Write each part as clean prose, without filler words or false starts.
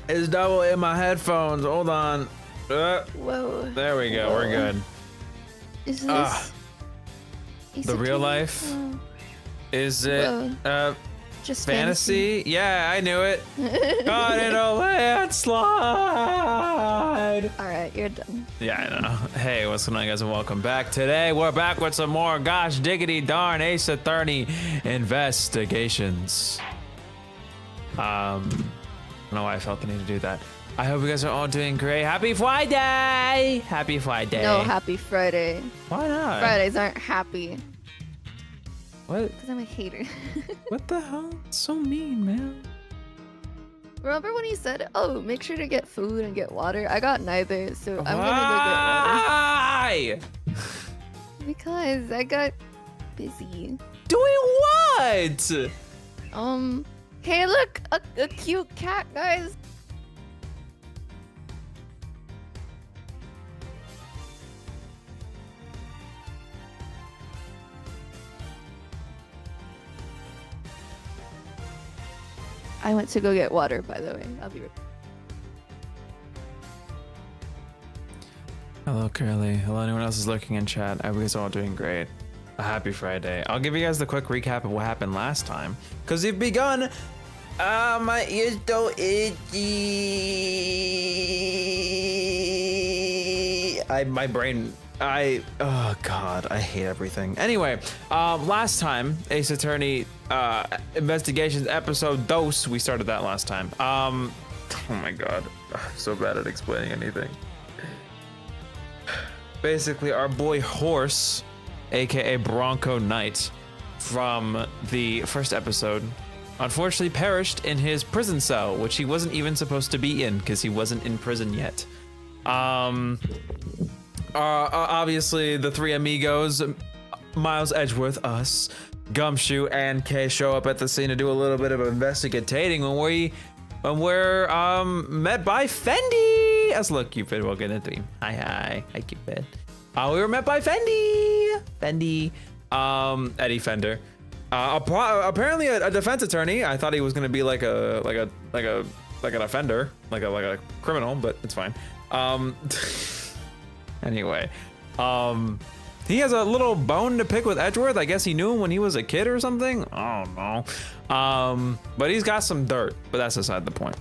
It's double in my headphones. Hold on. Whoa. There we go. We're good. Is this the real life? Is it just fantasy? Yeah, I knew it. Caught in a landslide. All right, you're done. Yeah, I know. Hey, what's going on, guys, and welcome back. Today, we're back with some more gosh diggity darn Ace Attorney investigations. I don't know why I felt the need to do that. I hope you guys are all doing great. Happy Friday! Happy Friday. No, happy Friday. Why not? Fridays aren't happy. What? Because I'm a hater. What the hell? It's so mean, man. Remember when he said, oh, make sure to get food and get water? I got neither, so I'm gonna go get water. Why? Because I got busy. Doing what? Hey, look, a cute cat, guys. I went to go get water, by the way. I'll be right back. Hello, Curly. Hello, anyone else is lurking in chat. I hope you guys are all doing great. A happy Friday. I'll give you guys the quick recap of what happened last time, because you've begun. My ears so itchy. My brain. Oh God, I hate everything. Anyway, last time, Ace Attorney Investigations episode dose, we started that last time. Oh my God, I'm so bad at explaining anything. Basically, our boy Horse, aka Bronco Knight, from the first episode, unfortunately perished in his prison cell, which he wasn't even supposed to be in because he wasn't in prison yet. Obviously, the three amigos, Miles, Edgeworth, us, Gumshoe, and Kay show up at the scene to do a little bit of investigating when we're met by Fendi. As look, Cupid, we'll get into him. Hi, Cupid. We were met by Fendi, Eddie Fender. Apparently a defense attorney. I thought he was gonna be like an offender, like a criminal, but it's fine. Anyway, he has a little bone to pick with Edgeworth. I guess he knew him when he was a kid or something. I don't know. But he's got some dirt, but that's aside the point.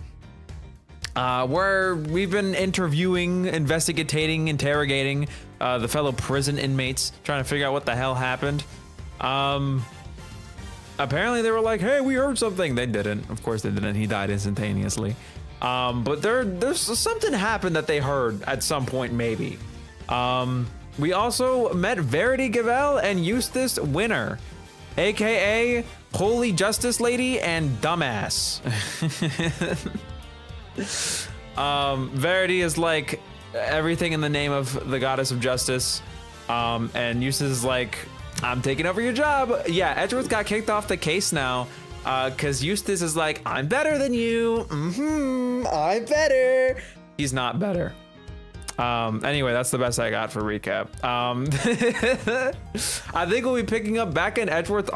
We've been investigating, interrogating the fellow prison inmates, trying to figure out what the hell happened. Apparently they were like, hey, we heard something. They didn't. Of course they didn't. He died instantaneously. But there's something happened that they heard at some point, maybe. We also met Verity Gavel and Eustace Winner, aka Holy Justice Lady and Dumbass. Verity is like everything in the name of the goddess of justice. And Eustace is like, I'm taking over your job. Yeah, Edgeworth got kicked off the case now. Cause Eustace is like, I'm better than you. I'm better. He's not better. Anyway, that's the best I got for recap. I think we'll be picking up back in Edgeworth,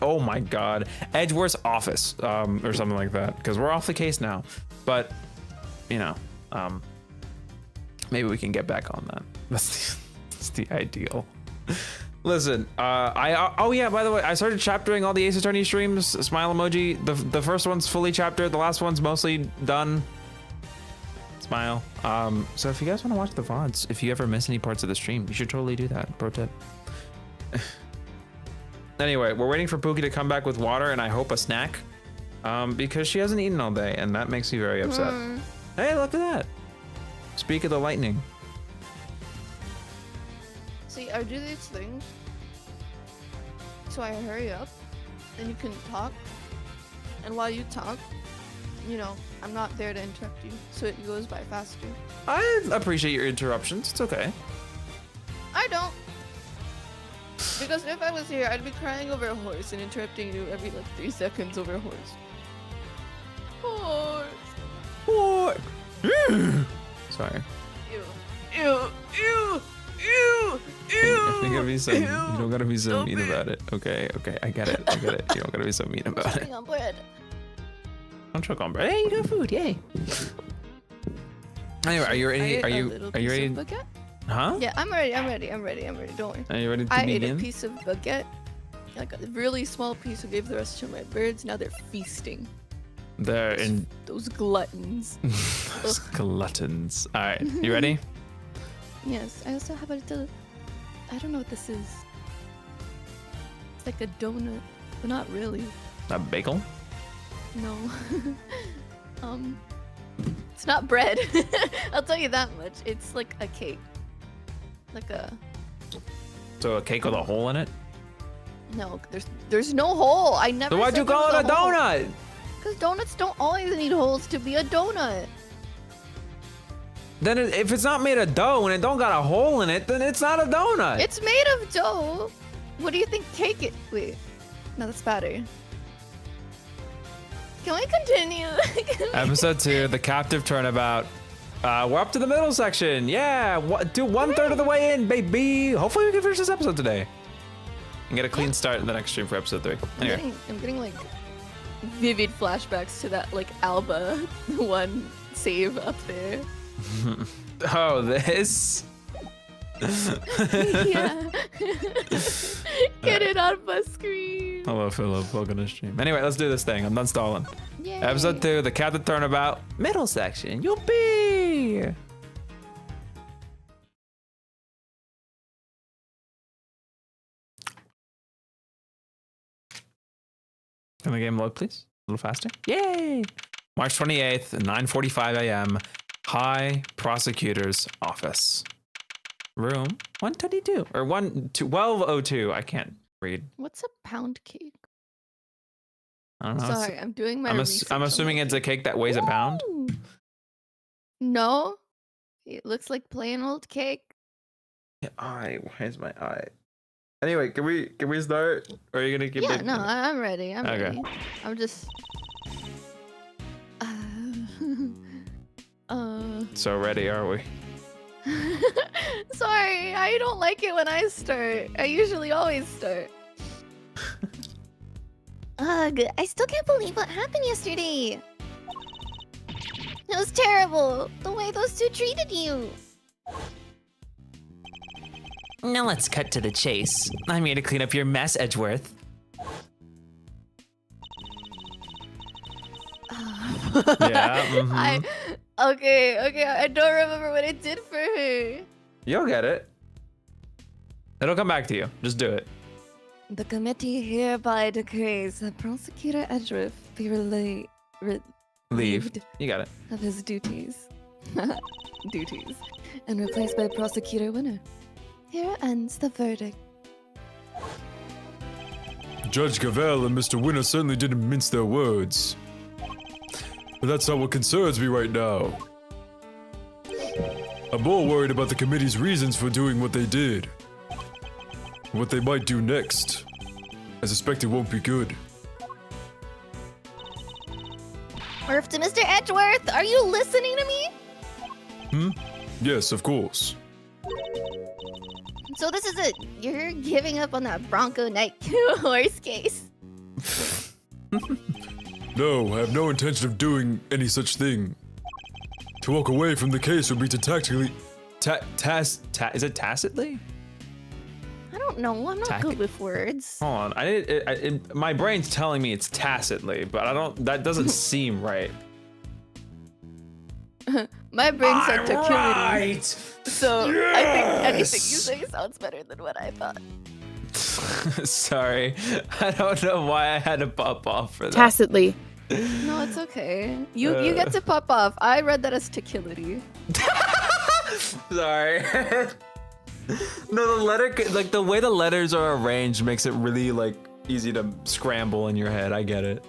oh my God, Edgeworth's office, or something like that, because we're off the case now. But, you know, maybe we can get back on that. That's the ideal. Listen, oh yeah, by the way, I started chaptering all the Ace Attorney streams, smile emoji. The first one's fully chaptered, the last one's mostly done. Smile. So if you guys want to watch the VODs, if you ever miss any parts of the stream, you should totally do that. Pro tip. Anyway, we're waiting for Pookie to come back with water and I hope a snack. Because she hasn't eaten all day and that makes me very upset. Hey, look at that. Speak of the lightning. See, I do these things so I hurry up and you can talk. And while you talk, you know, I'm not there to interrupt you, so it goes by faster. I appreciate your interruptions. It's okay. I don't. Because if I was here, I'd be crying over a horse and interrupting you every like 3 seconds over a horse. Horse. Sorry. Ew. Ew. Ew. Ew. Ew. I think it'd be so. You don't gotta be so mean about it. Okay. I get it. You don't gotta be so mean about it. On bread. Don't choke on bread. Hey, you got food. Yay. Anyway, are you ready? Are you ready? Baguette? Huh? Yeah, I'm ready. Don't worry. Are you ready to I ate begin? a piece of baguette, like a really small piece. I gave the rest to my birds. Now they're feasting. They're in Those gluttons. those gluttons. All right, you ready? Yes. I also have a little. I don't know what this is. It's like a donut, but not really. A bagel? No. It's not bread. I'll tell you that much. It's like a cake. Like a. So a cake with a hole in it? No, there's no hole. I never. So why'd you call it a donut? Because donuts don't always need holes to be a donut. Then if it's not made of dough and it don't got a hole in it, then it's not a donut. It's made of dough. What do you think cake it? Wait. No, that's batter. Can we continue? Episode 2, the captive turnabout. We're up to the middle section. Yeah, do 1/3 of the way in, baby. Hopefully we can finish this episode today and get a clean start in the next stream for episode 3. Anyway. I'm getting like vivid flashbacks to that like Alba one save up there. Oh, this? Yeah. Get it on my screen. Hello, Philip. Welcome to stream. Anyway, let's do this thing. I'm done stalling. Yay. Episode 2, the captive turnabout, middle section. Youpee! Can the game load, please? A little faster. Yay! March 28th, 9:45 a.m. High Prosecutor's Office. Room 122 or 1202. I can't read. What's a pound cake? I don't know. Sorry, I'm doing my I'm research. assuming it's a cake that weighs a pound. Ooh. No, it looks like plain old cake. Eye. Where's my eye? Anyway, can we start? Or are you gonna keep Yeah, it? no, I'm ready. I'm Okay. ready. I'm just. So ready, are we? Sorry, I don't like it when I start. I usually always start. Ugh, I still can't believe what happened yesterday. It was terrible, the way those two treated you. Now let's cut to the chase. I'm here to clean up your mess, Edgeworth. Yeah. Okay, I don't remember what I did for her. You'll get it. It'll come back to you. Just do it. The committee hereby decrees that Prosecutor Edgeworth be relieved You got it. of his duties. And replaced by Prosecutor Winner. Here ends the verdict. Judge Cavell and Mr. Winner certainly didn't mince their words. But that's not what concerns me right now. I'm more worried about the committee's reasons for doing what they did. What they might do next. I suspect it won't be good. Murph to Mr. Edgeworth, are you listening to me? Yes, of course. So this is it. You're giving up on that Bronco Night horse case. No, I have no intention of doing any such thing. To walk away from the case would be to tactically... Is it tacitly? I don't know. I'm not good with words. Hold on. My brain's telling me it's tacitly, but I don't. That doesn't seem right. My brain said to kill me. Right. So I think anything you say sounds better than what I thought. Sorry, I don't know why I had to pop off for that. Tacitly. No, it's okay. You get to pop off. I read that as tequility. Sorry. No, the letter, like the way the letters are arranged makes it really like easy to scramble in your head. I get it.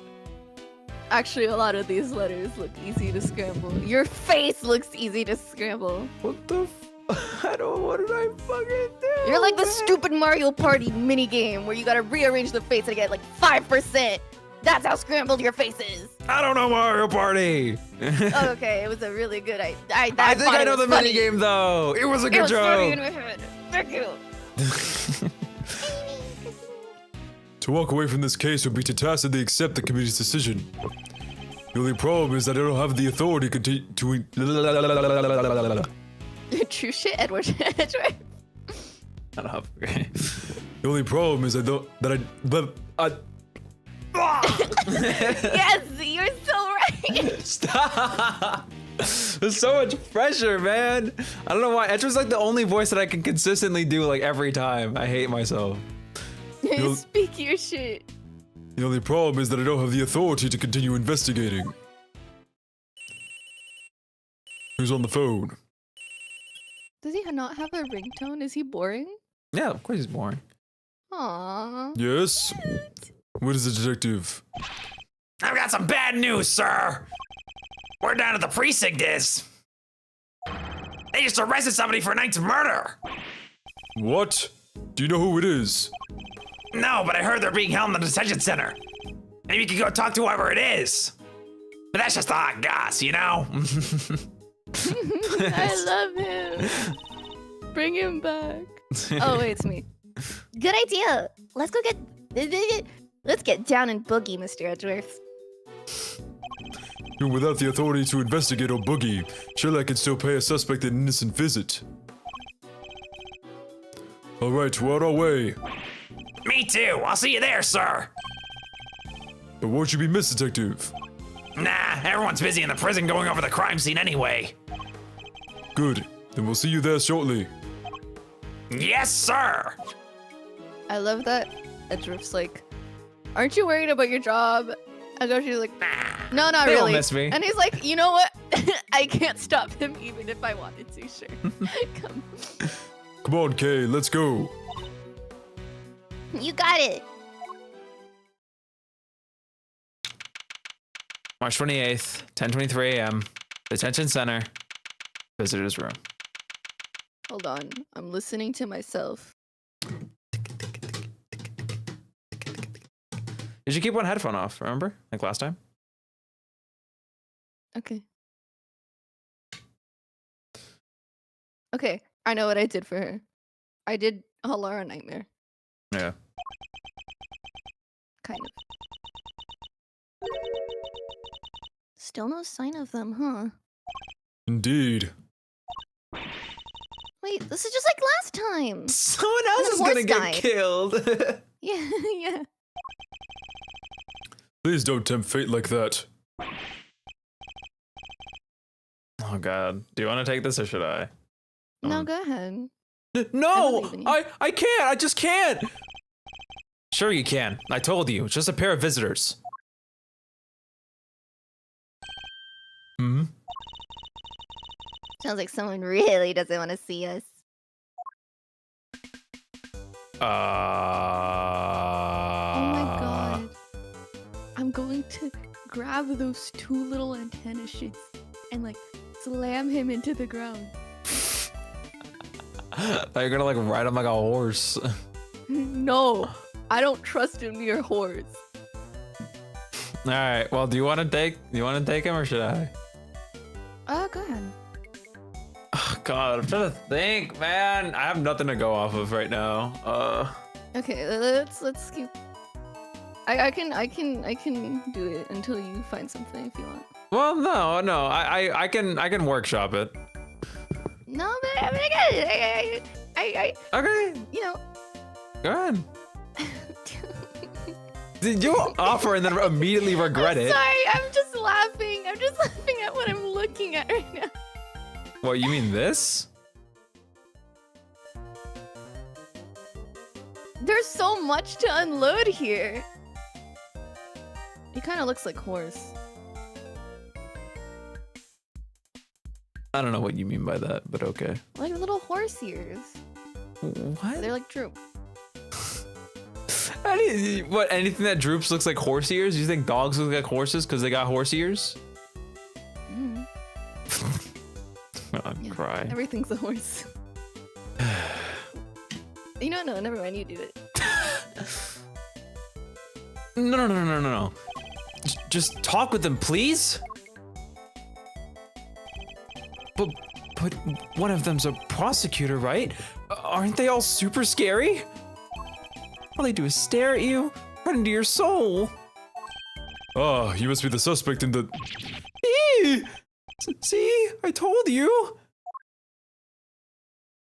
Actually, a lot of these letters look easy to scramble. Your face looks easy to scramble. What the what did I fucking do? You're like the stupid Mario Party mini game where you gotta rearrange the face and get like 5%. That's how scrambled your face is. I don't know Mario Party. Oh, okay, it was a really good idea. I think I know the mini game though. It was a good funny in joke. my head. Thank you. To walk away from this case would be to tacitly accept the committee's decision. The only problem is that I don't have the authority to. True shit, Edward. Edward. I don't have. Okay. The only problem is Yes, you're so right. Stop! There's so much pressure, man. I don't know why. Edgeworth's like the only voice that I can consistently do like every time. I hate myself. Speak your shit. The only problem is that I don't have the authority to continue investigating. Who's on the phone? Does he not have a ringtone? Is he boring? Yeah, of course he's boring. Aww. Yes? What is it, detective? I've got some bad news, sir. We're down at the precinct is. They just arrested somebody for a night's murder. What? Do you know who it is? No, but I heard they're being held in the detention center. Maybe you could go talk to whoever it is. But that's just the hot goss, you know? I love him. Bring him back. Oh, wait, it's me. Good idea. Let's go get... Let's get down and boogie, Mr. Edgeworth. Even without the authority to investigate or boogie, surely I can still pay a suspect an innocent visit. Alright, we're on our way. Me too. I'll see you there, sir. But won't you be missed, detective? Nah, everyone's busy in the prison going over the crime scene anyway. Good. Then we'll see you there shortly. Yes, sir. I love that Edgeworth's like, aren't you worried about your job? And Goshi's like, no, not They really. won't miss me. And he's like, you know what? I can't stop him even if I wanted to, sure. Come. Come on, Kay, let's go. You got it. March 28th, 10:23 a.m. Detention center. Visitor's room. Hold on. I'm listening to myself. You should keep one headphone off, remember? Like last time? Okay. Okay, I know what I did for her. I did a Laura nightmare. Yeah. Kind of. Still no sign of them, huh? Indeed. Wait, this is just like last time. Someone else The is gonna horse get died. killed. Yeah, yeah. Please don't tempt fate like that. Oh god. Do you want to take this or should I? No, go ahead. No! believe in you. I can't! I just can't! Sure you can. I told you. It's just a pair of visitors. Hmm? Sounds like someone really doesn't want to see us. Oh my god. I'm going to grab those two little antenna shits and like slam him into the ground. Thought you're gonna like ride him like a horse. No, I don't trust in your horse. Alright, well do you wanna take him or should I? Go ahead. Oh god, I'm trying to think, man. I have nothing to go off of right now. Okay, let's keep. I can do it until you find something if you want. Well no, I can workshop it. No, but I Okay, you know. go ahead. Did you offer and then immediately regret it? Sorry, I'm just laughing. I'm just laughing at what I'm looking at right now. What, you mean this? There's so much to unload here. He kind of looks like horse. I don't know what you mean by that, but okay. Like little horse ears. What? They're like droop. What, anything that droops looks like horse ears? You think dogs look like horses because they got horse ears? Mm. I'd Yeah, cry. Everything's a horse. You know, no, never mind. You do it. No. Just talk with them, please. But one of them's a prosecutor, right? Aren't they all super scary? All they do is stare at you, run into your soul. Ah, you must be the suspect in the... See? I told you.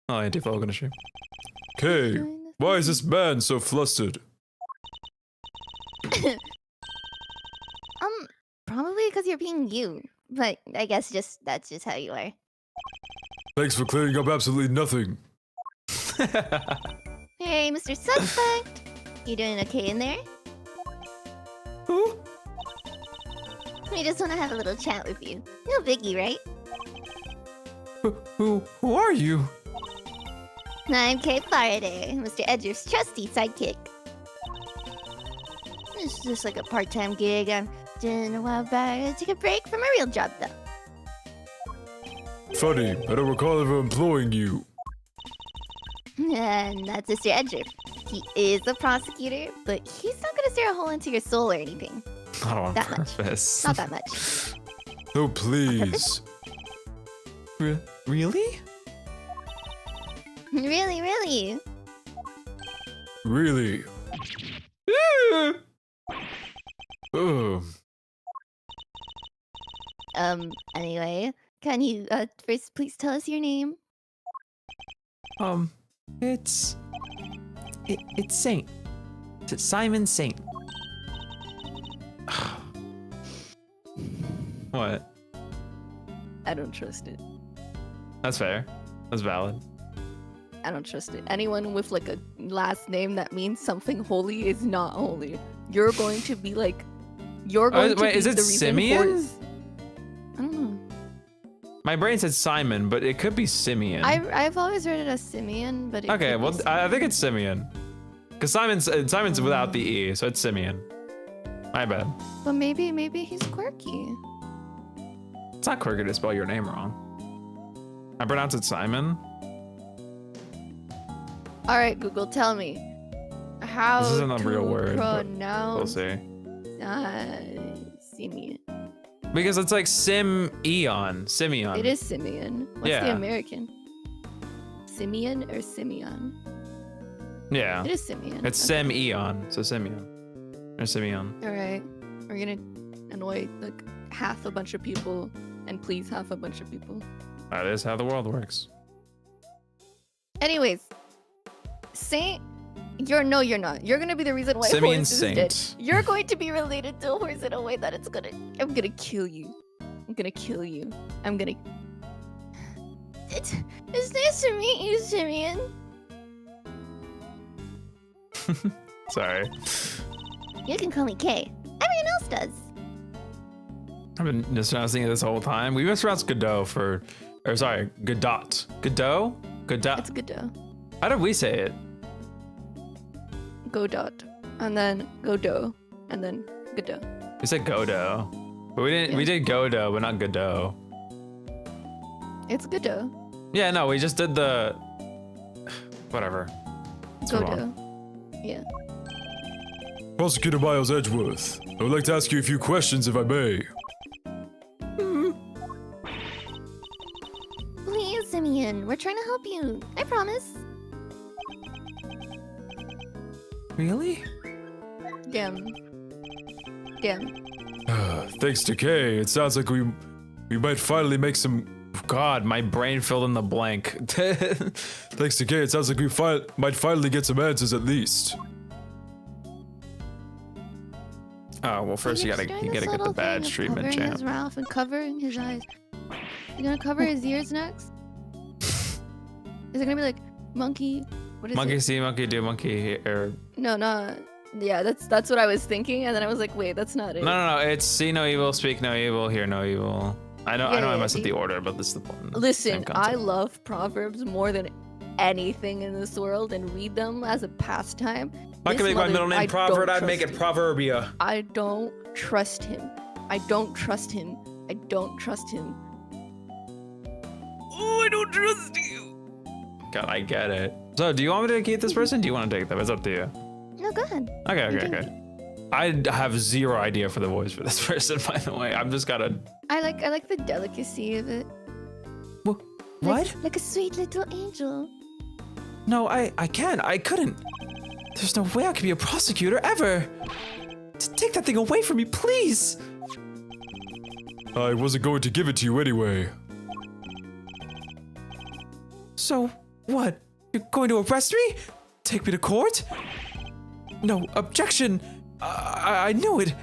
Oh, anti-Falcon issue. Kay, why is this man so flustered? Probably because you're being you. But I guess that's just how you are. Thanks for clearing up absolutely nothing. Hey, Mr. Suspect! You doing okay in there? Who? We just want to have a little chat with you. No biggie, right? Who are you? I'm Kay Faraday, Mr. Edgeworth's trusty sidekick. It's just like a part-time gig I'm doing a while back. I took a break from a real job, though. Funny, I don't recall ever employing you. And that's Mr. Edgeworth. He is a prosecutor, but he's not gonna stare a hole into your soul or anything. Not on That much. purpose. Not that much. Oh, please. Really? Really, really. Really? Oh, Anyway, can you, first please tell us your name? It's Saint. It's Simon Saint. What? I don't trust it. That's fair. That's valid. I don't trust it. Anyone with like a last name that means something holy is not holy. You're going to be like, you're going to wait, be is it the reason Simeon? I don't know. My brain said Simon, but it could be Simeon. I've always read it as Simeon, but it Okay, could be well, Simeon. I think it's Simeon. Because Simon's without the E, so it's Simeon. My bad. But maybe he's quirky. It's not quirky to spell your name wrong. I pronounce it Simon. All right, Google, tell me how This isn't a to real word, but we'll pronounce see. Simeon. Because it's like Simeon. It is Simeon. What's the Yeah. American? Simeon or Simeon? Yeah. It is Simeon. It's Simeon, so Simeon. Or Simeon. All right, we're gonna annoy like half a bunch of people and please half a bunch of people. That is how the world works. Anyways, Saint, you're not. You're gonna be the reason why Simeon Horse is dead. Saint. You're going to be related to a horse in a way that I'm gonna kill you. I'm gonna kill you. I'm gonna. It's nice to meet you, Simeon. Sorry. You can call me Kay. Everyone else does. I've been mispronouncing it this whole time. We mispronounced Godot for, or sorry, Godot. Godot? Godot? It's Godot. How did we say it? Godot, and then Godot, and then Godot. We said Godot. But we didn't, Yeah. we did Godot, but not Godot. It's Godot. Yeah, no, we just did the, whatever. Let's move on. Godot. Yeah. Prosecutor Miles Edgeworth, I would like to ask you a few questions if I may. Please, Simeon. We're trying to help you. I promise. Really? Damn. Thanks to Kay, it sounds like we might finally make some... God, my brain filled in the blank. Thanks to Kay, it sounds like we might finally get some answers at least. Oh, well, first you He's gotta doing this get the little badge thing of treatment, covering champ. his mouth and covering his eyes. You gonna cover his ears next? Is it gonna be like monkey? What is Monkey it? see, monkey do, monkey or No, not. Yeah, that's what I was thinking, and then I was like, wait, that's not it. no, it's see no evil, speak no evil, hear no evil. I know I Yeah, messed up see? the order, but this is the point. Listen, same I concept. love proverbs more than anything in this world, and read them as a pastime. If I could make my middle name Proverb, I'd make it Proverbia. I don't trust him. I don't trust him. I don't trust him. Oh, I don't trust you. God, I get it. So, do you want me to keep this person? Do you want to take them? It's up to you. No, go ahead. Okay. I have zero idea for the voice for this person, by the way. I'm just gotta. I like the delicacy of it. What? Like a sweet little angel. No, I can't. I couldn't. There's no way I could be a prosecutor ever. Take that thing away from me, please! I wasn't going to give it to you anyway. So, what? You're going to arrest me? Take me to court? No, objection! I knew it!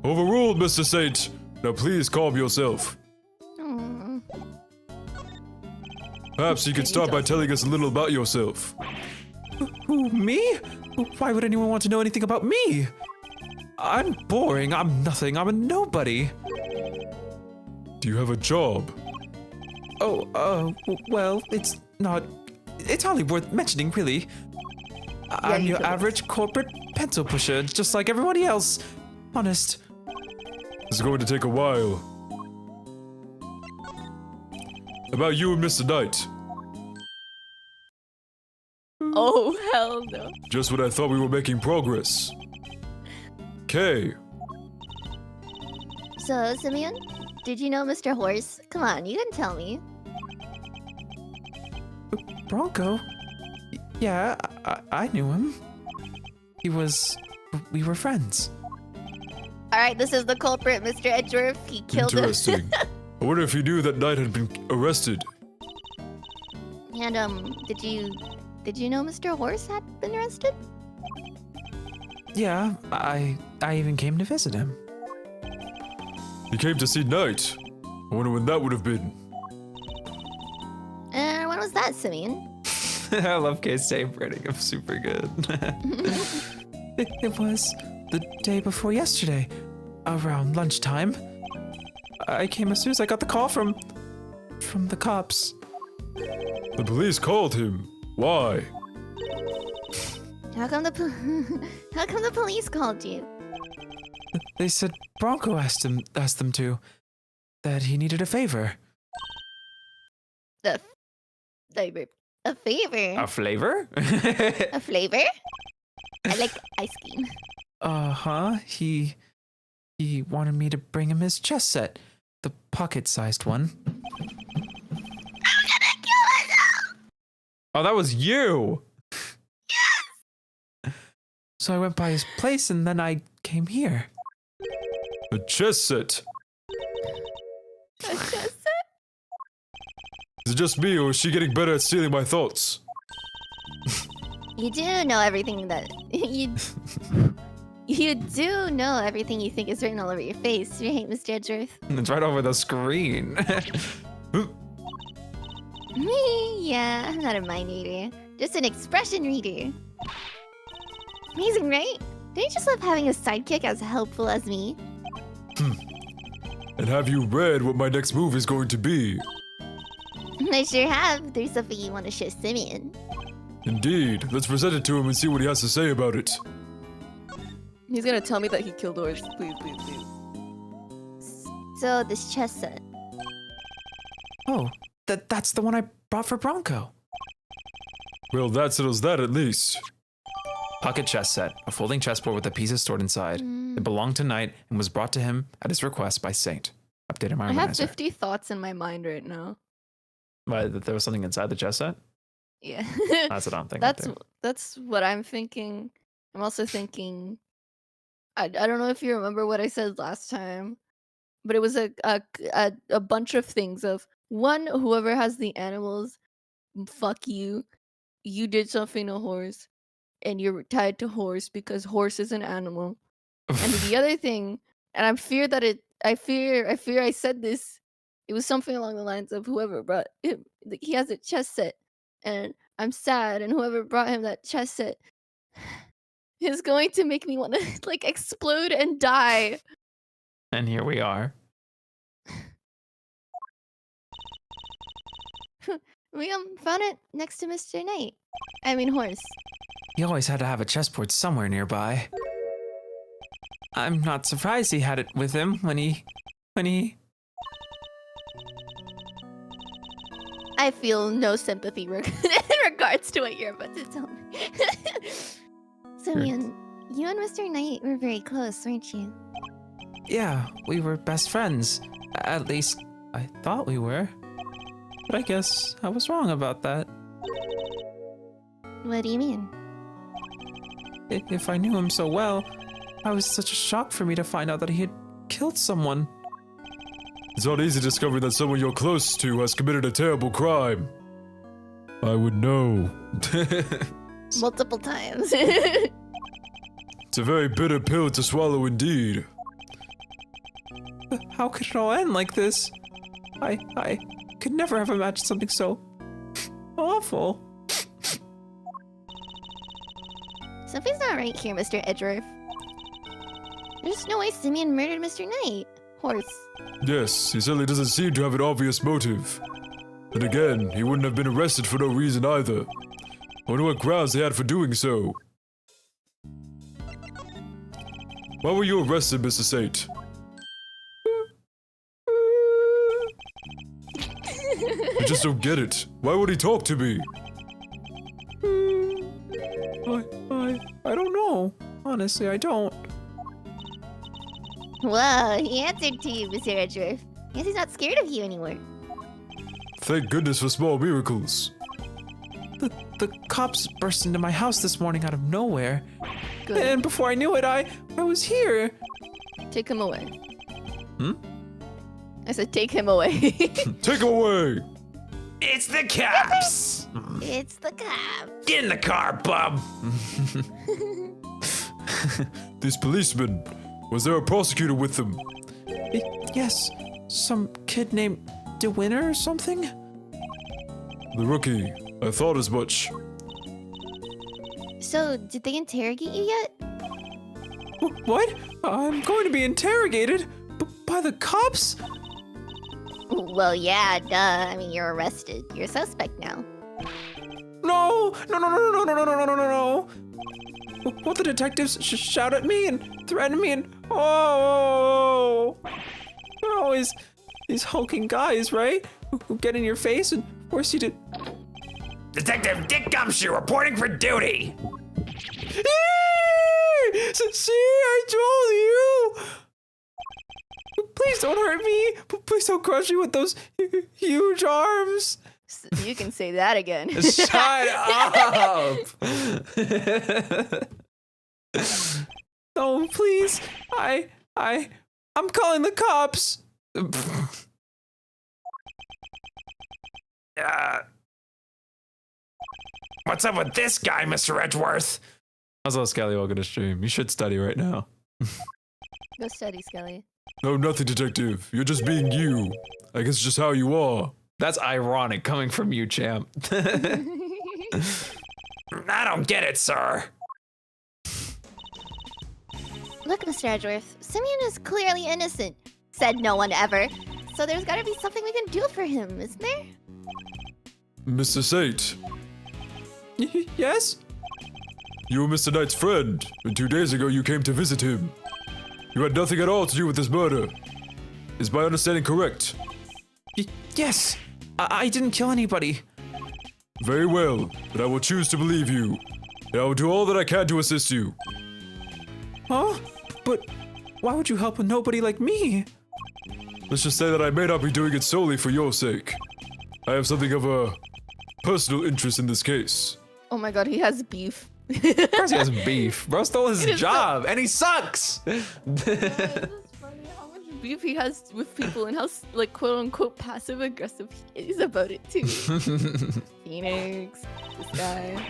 Overruled, Mr. Saint. Now please calm yourself. Aw. Perhaps you could start by telling us a little about yourself. Who, me? Why would anyone want to know anything about me? I'm boring, I'm nothing, I'm a nobody. Do you have a job? Oh, well, it's hardly worth mentioning, really. I'm you your told us. average corporate pencil pusher, just like everybody else. Honest. This is going to take a while. About you and Mr. Knight. Oh, hell no. Just when I thought we were making progress. Okay. So, Simeon, did you know Mr. Horse? Come on, you can tell me. Bronco? Yeah, I knew him. We were friends. Alright, this is the culprit, Mr. Edgeworth. He killed him. Interesting. I wonder if you knew that Knight had been arrested. And, did you know Mr. Horse had been arrested? Yeah, I even came to visit him. He came to see Knight. I wonder when that would have been. And when was that, Simeon? I love Kay's tape rating. I'm super good. It was the day before yesterday, around lunchtime. I came as soon as I got the call from the cops. The police called him. Why? How come the police called you? They said Bronco asked them to, that he needed a favor. A favor. A flavor? A flavor? I like ice cream. Uh-huh. He wanted me to bring him his chess set, the pocket-sized one. I'm gonna kill myself! Oh, that was you! Yes! So I went by his place and then I came here. A chess set. A chess set? Is it just me, or is she getting better at stealing my thoughts? You do know everything that you do know everything you think is written all over your face, right, Mr. Edgeworth? It's right over the screen. Me? Yeah, I'm not a mind reader. Just an expression reader. Amazing, right? Don't you just love having a sidekick as helpful as me? And have you read what my next move is going to be? I sure have. There's something you want to show Simeon. Indeed. Let's present it to him and see what he has to say about it. He's gonna tell me that he killed Horse. Please, please, please. So, this chess set. Oh, that's the one I brought for Bronco. Well, that settles that at least. Pocket chess set, a folding chessboard with the pieces stored inside. It belonged to Knight and was brought to him at his request by Saint. Updated my I have organizer. 50 thoughts in my mind right now. Why, that there was something inside the chess set? Yeah. That's what I'm thinking. That's what I'm thinking. I'm also thinking I don't know if you remember what I said last time, but it was a bunch of things of one, whoever has the animals, fuck you. You did something to Horse and you're tied to Horse because Horse is an animal. And the other thing, and I fear I said this, it was something along the lines of whoever brought him, he has a chess set and I'm sad, and whoever brought him that chess set is going to make me want to like explode and die. And here we are. We found it next to Mr. Knight. I mean, Horse. He always had to have a chessboard somewhere nearby. I'm not surprised he had it with him when he... I feel no sympathy in regards to what you're about to tell me. Simeon, you and Mr. Knight were very close, weren't you? Yeah, we were best friends. At least, I thought we were. But I guess I was wrong about that. What do you mean? If I knew him so well, was such a shock for me to find out that he had killed someone. It's not easy discovering that someone you're close to has committed a terrible crime. I would know. Multiple times. It's a very bitter pill to swallow indeed. How could it all end like this? I could never have imagined something so awful. Something's not right here, Mr. Edgeworth. There's no way Simeon murdered Mr. Knight. Horse. Yes, he certainly doesn't seem to have an obvious motive. And again, he wouldn't have been arrested for no reason either. I wonder what grounds they had for doing so. Why were you arrested, Mr. Saint? I just don't get it. Why would he talk to me? I don't know. Honestly, I don't. Whoa, he answered to you, Mr. Edgeworth. Guess he's not scared of you anymore. Thank goodness for small miracles. The cops burst into my house this morning out of nowhere. Good. And before I knew it, I was here. Take him away. Hmm? I said take him away. Take him away! It's the cops! It's the cops. Get in the car, bub! These policemen, was there a prosecutor with them? Yes, some kid named DeWinner or something? The rookie, I thought as much. So, did they interrogate you yet? What? I'm going to be interrogated? By the cops? Well, yeah, duh. I mean, you're arrested. You're a suspect now. No! No. Won't the detectives shout at me and threaten me and... Oh! They're always these hulking guys, right? Who get in your face and force you to... Detective Dick Gumshoe reporting for duty! See, I told you! Please don't hurt me! Please don't crush me with those huge arms! You can say that again. Shut up! No, please. I'm calling the cops. What's up with this guy, Mr. Edgeworth? How's all Skelly welcome to stream? You should study right now. Go study, Skelly. No, nothing, detective. You're just being you. I guess just how you are. That's ironic coming from you, champ. I don't get it, sir. Look, Mr. Edgeworth, Simeon is clearly innocent. Said no one ever. So there's gotta be something we can do for him, isn't there? Mr. Saint, Yes? you were Mr. Knight's friend, and 2 days ago you came to visit him. You had nothing at all to do with this murder. Is my understanding correct? Yes. I didn't kill anybody. Very well, then I will choose to believe you. And I will do all that I can to assist you. Huh? But why would you help a nobody like me? Let's just say that I may not be doing it solely for your sake. I have something of a personal interest in this case. Oh my god, he has beef. Of course he has beef. Bro stole his job, and he sucks. It's funny how much beef he has with people and how, like, quote unquote passive aggressive he is about it too. Phoenix, this guy.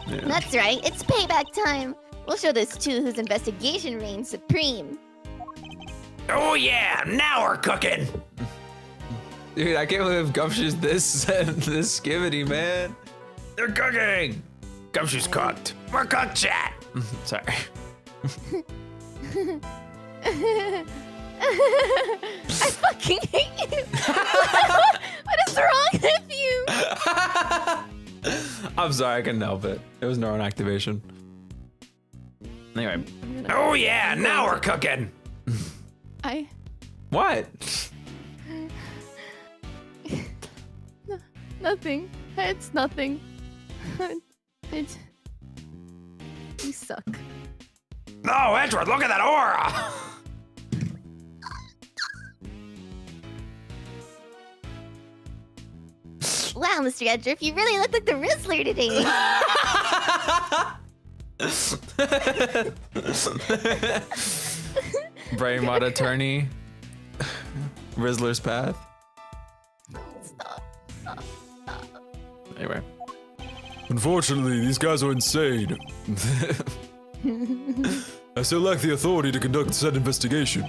Yeah. That's right, it's payback time. We'll show this two whose investigation reigns supreme. Oh yeah, now we're cooking. Dude, I can't believe Gumshoe's this skivvy, man. They're cooking. Gumshoe's cooked. We're cooked, chat. Sorry. I fucking hate you. What is wrong with you? I'm sorry, I couldn't help it. It was neuron activation. Anyway. Oh yeah, now we're cooking. What? Nothing. It's nothing. It's... You suck. No, Edgeworth, look at that aura. Wow, Mr. Edgeworth, you really look like the Rizzler today. Brainwad attorney. Rizzler's path. Stop. Anyway. Unfortunately, these guys are insane. I still lack the authority to conduct said investigation.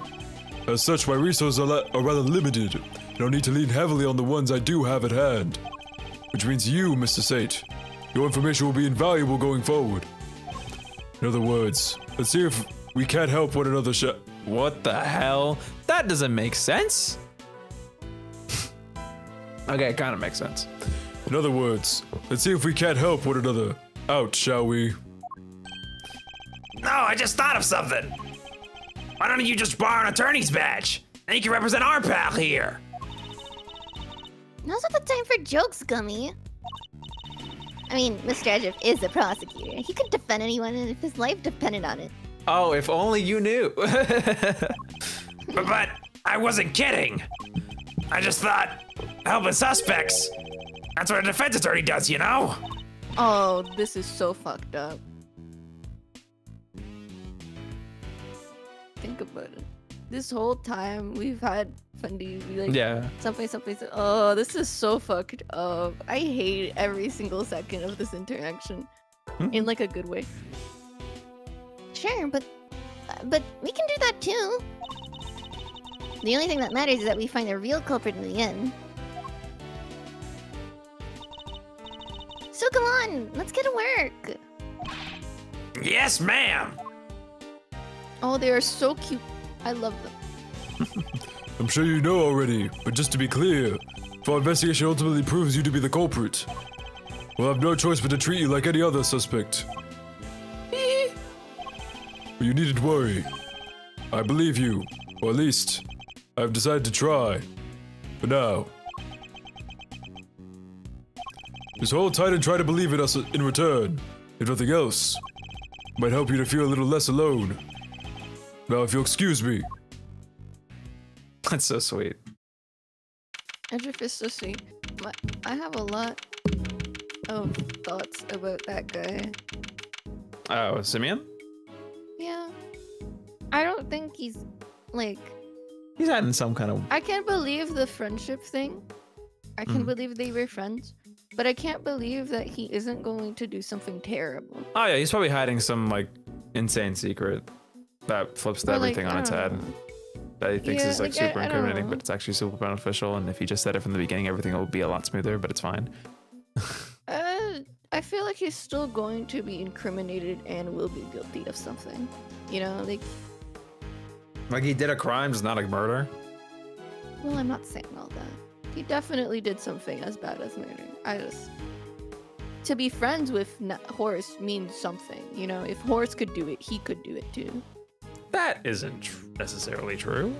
As such, my resources are rather limited, and I'll need to lean heavily on the ones I do have at hand. Which means you, Mr. Sate. Your information will be invaluable going forward. In other words, let's see if we can't help one another What the hell? That doesn't make sense. Okay, it kind of makes sense. In other words, let's see if we can't help one another out, shall we? No, I just thought of something. Why don't you just borrow an attorney's badge? And you can represent our pal here. Now's not the time for jokes, Gummy. I mean, Mr. Edgeworth is a prosecutor. He could defend anyone if his life depended on it. Oh, if only you knew. But I wasn't kidding. I just thought, helping suspects. That's what a defense attorney does, you know? Oh, this is so fucked up. Think about it. This whole time we've had Fendi be like, Yeah. something. Oh, this is so fucked up. I hate every single second of this interaction, in like a good way. Sure, but we can do that too. The only thing that matters is that we find the real culprit in the end. So come on, let's get to work. Yes, ma'am. Oh, they are so cute. I love them. I'm sure you know already, but just to be clear, if our investigation ultimately proves you to be the culprit, we'll have no choice but to treat you like any other suspect. But you needn't worry. I believe you, or at least, I've decided to try. For now. Just hold tight and try to believe in us in return. If nothing else, it might help you to feel a little less alone. Now, if you'll excuse me. That's so sweet. Edgeworth is so sweet. I have a lot of thoughts about that guy. Oh, Simeon? Yeah. I don't think he's like. He's having some kind of. I can't believe the friendship thing. I can believe they were friends, but I can't believe that he isn't going to do something terrible. Oh yeah, he's probably hiding some like insane secret that flips Or, like, everything on I its don't head. know. That he thinks Yeah, is like like, super I don't incriminating, know. but it's actually super beneficial. And if he just said it from the beginning, everything will be a lot smoother. But it's fine. I feel like he's still going to be incriminated and will be guilty of something. You know, like. Like he did a crime, just not a murder. Well, I'm not saying all that. He definitely did something as bad as murder. To be friends with Horace means something. You know, if Horace could do it, he could do it too. That isn't necessarily true.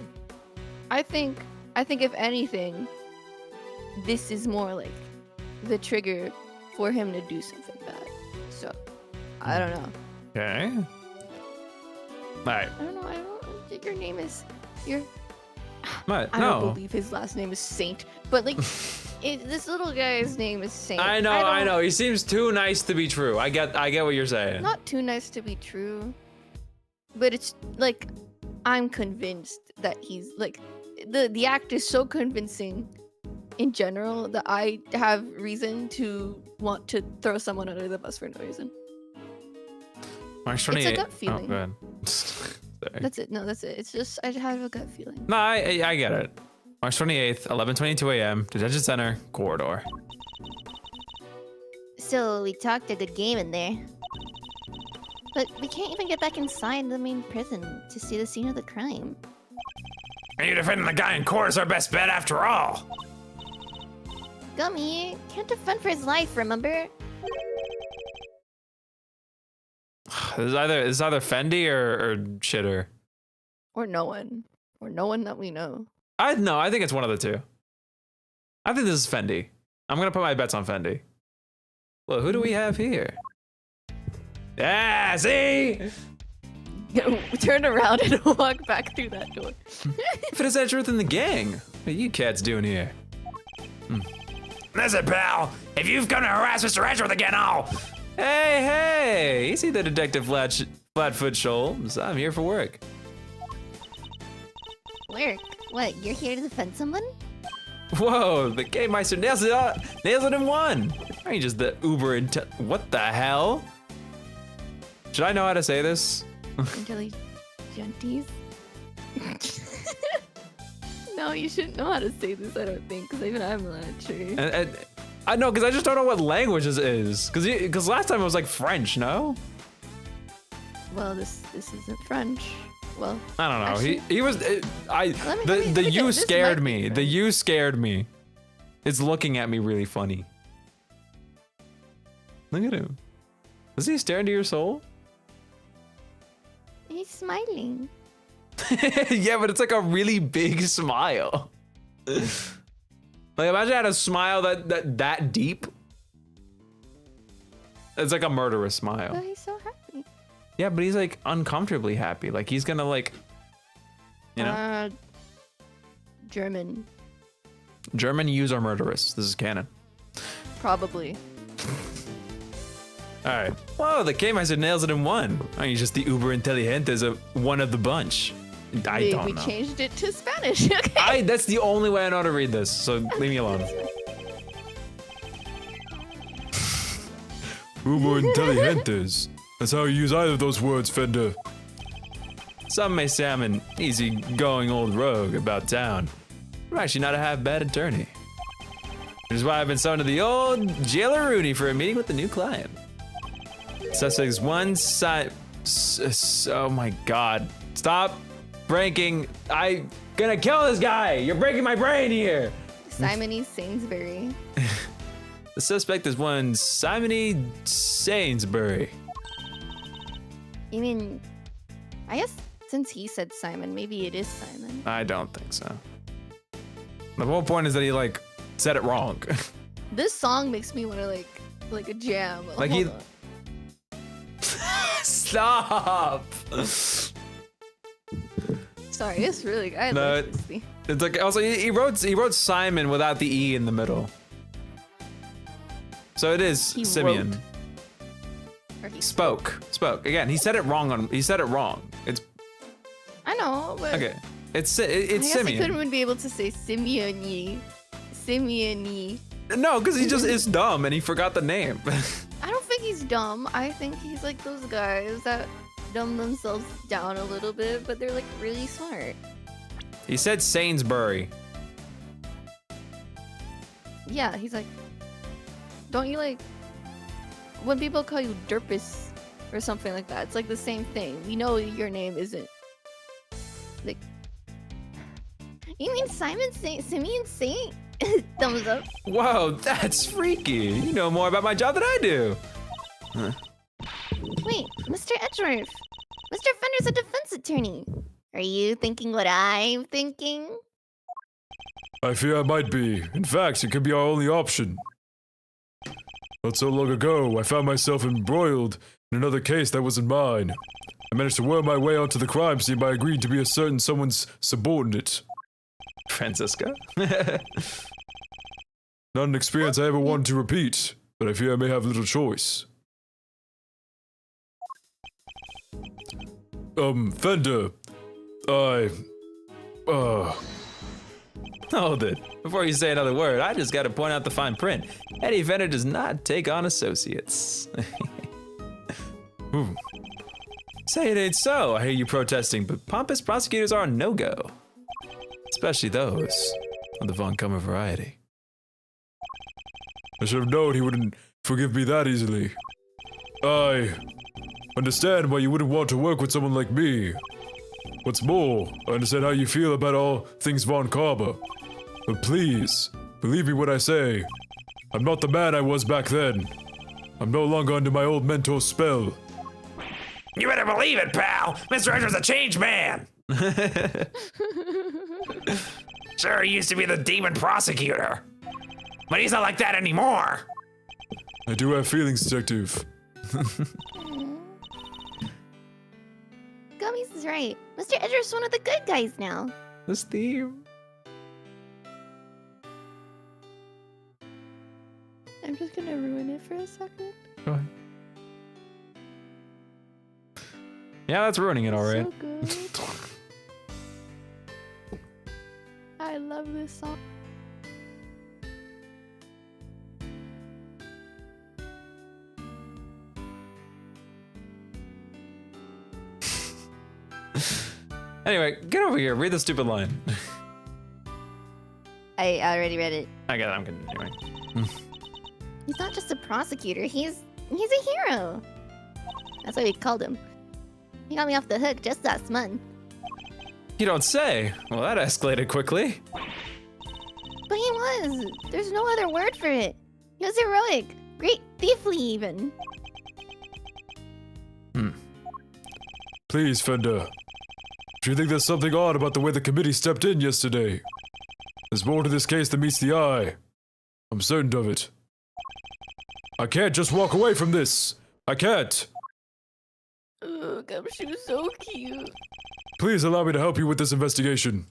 I think if anything, this is more like the trigger for him to do something bad. So, I don't know. Okay. Alright. I don't know. Your name is. But I no. don't believe his last name is Saint, but like, this little guy's name is Saint. I know. He seems too nice to be true. I get what you're saying. Not too nice to be true, but it's like, I'm convinced that he's like, the act is so convincing in general that I have reason to want to throw someone under the bus for no reason. March 28th. It's a gut feeling. Oh, go ahead. Sorry. That's it. No, that's it. It's just, I have a gut feeling. No, I get it. March 28th, 11:22 a.m. Deduction Center corridor. So we talked a good game in there. But we can't even get back inside the main prison to see the scene of the crime. And you defending the guy in court is our best bet after all. Gummy can't defend for his life, remember? It's either Fendi or Shitter. Or no one that we know. I think it's one of the two. I think this is Fendi. I'm gonna put my bets on Fendi. Well, who do we have here? Yeah, see? Turn around and walk back through that door. If it is Edgeworth and the gang, what are you cats doing here? Listen, pal, if you've come to harass Mr. Edgeworth again, I'll Hey! You see the Detective Flatfoot Shoals. I'm here for work. Work? What, you're here to defend someone? Whoa, the Game Meister nails it in one. I ain't just the uber what the hell? Should I know how to say this? Intelligentes? No, you shouldn't know how to say this, I don't think, because even I'm not sure. And I know, because I just don't know what language this is. Because last time it was like French, no? Well, this isn't French. Well, I don't know. actually, He was. The you scared me. The you scared me. It's looking at me really funny. Look at him. Does he stare into your soul? he's smiling. Yeah, but it's like a really big smile. Like imagine I had a smile that deep. It's like a murderous smile. But he's so happy. Yeah, but he's like uncomfortably happy. Like he's gonna like, you know. German. German U's are murderous. This is canon. Probably. All right. Whoa, the K-Meister nails it in one. Oh, he's just the uber intelligentes of one of the bunch. I don't know. We changed it to Spanish. Okay. That's the only way I know how to read this, so leave me alone. Uber intelligentes. That's how you use either of those words, Fender. Some may say I'm an easy-going old rogue about town. I'm actually not a half-bad attorney. Which is why I've been summoned to the old jailer Rooney for a meeting with the new client. Suspect's one side. Oh my god. Stop breaking. I'm gonna kill this guy. You're breaking my brain here. Simony Sainsbury. The suspect is one Simony Sainsbury. You mean, I guess since he said Simon, maybe it is Simon. I don't think so. The whole point is that he like said it wrong. This song makes me want to like a jam. Like Hold he. on. Stop. Sorry, it's really. I No, love this thing. It's like also he wrote Simon without the E in the middle. So it is He Simeon. wrote. Or he Spoke. Again, he said it wrong he said it wrong. It's I know, but okay. It's I guess I Simeon. couldn't be able to say Simeon. Simeon. No, because he just is dumb and he forgot the name. I don't think he's dumb. I think he's like those guys that dumb themselves down a little bit, but they're like really smart. He said Sainsbury. Yeah, he's like, don't you like, when people call you Derpus or something like that, it's like the same thing. We know your name isn't. Like, You mean Simeon Saint? Thumbs up. Whoa, that's freaky. You know more about my job than I do. Wait, Mr. Edgeworth. Mr. Fender's a defense attorney. Are you thinking what I'm thinking? I fear I might be. In fact, it could be our only option. Not so long ago, I found myself embroiled in another case that wasn't mine. I managed to worm my way onto the crime scene by agreeing to be a certain someone's subordinate. Francisca? Not an experience I ever wanted to repeat, but I fear I may have little choice. Fender, Hold it. Before you say another word, I just gotta point out the fine print. Eddie Fender does not take on associates. Say it ain't so. I hear you protesting, but pompous prosecutors are a no-go. Especially those of the Von Kummer variety. I should have known he wouldn't forgive me that easily. I understand why you wouldn't want to work with someone like me. What's more, I understand how you feel about all things Von Karma. But please, believe me when I say, I'm not the man I was back then. I'm no longer under my old mentor's spell. You better believe it, pal. Mr. Edgeworth's a changed man. Sure, he used to be the demon prosecutor, but he's not like that anymore. I do have feelings, Detective. Gummies is right. Mr. Edgeworth's one of the good guys now. This theme. I'm just gonna ruin it for a second. Go ahead. Yeah, that's ruining it, all right. So good. I love this song. Anyway, get over here. Read the stupid line. I already read it. I got it. I'm good. Anyway. He's not just a prosecutor. He's a hero. That's why we called him. He got me off the hook just last month. You don't say. Well, that escalated quickly. But he was. There's no other word for it. He was heroic. Great thiefly even. Please, Fender. Do you think there's something odd about the way the committee stepped in yesterday? There's more to this case than meets the eye. I'm certain of it. I can't just walk away from this. I can't. Ugh, Gumshoe's so cute. Please allow me to help you with this investigation.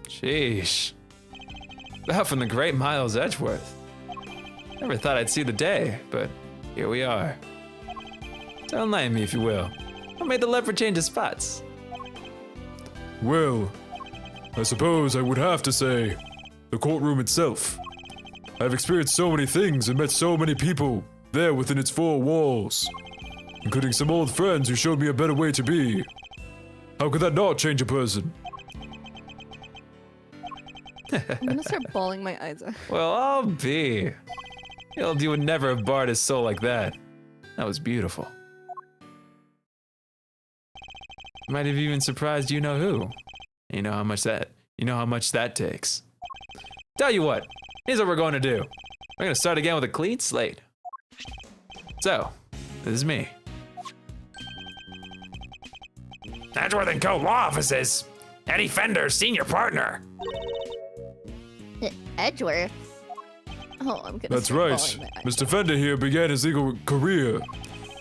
Sheesh. That from the great Miles Edgeworth. Never thought I'd see the day, but here we are. Don't enlighten me, if you will. What made the leopard change his spots? Well, I suppose I would have to say the courtroom itself. I've experienced so many things and met so many people there within its four walls, including some old friends who showed me a better way to be. How could that not change a person? I'm gonna start bawling my eyes out. Well, I'll be. You would never have barred his soul like that. That was beautiful. Might have even surprised you know who. You know how much that takes. Tell you what, here's what we're going to do. We're going to start again with a clean slate. So, this is me. Edgeworth & Co. Law Offices. Eddie Fender, senior partner. Edgeworth. Oh, I'm gonna That's start right. bawling my eyes. Mr. Fender here began his legal career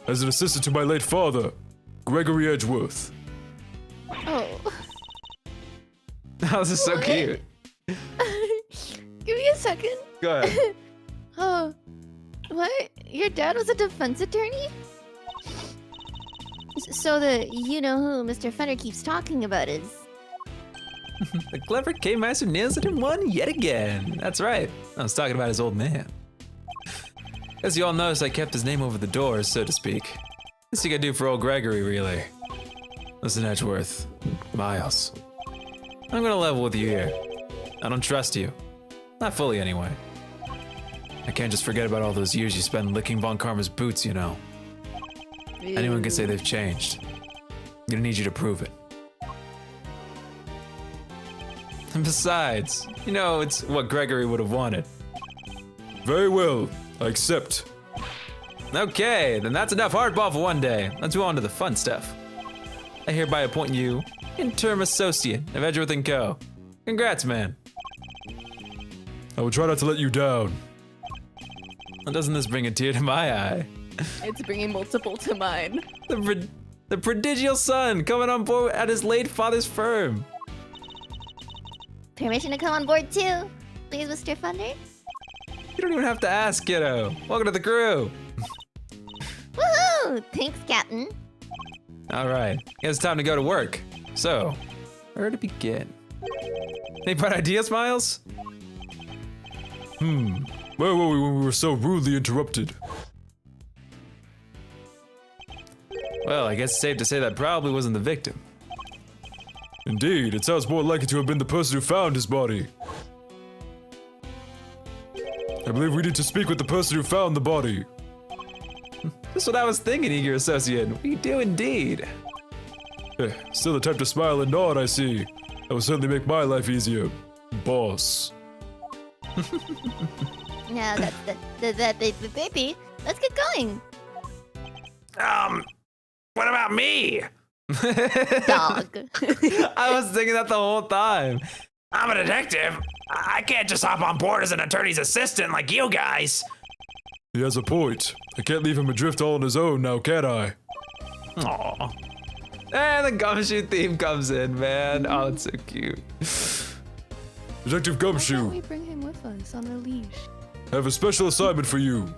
as an assistant to my late father, Gregory Edgeworth. Oh. Oh, this is so What? cute. Give me a second. Go ahead. Oh. What? Your dad was a defense attorney? So the you-know-who Mr. Fender keeps talking about is... The clever K-Master nails it in one yet again. That's right. I was talking about his old man. As you all noticed, I kept his name over the doors, so to speak. This you could do for old Gregory, really. Listen, Edgeworth. Miles. I'm gonna level with you here. I don't trust you. Not fully, anyway. I can't just forget about all those years you spent licking Von Karma's boots, you know. Anyone can say they've changed. I'm gonna need you to prove it. And besides, you know, it's what Gregory would have wanted. Very well, I accept. Okay, then that's enough hardball for one day. Let's move on to the fun stuff. I hereby appoint you interim associate of Edgeworth & Co. Congrats, man. I will try not to let you down. Well, doesn't this bring a tear to my eye? It's bringing multiple to mine. The prodigial son coming on board at his late father's firm. Permission to come on board too? Please, Mr. Fender? You don't even have to ask, kiddo. Welcome to the crew. Woohoo! Thanks, Captain. All right, it's time to go to work. So, where to begin? Any bright ideas, Miles? Where were we when we were so rudely interrupted? Well, I guess it's safe to say that probably wasn't the victim. Indeed, it sounds more likely to have been the person who found his body. I believe we need to speak with the person who found the body. That's what I was thinking, eager associate. We do indeed. Still the type to smile and nod, I see. That will certainly make my life easier. Boss. Now that baby, let's get going. What about me? Dog. I was thinking that the whole time. I'm a detective. I can't just hop on board as an attorney's assistant like you guys. He has a point. I can't leave him adrift all on his own now, can I? Aw. And the gumshoe theme comes in, man. Oh, it's so cute. Detective Why Gumshoe. don't we bring him with us on a leash? I have a special assignment for you.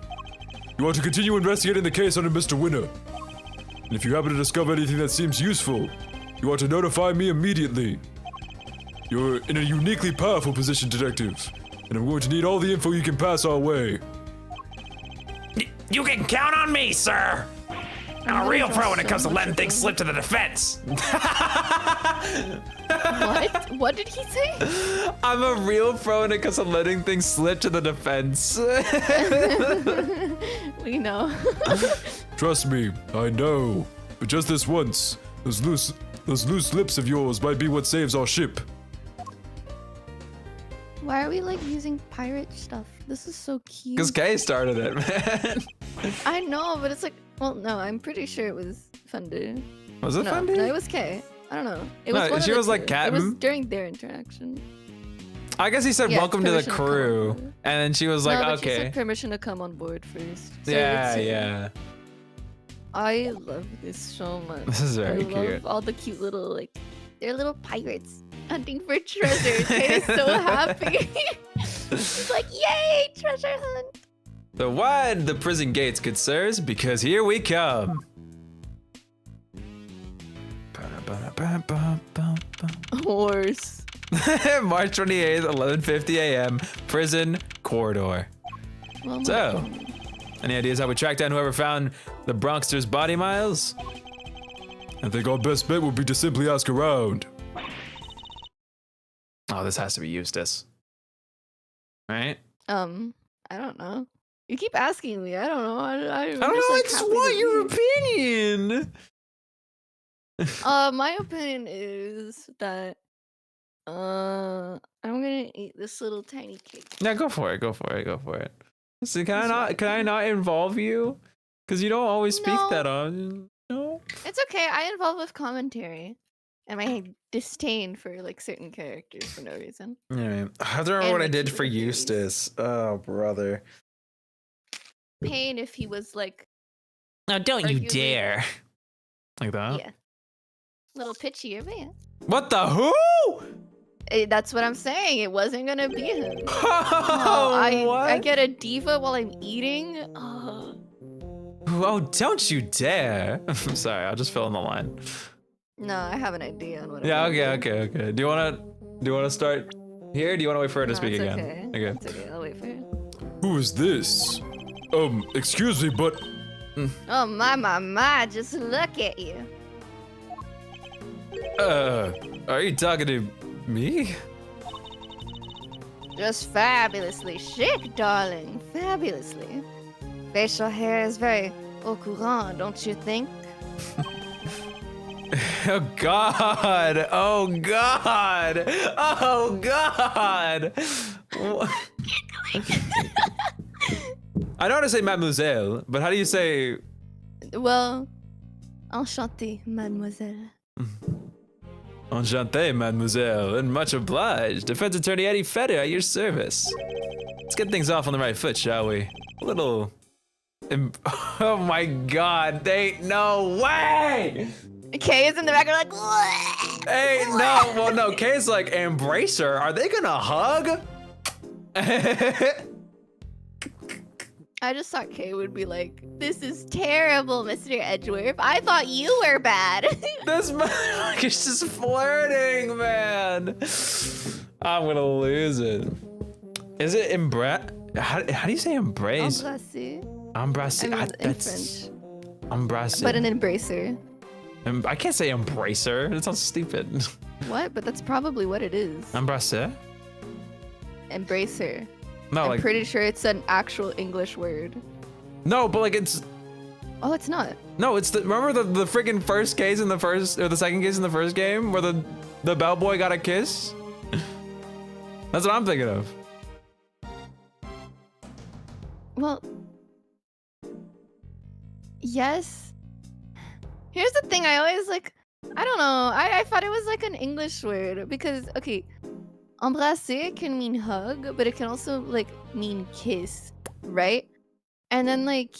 You want to continue investigating the case under Mr. Winner. And if you happen to discover anything that seems useful, you want to notify me immediately. You're in a uniquely powerful position, Detective, and I'm going to need all the info you can pass our way. You can count on me, sir. I'm a real pro when it comes to letting things slip to the defense. What? What did he say? I'm a real pro when it comes to letting things slip to the defense. We know. Trust me, I know. But just this once, those loose lips of yours might be what saves our ship. Why are we like using pirate stuff? This is so cute. Because Kay started it, man. I know, but it's like, well, no, I'm pretty sure it was Fender. Was it No, Fender? no, it was Kay. I don't know. It No, was one of she the was like two. It was Captain. during their interaction. I guess he said Yeah, welcome to the permission to come on crew. board. And then she was like, no, but she okay. said permission to come on board first. So Yeah, it's- yeah. I love this so much. This is very I cute. love all the cute little like, they're little pirates hunting for treasure. Kay is so happy. She's like, yay, treasure hunt. So wide the prison gates, good sirs, because here we come. Horse. March 28th, 11:50 a.m. Prison corridor. Oh my So, God. any ideas how we track down whoever found the Bronxter's body, Miles? I think our best bet would be to simply ask around. Oh, this has to be Eustace. Right? I don't know. You keep asking me. I don't know. I don't know, I just want your opinion. My opinion is that I'm gonna eat this little tiny cake. Yeah, go for it, go for it, go for it. See, can I not involve you? Because you don't always speak No. that on. No. It's okay. I involve with commentary and my disdain for like certain characters for no reason. Alright. I have to remember And what I my did cute for little Eustace. Oh, brother. Pain if he was like, No, don't you Arguably- dare. Like that? yeah, little pitchier, but yeah. What the who? That's what I'm saying. It wasn't gonna be him. Oh, I what? get a diva while I'm eating. Oh, don't you dare. I'm sorry, I'll just fill in the line. No, I have an idea on what. Yeah, I'm gonna okay, okay, okay. Do you wanna start here? Or do you wanna wait for her do. to No, speak it's again? Okay. It's okay. I'll wait for it. Who is this? Excuse me, but Oh my! Just look at you. Are you talking to me? Just fabulously chic, darling. Fabulously. Facial hair is very au courant, don't you think? Oh God! Oh God! Oh God! Wha- I know how to say mademoiselle, but how do you say? Well, enchanté, mademoiselle. Enchanté, mademoiselle, and much obliged. Defense attorney Eddie Feder at your service. Let's get things off on the right foot, shall we? A little. Oh my God! They ain't no way! Kay is in the back, like, what? Hey, no, well, no. Kay's like, embrace her. Are they gonna hug? I just thought Kay would be like, this is terrible, Mr. Edgeworth. I thought you were bad. This motherfucker's just flirting, man. I'm gonna lose it. Is it embrace? How do you say embrace? Embrasser. Embrace. I mean, in That's French. embrace. But an embracer. I can't say embracer. That sounds stupid. What? But that's probably what it is. Embracer? Embracer. No, I'm like pretty sure it's an actual English word. no, but like it's Oh, it's not. no, it's the remember the freaking first case in the first or the second case in the first game where the bellboy got a kiss. That's what I'm thinking of. Well, yes. Here's the thing. I always like. I don't know. I thought it was like an English word because okay, embrasser can mean hug, but it can also like mean kiss, right? And then like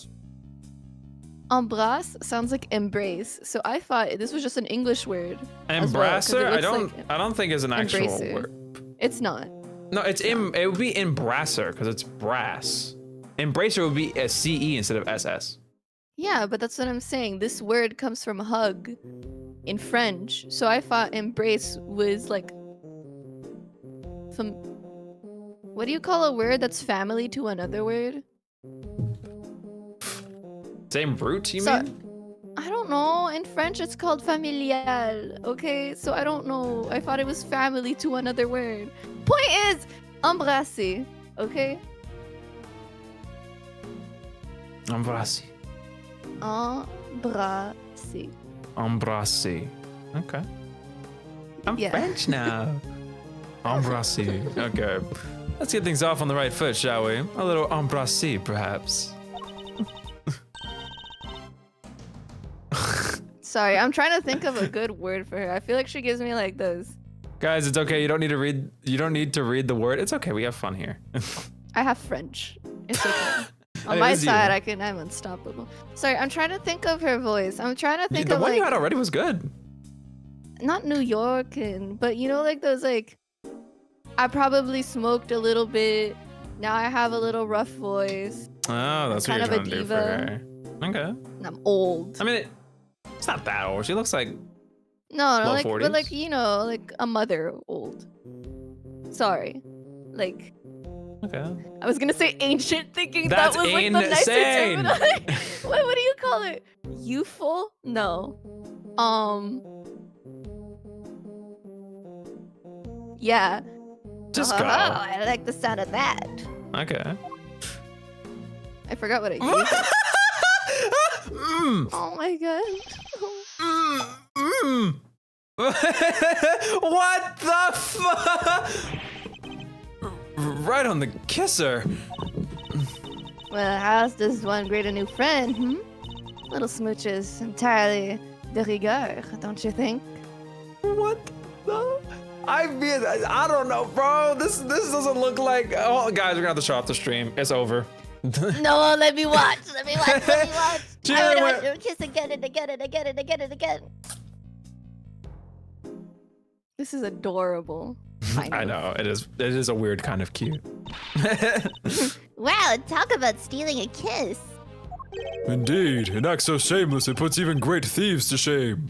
embrace sounds like embrace. So I thought this was just an English word. as well, 'cause it Embracer? looks like I don't think is an actual embracer. word. It's not. No, it's it would be embrasser because it's brass. Embracer would be a CE instead of SS. Yeah, but that's what I'm saying. This word comes from hug in French. So I thought embrace was like what do you call a word that's family to another word? Same root, you So- mean? I don't know. In French, it's called familial. Okay, so I don't know. I thought it was family to another word. Point is, embrasser. Okay, Embrasser. embrasser. Embrasser. Okay. I'm Yeah. French now. Embrasser. Okay. Let's get things off on the right foot, shall we? A little embrasser, perhaps. Sorry, I'm trying to think of a good word for her. I feel like she gives me like those. Guys, it's okay. You don't need to read. You don't need to read the word. It's okay. We have fun here. I have French. It's okay. On It my is you. side, I'm unstoppable. Sorry, I'm trying to think of her voice. I'm trying to think The of one like you had already was good. not New York, but you know, like those like I probably smoked a little bit. Now I have a little rough voice. Oh, that's what kind you're of a trying to do for diva. her. Okay. And I'm old. I mean, it's not that old. She looks like No, low like 40s? but like you know, like a mother old. Sorry, like okay. I was gonna say ancient, thinking That's that was like the nicer insane. term. What do you call it? Youthful? No. Yeah. Just Oh, go. I like the sound of that. Okay. I forgot what I used. mm, Oh my god. mm. What the fuck? Right on the kisser. Well, how's this one greet a new friend, hmm? Little smooches entirely de rigueur, don't you think? What the? I mean, I don't know, bro. This doesn't look like. Oh, guys, we're gonna have to shut off the stream. It's over. No, let me watch. Let me watch. Let me watch. Cheer, I wait. want to kiss again and again and again and again and again. This is adorable. I know it is. It is a weird kind of cute. Wow, talk about stealing a kiss. Indeed, an act so shameless it puts even great thieves to shame.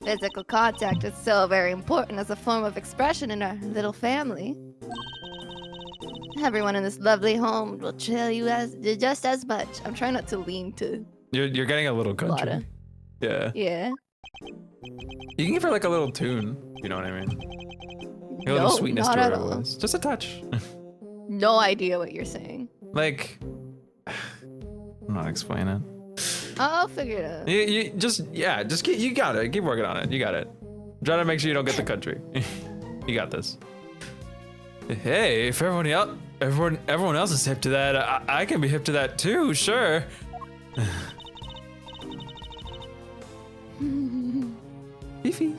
Physical contact is so very important as a form of expression in our little family. Everyone in this lovely home will tell you just as much. I'm trying not to lean to You're getting a little country. Lotta. Yeah. yeah. You can give her like a little tune. You know what I mean? A little No, sweetness not to at her all. voice. Just a touch. No idea what you're saying. Like, I'm not explaining. I'll figure it out. You just keep, you got it. Keep working on it. You got it. Try to make sure you don't get the country. You got this. Hey, if everyone else is hip to that, I can be hip to that too. Sure. Beefy.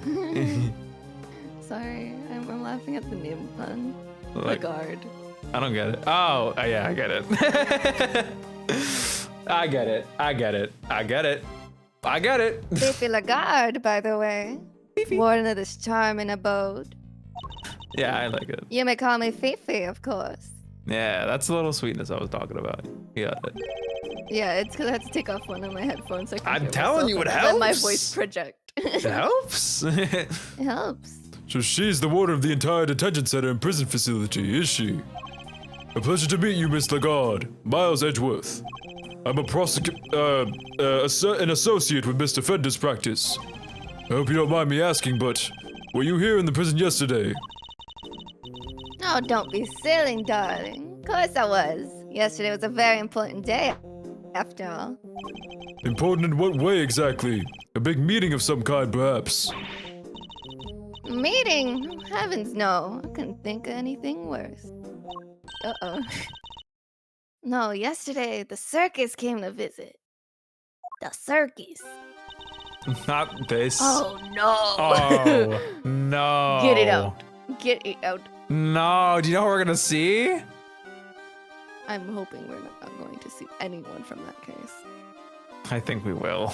Sorry, I'm laughing at the name pun. Like, Lagarde. I don't get it. Oh, yeah, I get it. I get it. I get it. I get it. I get it. Fifi Lagarde, by the way. Warden of this charming abode. Yeah, I like it. You may call me Fifi, of course. Yeah, that's the little sweetness I was talking about. You got it. Yeah, it's because I had to take off one of my headphones. So I can I'm hear telling you, myself it and let my helps. voice project. It helps. It helps. So she's the warden of the entire detention center and prison facility, is she? A pleasure to meet you, Miss Lagarde. Miles Edgeworth. I'm an associate with Mr. Fender's practice. I hope you don't mind me asking, but were you here in the prison yesterday? Oh, don't be silly, darling. Of course I was. Yesterday was a very important day, after all. Important in what way exactly? A big meeting of some kind, perhaps. Meeting? Heavens no. I couldn't think of anything worse. Uh-oh. No, yesterday the circus came to visit. The circus. Not this. Oh no. Oh, no. Get it out. Get it out. No, do you know what we're gonna see? I'm hoping we're not going to see anyone from that case. I think we will.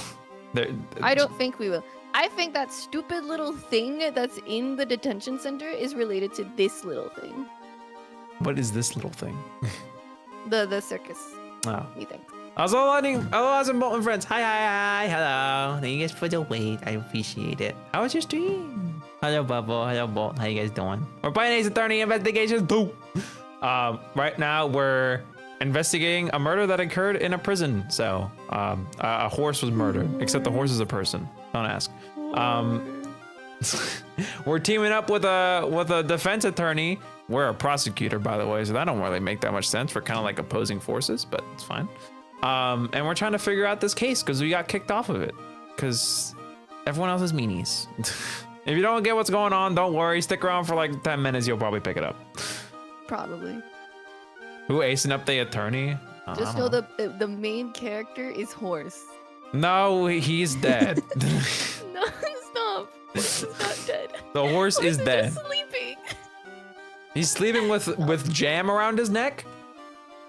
I don't think we will. I think that stupid little thing that's in the detention center is related to this little thing. What is this little thing? The circus, Oh. methinks. Hello, some Bolton friends. Hi, hello. Thank you guys for the wait. I appreciate it. How was your stream? Hello, Bubble. Hello, Bolt. How you guys doing? We're playing Ace Attorney Investigations 2. Right now we're investigating a murder that occurred in a prison. So, a horse was murdered. Except the horse is a person. Don't ask. We're teaming up with a defense attorney. We're a prosecutor, by the way, so that don't really make that much sense. We're kind of like opposing forces, but it's fine. And we're trying to figure out this case because we got kicked off of it because everyone else is meanies. If you don't get what's going on, don't worry. Stick around for like 10 minutes. You'll probably pick it up. Probably. Who acing up the attorney? Just know the main character is horse. No, he's dead. No, stop. Horse is not dead. The horse is dead. Just sleeping. He's sleeping with jam around his neck?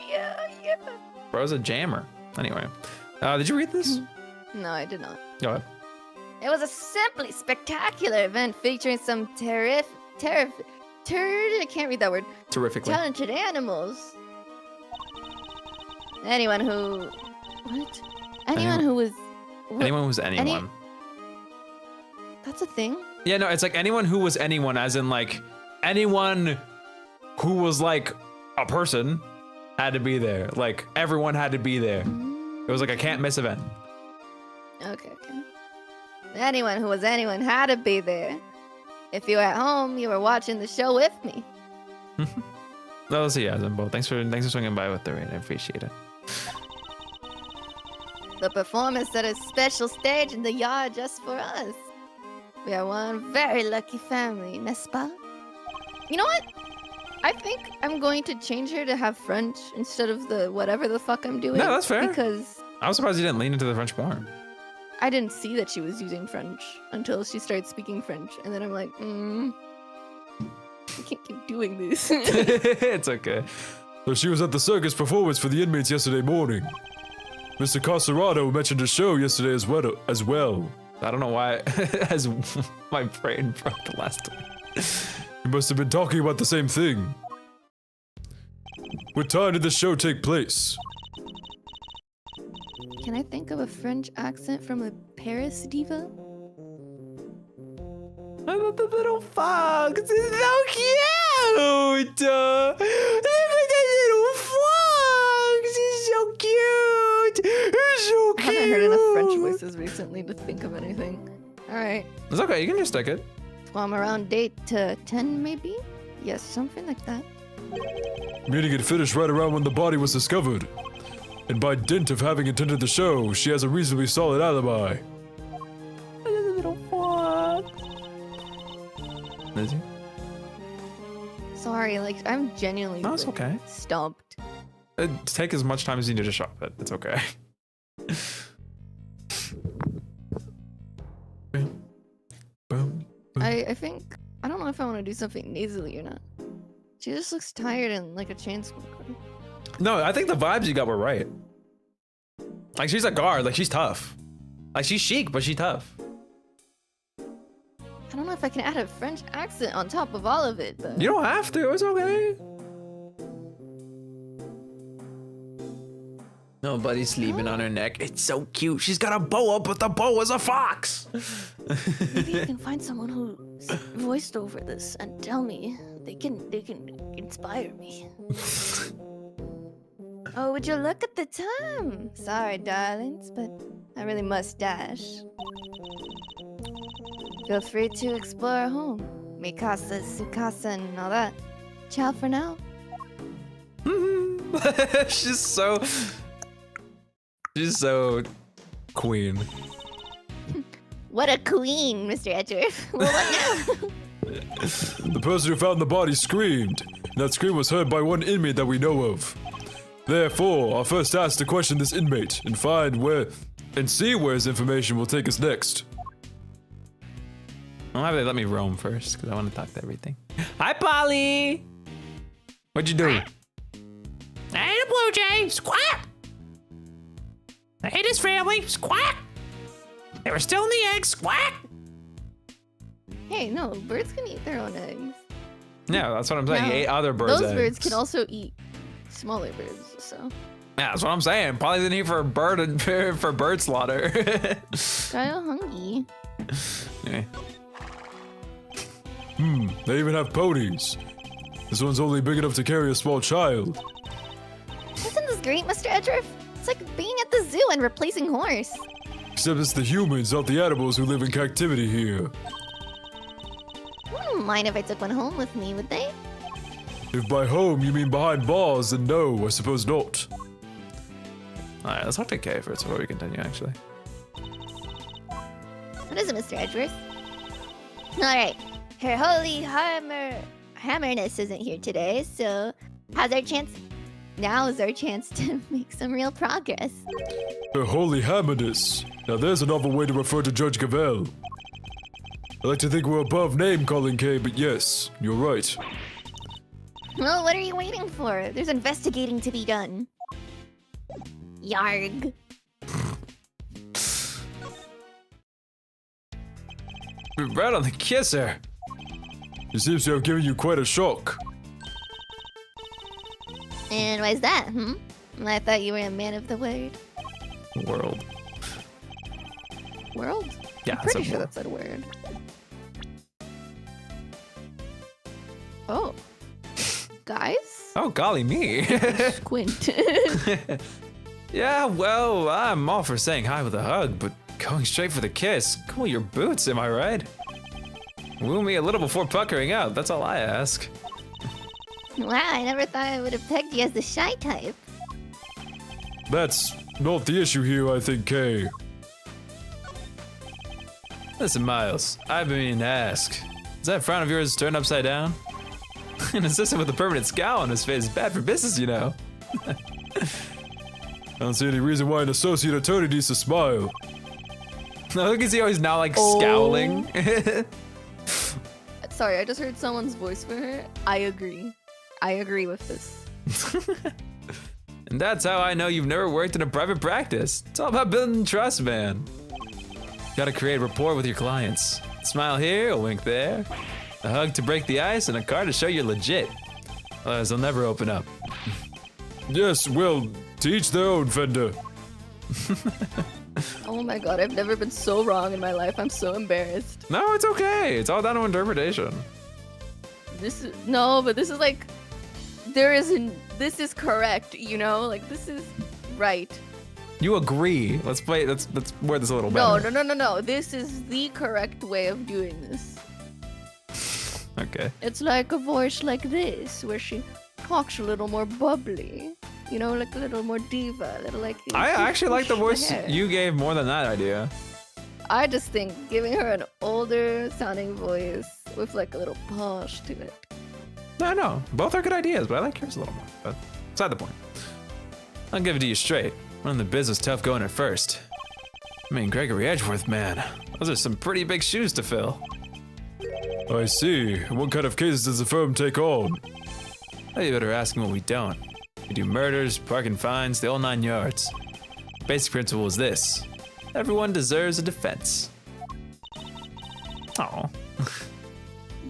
Yeah. Bro's a jammer. Anyway, did you read this? No, I did not. Go ahead. It was a simply spectacular event featuring some I can't read that word. Terrifically. Talented animals. Anyone who was Anyone who's anyone. That's a thing. Yeah, no, it's like anyone who was anyone, as in like anyone who was like a person had to be there. Like everyone had to be there. It was like a can't miss event. Okay. Anyone who was anyone had to be there. If you were at home, you were watching the show with me. That was yeah, Zimbo. Thanks for swinging by with the raid. I appreciate it. The performance set a special stage in the yard just for us. We are one very lucky family, n'est-ce pas? You know what? I think I'm going to change her to have French instead of the whatever the fuck I'm doing. No, that's fair. Because I was surprised you didn't lean into the French more. I didn't see that she was using French until she started speaking French. And then I'm like, I can't keep doing this. It's okay. So she was at the circus performance for the inmates yesterday morning. Mr. Carcerado mentioned a show yesterday as well. I don't know why, as my brain broke the last time. You must have been talking about the same thing. What time did the show take place? Can I think of a French accent from a Paris diva? I love the little fox. It's so cute. Look at that little fox. He's so cute. He's so I cute. haven't heard enough French voices recently to think of anything. Alright. It's okay. You can just stick it. Well, I'm around date to 10 maybe? Yes, something like that. Meeting had finished right around when the body was discovered. And by dint of having attended the show, she has a reasonably solid alibi. Little fox. Is he? Sorry, like, I'm genuinely No, it's okay. stumped. Take as much time as you need to shop it. It's okay. Boom. I think, I don't know if I want to do something nasally or not. She just looks tired and like a chain smoker. No, I think the vibes you got were right. Like she's a guard, like she's tough. Like she's chic, but she's tough. I don't know if I can add a French accent on top of all of it, but... You don't have to, it's okay. Nobody's sleeping on her neck. It's so cute. She's got a boa, but the boa's a fox. Maybe you can find someone who voiced over this and tell me. They can inspire me. Oh, would you look at the time? Sorry, darlings, but I really must dash. Feel free to explore home. Mi casa, su casa, and all that. Ciao for now. She's so queen. What a queen, Mr. Edgeworth. Well, what now? The person who found the body screamed, and that scream was heard by one inmate that we know of. Therefore, our first task to question this inmate and see where his information will take us next. I'll have they let me roam first, because I want to talk to everything. Hi, Polly! What'd you do? I ate a blue jay. Squawk. I ate his family. Squawk. They were still in the egg. Squawk. Hey, no, birds can eat their own eggs. Yeah, that's what I'm saying. He No, ate other birds' Those birds eggs. can also eat smaller birds, so. Yeah, that's what I'm saying. Probably didn't eat for for bird slaughter. Got hungry. Yeah. They even have ponies. This one's only big enough to carry a small child. Isn't this great, Mr. Edgeworth? It's like being at the zoo and replacing horse. Except it's the humans, not the animals who live in captivity here. Wouldn't mind if I took one home with me, would they? If by home you mean behind bars, then no, I suppose not. All right, let's talk to Kay first before we continue, actually. What is it, Mr. Edgeworth? Alright, her holy hammerness isn't here today, so now is our chance to make some real progress. Her holy hammerness. Now there's a novel way to refer to Judge Gavel. I like to think we're above name-calling, Kay, but yes, you're right. Well, what are you waiting for? There's investigating to be done. Yarg. Right on the kisser. It seems to have given you quite a shock. And why is that, I thought you were a man of the word. World. World? Yeah, I'm pretty it's a sure world. that's a word. Oh. Guys? Oh, golly me. Squint. Yeah, well, I'm all for saying hi with a hug, but going straight for the kiss. Cool your boots, am I right? Woo me a little before puckering out, that's all I ask. Wow, I never thought I would have pegged you as the shy type. That's not the issue here, I think, Kay. Listen, Miles, I've been meaning to ask. Is that frown of yours turned upside down? An assistant with a permanent scowl on his face is bad for business, you know. I don't see any reason why an associate attorney needs to smile. No, look, is he always now like Oh. scowling? Sorry, I just heard someone's voice for her. I agree. I agree with this. And that's how I know you've never worked in a private practice. It's all about building trust, man. Gotta create rapport with your clients. Smile here, a wink there, a hug to break the ice, and a card to show you're legit. Otherwise, they'll never open up. Yes, well, to each their own, Fender. Oh my god, I've never been so wrong in my life. I'm so embarrassed. No, it's okay. It's all down to interpretation. This is like this is correct, you know? Like this is right. You agree. Let's word this a little No, better. no. This is the correct way of doing this. Okay. It's like a voice like this, where she talks a little more bubbly. You know, like a little more diva, a little like. I actually like the push voice hair. you gave more than that idea. I just think giving her an older sounding voice with like a little punch to it. No, both are good ideas, but I like yours a little more. But beside the point. I'll give it to you straight. Running the business tough going at first. I mean, Gregory Edgeworth, man. Those are some pretty big shoes to fill. I see. What kind of cases does the firm take on? Well, you better ask him what we don't. We do murders, parking fines, the whole 9 yards. The basic principle is this. Everyone deserves a defense. Oh.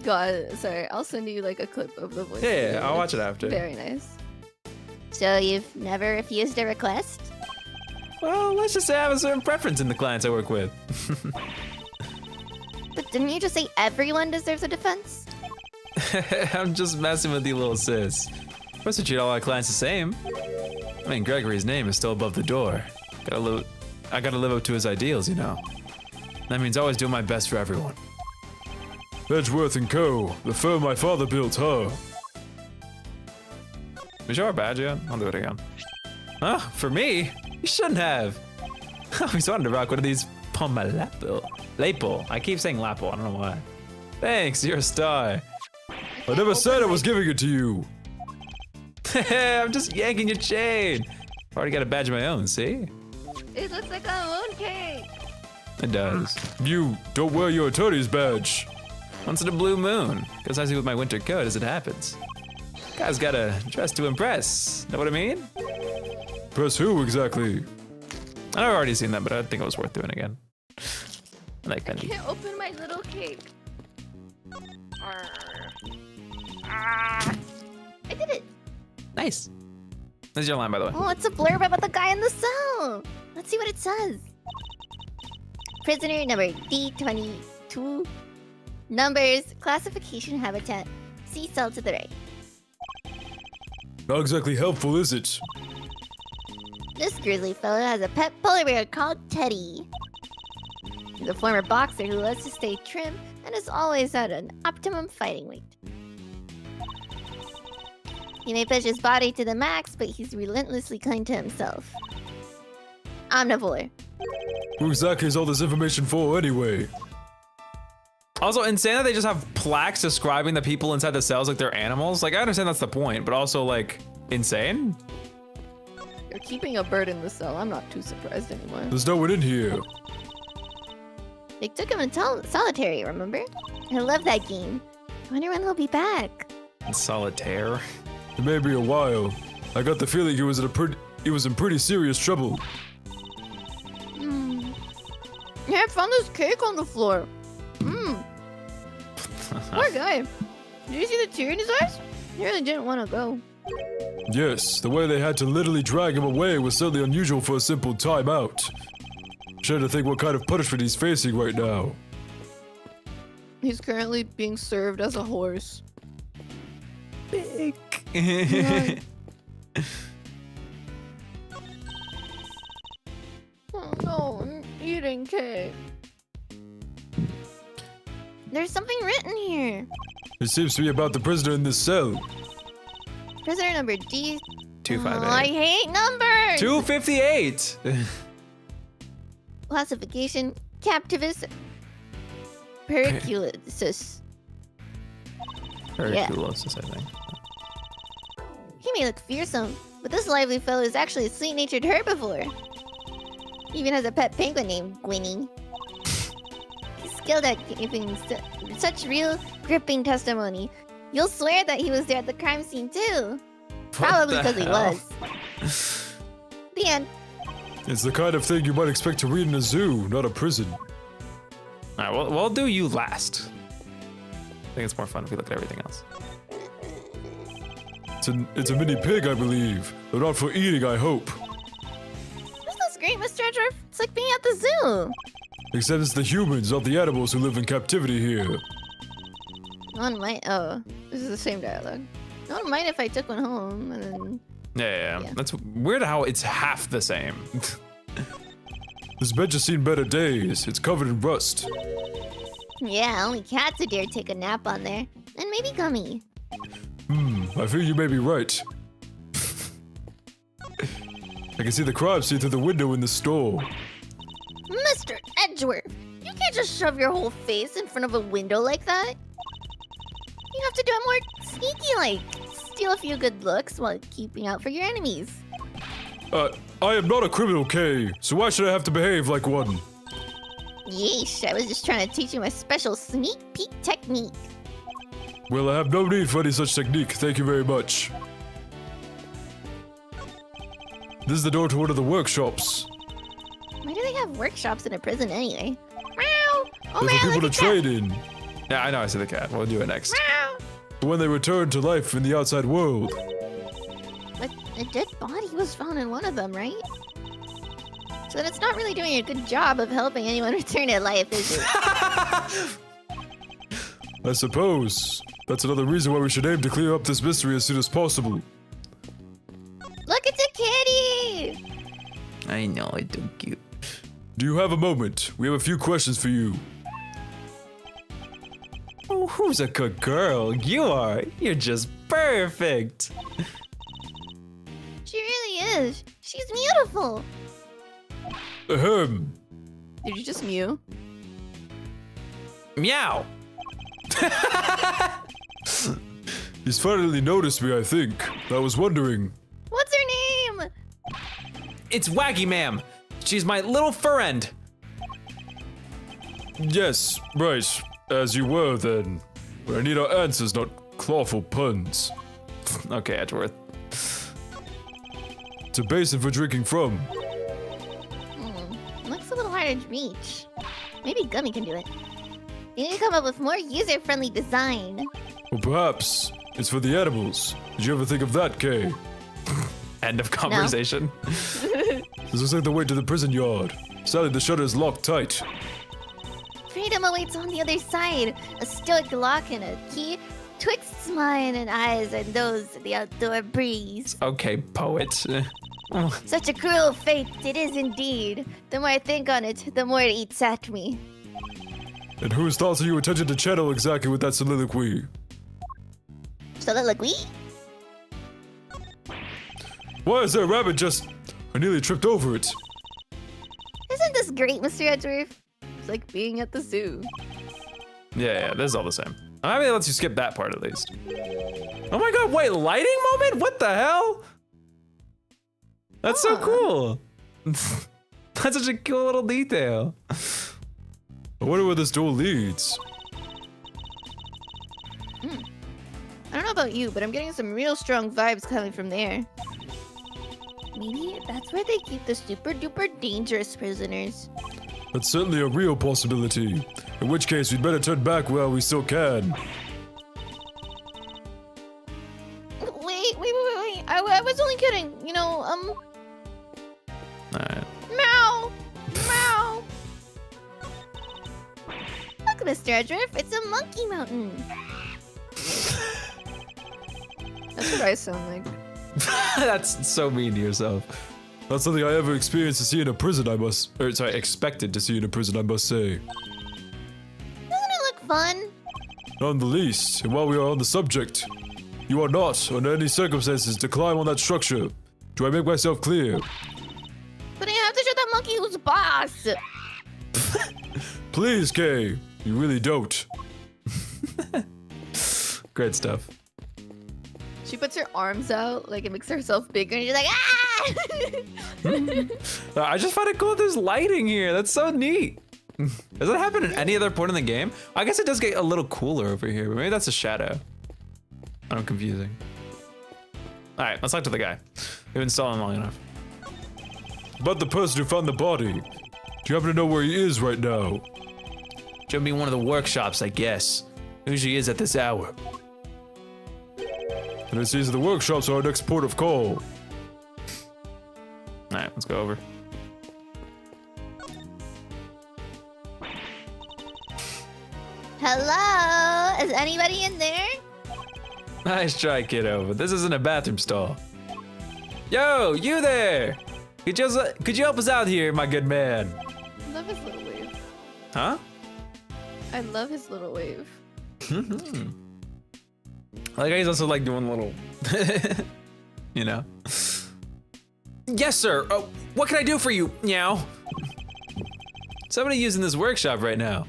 God, sorry. I'll send you like a clip of the voice. Yeah, I'll watch it after. Very nice. So you've never refused a request? Well, let's just say I have a certain preference in the clients I work with. But didn't you just say everyone deserves a defense? I'm just messing with you, little sis. Of course, I treat all our clients the same. I mean, Gregory's name is still above the door. I gotta live up to his ideals, you know. That means always doing my best for everyone. Edgeworth & Co., the firm my father built, huh? We show our badge yet? I'll do it again. Huh? For me? You shouldn't have. I always wanted to rock one of these Lapel. I keep saying Lapel, I don't know why. Thanks, you're a star. I never said I was giving it to you. I'm just yanking your chain. I've already got a badge of my own, see? It looks like a moon cake. It does. You don't wear your attorney's badge. Once in a blue moon. Goes nicely with my winter coat as it happens. Guys gotta dress to impress. Know what I mean? Press who exactly? I've already seen that, but I think it was worth doing again. I like I Fendi. can't open my little cake. I did it. Nice. That's your line, by the way. Oh, it's a blurb about the guy in the cell. Let's see what it says. Prisoner number D22. Numbers, classification, habitat. See cell to the right. Not exactly helpful, is it? This grizzly fellow has a pet polar bear called Teddy. He's a former boxer who loves to stay trim and is always at an optimum fighting weight. He may push his body to the max, but he's relentlessly kind to himself. Omnivore. Who exactly is all this information for, anyway? Also, insane that they just have plaques describing the people inside the cells like they're animals. Like, I understand that's the point, but also, like, insane? They're keeping a bird in the cell. I'm not too surprised anymore. There's no one in here. They took him in solitary, remember? I love that game. I wonder when he'll be back. Solitaire. It may be a while. I got the feeling he was in pretty serious trouble. Yeah, I found this cake on the floor. Poor guy. Did you see the tear in his eyes? He really didn't want to go. Yes, the way they had to literally drag him away was certainly unusual for a simple timeout. Trying to think what kind of punishment he's facing right now. He's currently being served as a horse. Big. Oh no, I'm eating cake. There's something written here. It seems to be about the prisoner in this cell. Prisoner number D. 258. Oh, I hate numbers. 258. Classification: Captivus Periculosus. Periculosis, I think. He may look fearsome, but this lively fellow is actually a sweet-natured herbivore. He even has a pet penguin named Gwynny. He's skilled at giving such real, gripping testimony. You'll swear that he was there at the crime scene too. Probably because he was. The end. It's the kind of thing you might expect to read in a zoo, not a prison. Alright, well, we'll do you last. I think it's more fun if we look at everything else. It's a mini pig, I believe. Though not for eating, I hope. This looks great, Mr. Edgeworth. It's like being at the zoo. Except it's the humans, not the animals who live in captivity here. No one might. Oh, This is the same dialogue. no one might if I took one home and then. Yeah. That's weird how it's half the same. This bench has seen better days. It's covered in rust. Yeah, only cats would dare take a nap on there. And maybe Gummy. I feel you may be right. I can see the crime scene through the window in the store. Mr. Edgeworth, you can't just shove your whole face in front of a window like that. You have to do it more sneaky-like. Steal a few good looks while keeping out for your enemies. I am not a criminal, Kay, so why should I have to behave like one? Yeesh, I was just trying to teach you my special sneak peek technique. Well, I have no need for any such technique, thank you very much. This is the door to one of the workshops. Why do they have workshops in a prison anyway? Meow! Oh They're for man, people look to at that! trade in. Yeah, I know I see the cat. We'll do it next. Meow! When they return to life in the outside world. But a dead body was found in one of them, right? So then it's not really doing a good job of helping anyone return to life, is it? I suppose. That's another reason why we should aim to clear up this mystery as soon as possible. Look, it's a kitty! I know, it's so cute. Do you have a moment? We have a few questions for you. Oh, who's a good girl? You are. You're just perfect. She really is. She's beautiful. Ahem. Did you just mew? Meow. He's finally noticed me, I think. I was wondering. What's her name? It's Waggy Ma'am. She's my little friend. Yes, right. As you were then. But I need our answers, not clawful puns. Okay, Edgeworth. It's a basin for drinking from. Looks a little hard to reach. Maybe Gummy can do it. You need to come up with more user-friendly design. Well, perhaps it's for the animals. Did you ever think of that, Kay? End of conversation. This looks like the way to the prison yard. Sadly, the shutter is locked tight. Freedom awaits on the other side. A stoic lock and a key twixt mine and eyes and those of the outdoor breeze. Okay, poet. Such a cruel fate it is indeed. The more I think on it, the more it eats at me. And whose thoughts are you attempting to channel exactly with that soliloquy? Soliloquy? Why is there a rabbit just... I nearly tripped over it. Isn't this great, Mr. Edgeworth? It's like being at the zoo. Yeah, this is all the same. I mean, it lets you skip that part at least. Oh my god, wait, lighting moment? What the hell? That's so cool. That's such a cool little detail. I wonder where this door leads. I don't know about you, but I'm getting some real strong vibes coming from there. Maybe that's where they keep the super duper dangerous prisoners. That's certainly a real possibility. In which case, we'd better turn back while we still can. Wait. I was only kidding. You know, Alright. meow. Meow. Look, Mr. Edgeworth, it's a monkey mountain. That's what I sound like. That's so mean to yourself. Not something I ever experienced to see in a prison, expected to see in a prison, I must say. Doesn't it look fun? Not in the least, and while we are on the subject, you are not, under any circumstances, to climb on that structure. Do I make myself clear? But I have to show that monkey who's boss. Please, Kay. You really don't. Great stuff. She puts her arms out, like it makes herself bigger, and she's like, ah! I just find it cool that there's lighting here. That's so neat. Does that happen at any other point in the game? I guess it does get a little cooler over here, but maybe that's a shadow. I'm confusing. All right, let's talk to the guy. We've been stalling long enough. About the person who found the body. Do you happen to know where he is right now? Should be one of the workshops, I guess. Usually is at this hour. And it seems the workshops are our next port of call. All right, let's go over. Hello? Is anybody in there? Nice try, kiddo, but this isn't a bathroom stall. Yo, you there! Could you help us out here, my good man? I love his little wave. Huh? I love his little wave. I like how he's also like doing little, you know. Yes, sir. What can I do for you, meow? Somebody using this workshop right now.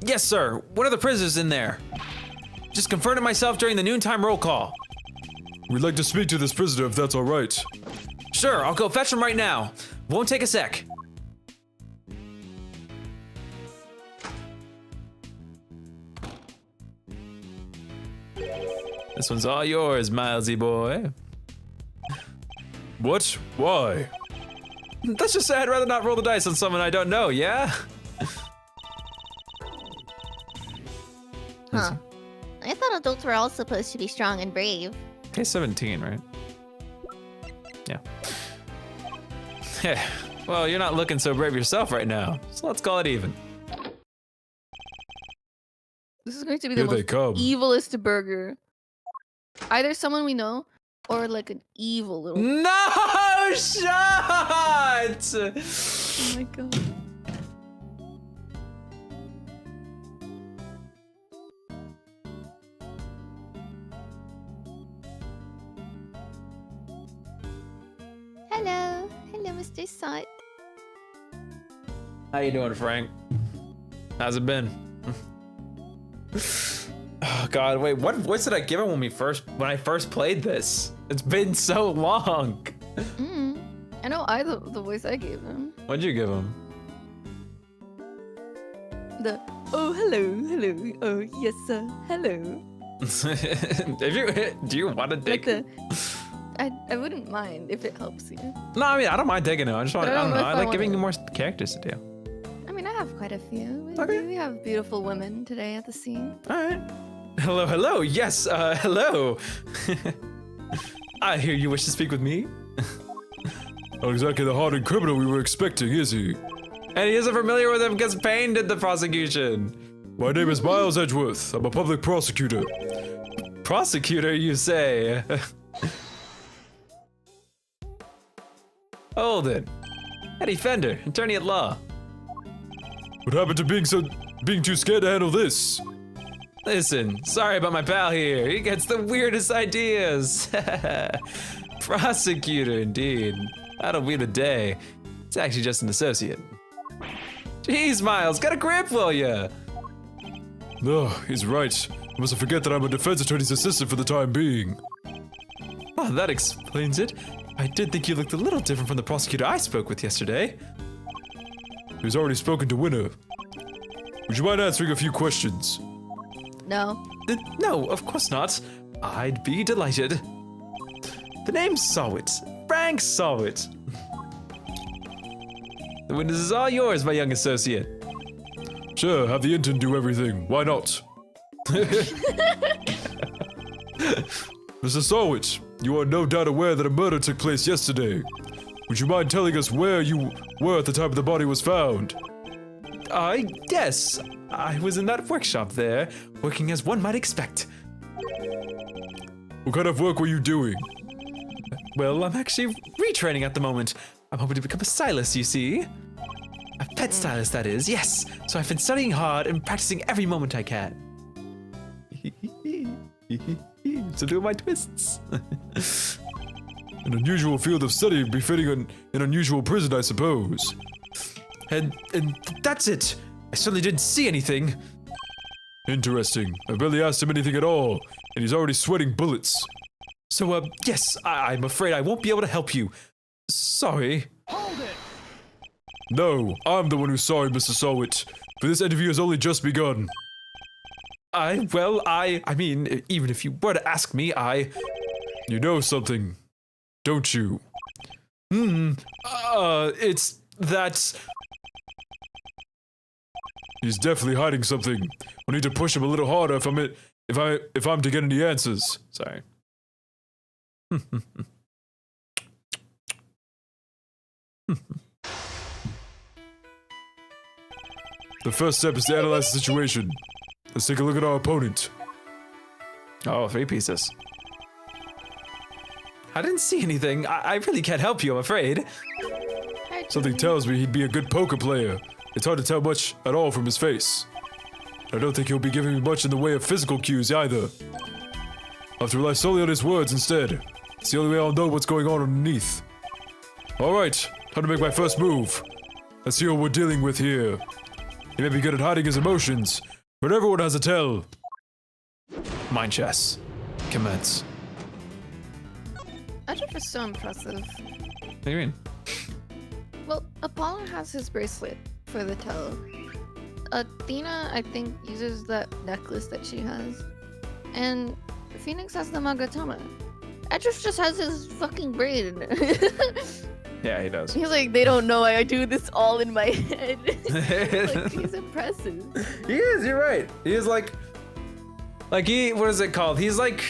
Yes, sir. One of the prisoners in there. Just confirmed it myself during the noontime roll call. We'd like to speak to this prisoner if that's all right. Sure, I'll go fetch him right now. Won't take a sec. This one's all yours, Milesy boy. What? Why? Let's just say I'd rather not roll the dice on someone I don't know, yeah? Huh. I thought adults were all supposed to be strong and brave. Okay, 17, right? Yeah. Well, you're not looking so brave yourself right now, so let's call it even. This is going to be the Here they most come. evilest burger. Either someone we know or like an evil little. No shot! Oh my god. Hello. Hello, Mr. Sot. How you doing, Frank? How's it been? Oh God, wait, what voice did I give him when I first played this? It's been so long. I know the voice I gave him. What'd you give him? The oh hello, oh yes sir, hello. Do you want to Like take? I wouldn't mind if it helps you. No, I mean I don't mind taking it. I just want. But I don't know. if I I like wanna- giving you more characters to do. I mean I have quite a few. Okay. We have beautiful women today at the scene. All right. Hello, hello. Yes, hello. I hear you wish to speak with me. Not exactly the hardened criminal we were expecting, is he? And he isn't familiar with him because Payne did the prosecution. My name is Miles Edgeworth. I'm a public prosecutor. Prosecutor, you say? Hold it. Eddie Fender, attorney at law. What happened to being too scared to handle this? Listen, sorry about my pal here. He gets the weirdest ideas. Prosecutor, indeed. That'll be the day. It's actually just an associate. Jeez, Miles, got a grip, will ya? No, he's right. I must forget that I'm a defense attorney's assistant for the time being. Oh, that explains it. I did think you looked a little different from the prosecutor I spoke with yesterday. He's already spoken to Winner. Would you mind answering a few questions? No. No, of course not. I'd be delighted. The name saw it. Frank saw it. The witness is all yours, my young associate. Sure, have the intern do everything. Why not? Mr. Sawit, you are no doubt aware that a murder took place yesterday. Would you mind telling us where you were at the time the body was found? Yes. I was in that workshop there, working as one might expect. What kind of work were you doing? Well, I'm actually retraining at the moment. I'm hoping to become a stylist, you see. A pet stylist, that is, yes. So I've been studying hard and practicing every moment I can. So do my twists. An unusual field of study befitting an unusual prison, I suppose. And that's it. I certainly didn't see anything. Interesting. I barely asked him anything at all, and he's already sweating bullets. So, yes, I'm afraid I won't be able to help you. Sorry. No, I'm the one who's sorry, Mr. Sawit. For this interview has only just begun. I mean, even if you were to ask me, You know something, don't you? It's that... He's definitely hiding something. We need to push him a little harder if I'm to get any answers. Sorry. The first step is to analyze the situation. Let's take a look at our opponent. Oh, 3 pieces. I didn't see anything. I really can't help you, I'm afraid. Something tells me he'd be a good poker player. It's hard to tell much at all from his face. I don't think he'll be giving me much in the way of physical cues either. I'll have to rely solely on his words instead. It's the only way I'll know what's going on underneath. Alright, time to make my first move. Let's see what we're dealing with here. He may be good at hiding his emotions, but everyone has a tell. Mind chess. Commence. Edgeworth is so impressive. What do you mean? Well, Apollo has his bracelet for the toe. Athena, I think, uses that necklace that she has. And Phoenix has the Magatama. Edgeworth just has his fucking brain. Yeah, he does. He's like, they don't know I do this all in my head. Like, he's impressive. He is, you're right. He is like what is it called? He's like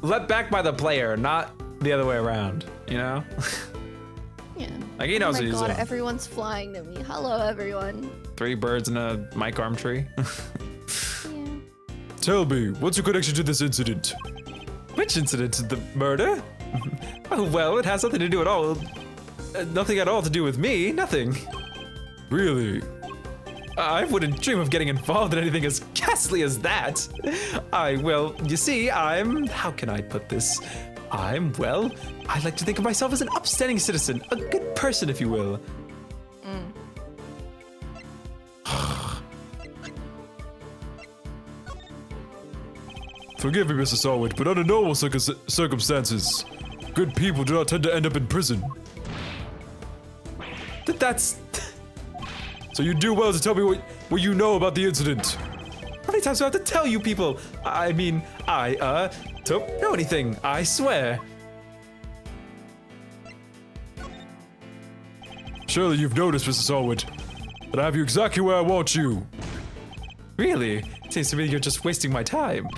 let back by the player, not the other way around, you know? Yeah. Like he knows Oh what my he's god, doing. everyone's flying to me. Hello, everyone. 3 birds in a mic arm tree. Yeah. Tell me, what's your connection to this incident? Which incident? The murder? Oh, well, it has nothing to do at all. Nothing at all to do with me. Nothing. Really? I wouldn't dream of getting involved in anything as ghastly as that. Well, you see, how can I put this? I like to think of myself as an upstanding citizen, a good person, if you will. Forgive me, Mr. Sawit, but under normal circumstances, good people do not tend to end up in prison. That's... So you do well to tell me what you know about the incident. How many times do I have to tell you people? I mean, I don't know anything, I swear. Surely you've noticed, Mr. Sawit. then I have you exactly where I want you. Really? Seems to me you're just wasting my time.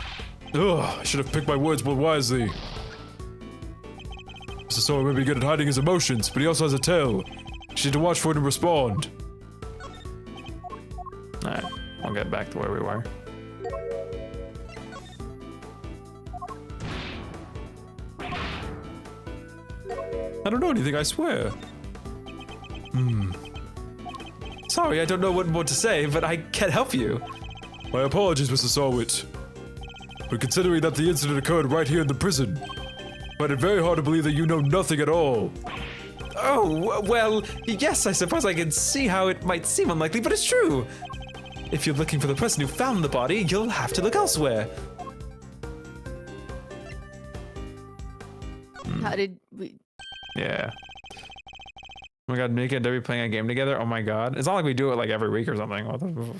Ugh, I should have picked my words more wisely. Mr. Sawyer may be good at hiding his emotions, but he also has a tail. You need to watch for it and respond. Alright, I'll get back to where we were. I don't know anything, I swear. Sorry, I don't know what more to say, but I can't help you. My apologies, Mr. Sarwit. But considering that the incident occurred right here in the prison, I find it very hard to believe that you know nothing at all. Oh, well, yes, I suppose I can see how it might seem unlikely, but it's true. If you're looking for the person who found the body, you'll have to look elsewhere. How did we? Yeah. Oh my god, Mika and Debbie playing a game together? Oh my god. It's not like we do it like every week or something. What the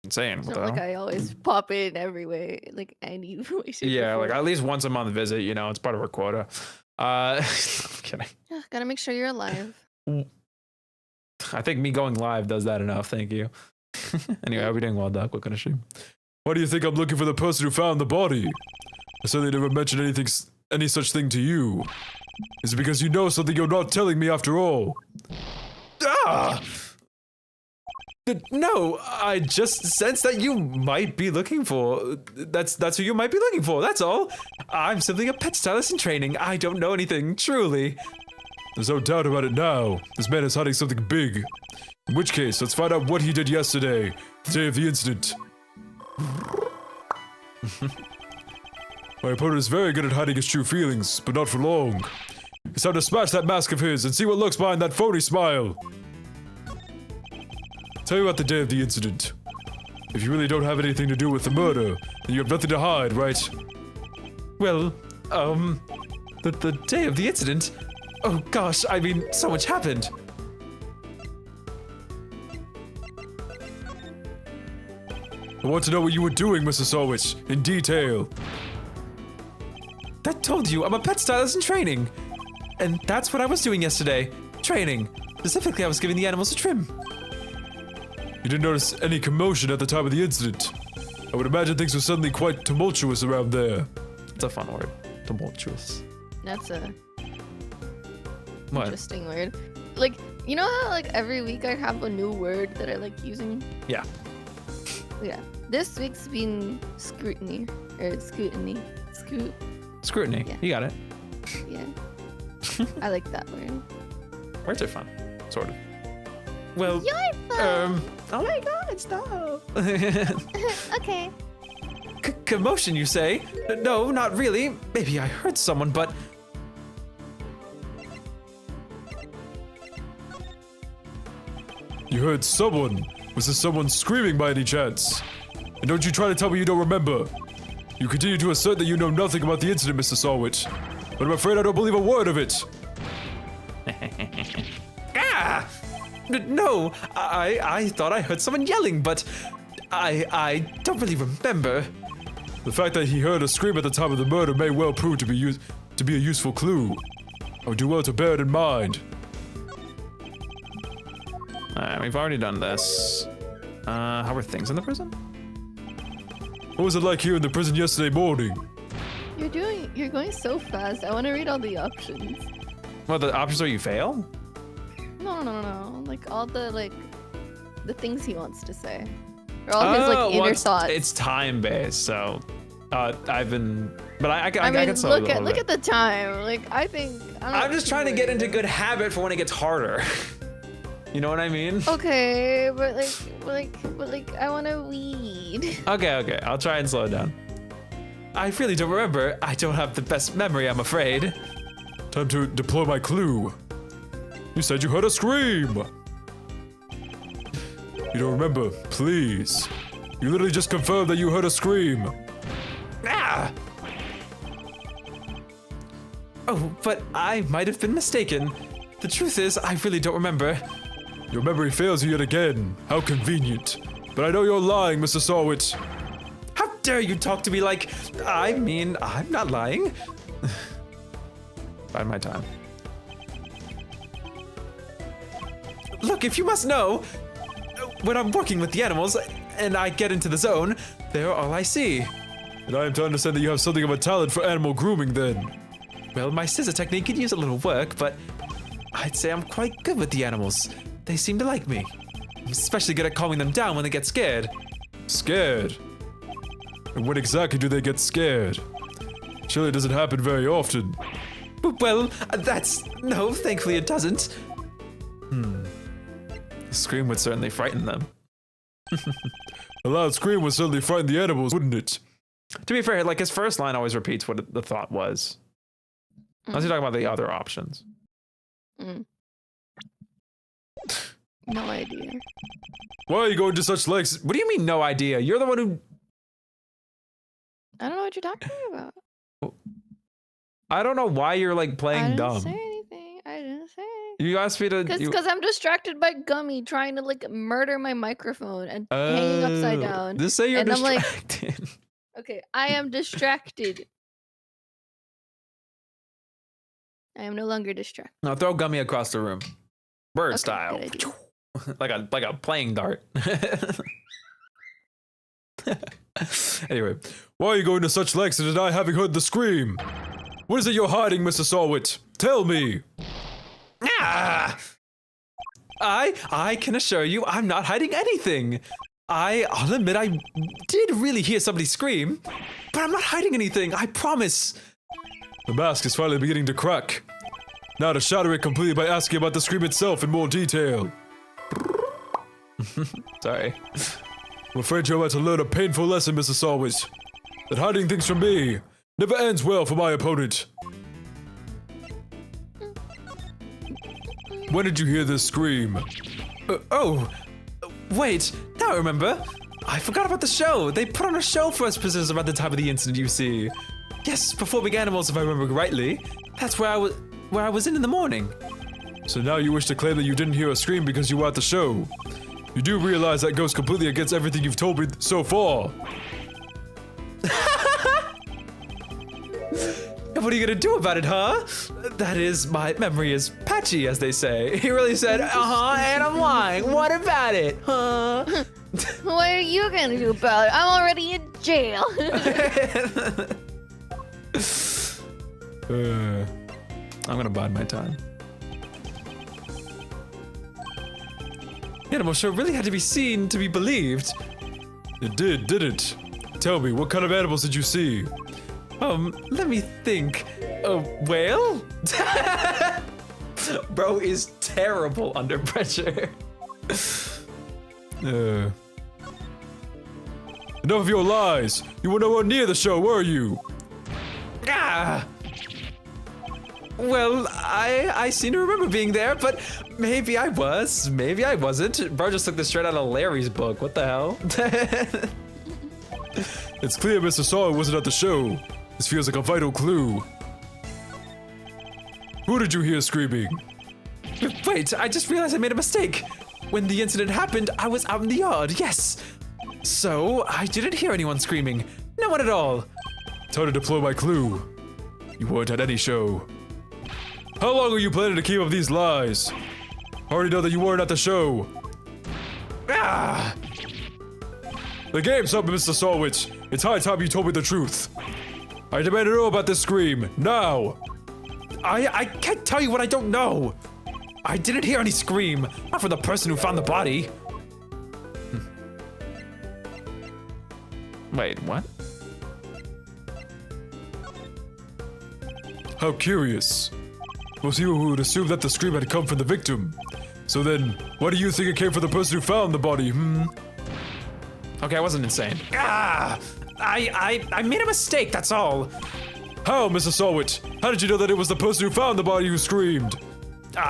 insane. It's What not the like hell? I always pop in every way, like any way. shape, or Yeah, like form. at least once a month visit, you know, it's part of our quota. I'm kidding. Yeah, gotta make sure you're alive. I think me going live does that enough, thank you. Anyway, are we doing well, Doc? What kind of stream? Why do you think I'm looking for the person who found the body? I certainly never mentioned any such thing to you. Is it because you know something you're not telling me after all? Ah! No, I just sense that you might be looking for. That's who you might be looking for. That's all. I'm simply a pet stylist in training. I don't know anything, truly. There's no doubt about it now. This man is hiding something big. In which case, let's find out what he did yesterday, the day of the incident. My opponent is very good at hiding his true feelings, but not for long. It's time to smash that mask of his and see what lurks behind that phony smile. Tell me about the day of the incident. If you really don't have anything to do with the murder, then you have nothing to hide, right? Well, the day of the incident. Oh gosh, I mean, so much happened. I want to know what you were doing, Mr. Sawich, in detail. I told you, I'm a pet stylist in training. And that's what I was doing yesterday. Training. Specifically, I was giving the animals a trim. You didn't notice any commotion at the time of the incident. I would imagine things were suddenly quite tumultuous around there. It's a fun word. Tumultuous. That's a What? interesting word. Like, you know how like every week I have a new word that I like using? Yeah. Yeah. This week's been scrutiny. Or scrutiny. Scrutiny. Yeah. You got it. Yeah. I like that word. Words are fun. Sort of. Well, You're fun. oh my god, stop. Okay. Commotion, you say? No, not really. Maybe I heard someone, but... You heard someone. Was this someone screaming by any chance? And don't you try to tell me you don't remember. You continue to assert that you know nothing about the incident, Mr. Sawich. But I'm afraid I don't believe a word of it. Ah! No, I thought I heard someone yelling, but I don't really remember. The fact that he heard a scream at the time of the murder may well prove to be a useful clue. I would do well to bear it in mind. Alright, we've already done this. How were things in the prison? What was it like here in the prison yesterday morning? You're going so fast. I want to read all the options. Well, the options are you fail? No. Like all the things he wants to say. Or all his like inner thoughts. It's time based, so I've been, but I mean, can slow it a little look bit. at the time. Like I think I'm just trying to get into good habit for when it gets harder. You know what I mean? Okay, but I want to read. Okay, I'll try and slow it down. I really don't remember. I don't have the best memory, I'm afraid. Time to deploy my clue. You said you heard a scream. You don't remember, please. You literally just confirmed that you heard a scream. Ah! Oh, but I might have been mistaken. The truth is, I really don't remember. Your memory fails you yet again. How convenient. But I know you're lying, Mr. Sawit. How dare you talk to me like... I mean, I'm not lying. Bide my time. Look, if you must know, when I'm working with the animals and I get into the zone, they're all I see. And I am to understand that you have something of a talent for animal grooming then. Well, my scissor technique could use a little work, but I'd say I'm quite good with the animals. They seem to like me. I'm especially good at calming them down when they get scared. Scared? And when exactly do they get scared? Surely it doesn't happen very often. Well, no, thankfully it doesn't. A scream would certainly frighten them. A loud scream would certainly frighten the animals, wouldn't it? To be fair, like his first line always repeats what the thought was. Unless you're talking about the other options. No idea. Why are you going to such lengths? What do you mean, no idea? You're the one who... I don't know what you're talking about. I don't know why you're like playing I didn't dumb. say anything. I didn't say anything. You asked me to... Because I'm distracted by Gummy trying to like murder my microphone and hanging upside down. Just say you're And I'm like- distracted. Okay, I am distracted. I am no longer distracted. Now throw Gummy across the room. Bird Okay, style. good idea. like a playing dart. Anyway, why are you going to such lengths to deny having heard the scream? What is it you're hiding, Mr. Sawit? Tell me! Ah! I can assure you I'm not hiding anything. I'll admit I did really hear somebody scream, but I'm not hiding anything, I promise. The mask is finally beginning to crack. Now to shatter it completely by asking about the scream itself in more detail. Sorry. I'm afraid you're about to learn a painful lesson, Mr. Sawit. That hiding things from me never ends well for my opponent. When did you hear this scream? Wait, now I remember. I forgot about the show. They put on a show for us prisoners about the time of the incident, you see. Yes, before Big Animals, if I remember rightly. That's where I was in the morning. So now you wish to claim that you didn't hear a scream because you were at the show. You do realize that goes completely against everything you've told me so far. What are you gonna do about it, huh? That is, my memory is patchy, as they say. He really said, and I'm lying. What about it, huh? What are you gonna do about it? I'm already in jail. I'm gonna bide my time. The animal show really had to be seen to be believed. It did, didn't it? Tell me, what kind of animals did you see? Let me think. A whale? Bro is terrible under pressure. Enough of your lies! You were nowhere near the show, were you? Ah! Well, I seem to remember being there, but maybe I was, maybe I wasn't. Bro just took this straight out of Larry's book. What the hell? It's clear Mr. Sawyer wasn't at the show. This feels like a vital clue. Who did you hear screaming? Wait, I just realized I made a mistake. When the incident happened, I was out in the yard, yes. So, I didn't hear anyone screaming. No one at all. Time to deploy my clue. You weren't at any show. How long are you planning to keep up these lies? I already know that you weren't at the show. Ah! The game's up, Mr. Sawwich. It's high time you told me the truth. I demand to know about this scream, now! I can't tell you what I don't know. I didn't hear any scream, not from the person who found the body. Wait, what? How curious. Most people would assume that the scream had come from the victim. So then, why do you think it came from the person who found the body, Okay, I wasn't insane. Ah! I made a mistake, that's all. How, Mr. Sawwich? How did you know that it was the person who found the body who screamed?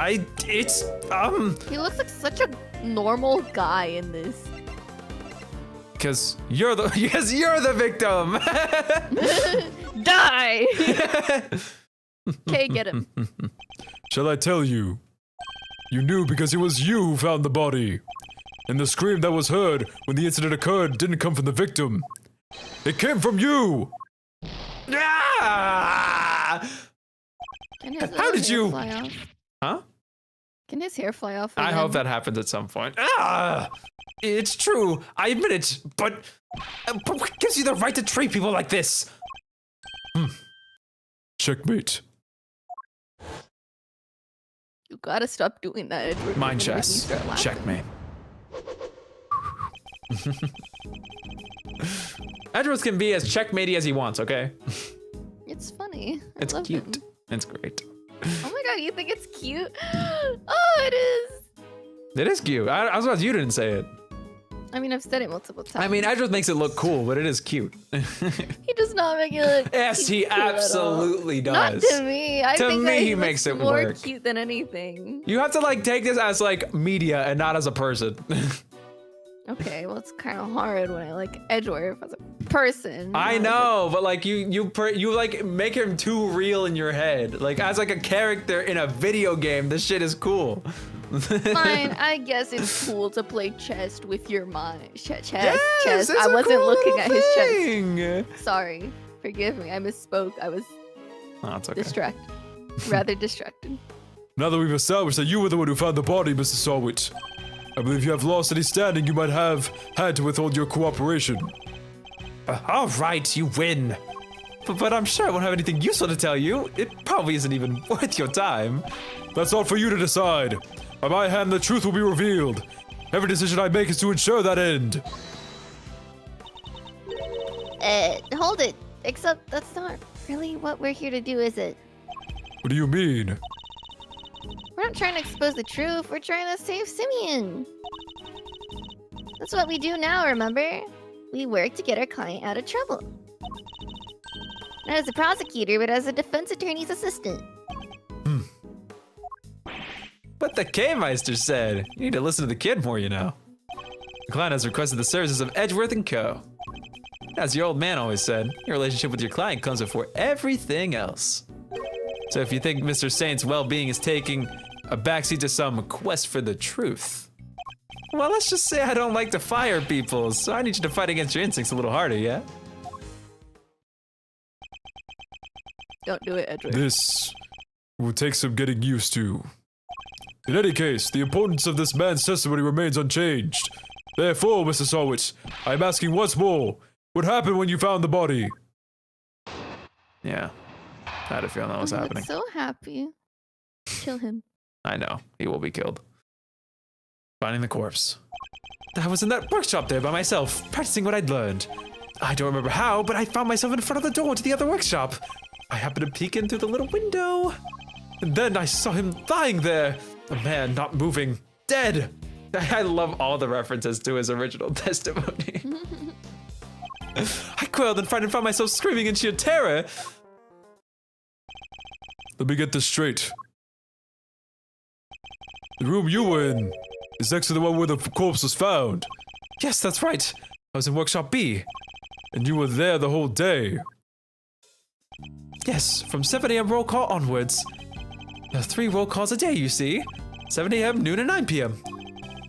He looks like such a normal guy in this. Because you're the victim. Die! Okay, get him. Shall I tell you? You knew because it was you who found the body. And the scream that was heard when the incident occurred didn't come from the victim. It came from you! Ah! Can his How little did hair you- fly off? Huh? Can his hair fly off? I hope that happens at some point. Ah! It's true. I admit it. But what gives you the right to treat people like this? Checkmate. You gotta stop doing that, Edward. Mind You're gonna make me chess. start laughing. Checkmate. Edgeworth can be as checkmatey as he wants, okay? It's funny. I It's love cute. him. It's great. Oh my god, you think it's cute? Oh, it is. It is cute. I was surprised you didn't say it. I mean, I've said it multiple times. I mean, Edgeworth makes it look cool, but it is cute. he does not make it look. Yes, he cute at all. absolutely Not does. to me. I To think me, that he he makes looks it more work. cute than anything. You have to like take this as like media and not as a person. Okay, well, it's kind of hard when I like Edgeworth as a person. I not as a- know, but like you like make him too real in your head. Like as like a character in a video game, this shit is cool. Fine, I guess it's cool to play chess with your mind. Chess. Yes, Chess. it's I a wasn't cool looking little at his chest. thing. Sorry, forgive me. I misspoke. I was Oh, it's okay. rather distracted. Now that we've established that you were the one who found the body, Mr. Sawit, I believe you have lost any standing you might have had to withhold your cooperation. All right, you win. But I'm sure I won't have anything useful to tell you. It probably isn't even worth your time. That's not for you to decide. By my hand, the truth will be revealed. Every decision I make is to ensure that end. Hold it. Except that's not really what we're here to do, is it? What do you mean? We're not trying to expose the truth. We're trying to save Simeon. That's what we do now, remember? We work to get our client out of trouble. Not as a prosecutor, but as a defense attorney's assistant. But the K-Meister said, you need to listen to the kid more, you know. The client has requested the services of Edgeworth & Co. As your old man always said, your relationship with your client comes before everything else. So if you think Mr. Saint's well-being is taking a backseat to some quest for the truth, well, let's just say I don't like to fire people, so I need you to fight against your instincts a little harder, yeah? Don't do it, Edward. This will take some getting used to. In any case, the importance of this man's testimony remains unchanged. Therefore, Mr. Sawit, I am asking once more, what happened when you found the body? Yeah. I had a feeling that was I'm happening. so happy. Kill him. I know, he will be killed. Finding the corpse. I was in that workshop there by myself, practicing what I'd learned. I don't remember how, but I found myself in front of the door to the other workshop. I happened to peek in through the little window. And then I saw him lying there. A man not moving, dead. I love all the references to his original testimony. I quailed and found myself screaming in sheer terror. Let me get this straight. The room you were in is next to the one where the corpse was found. Yes, that's right. I was in workshop B. And you were there the whole day. Yes, from 7 a.m. roll call onwards. There are 3 roll calls a day, you see. 7 a.m., noon, and 9 p.m.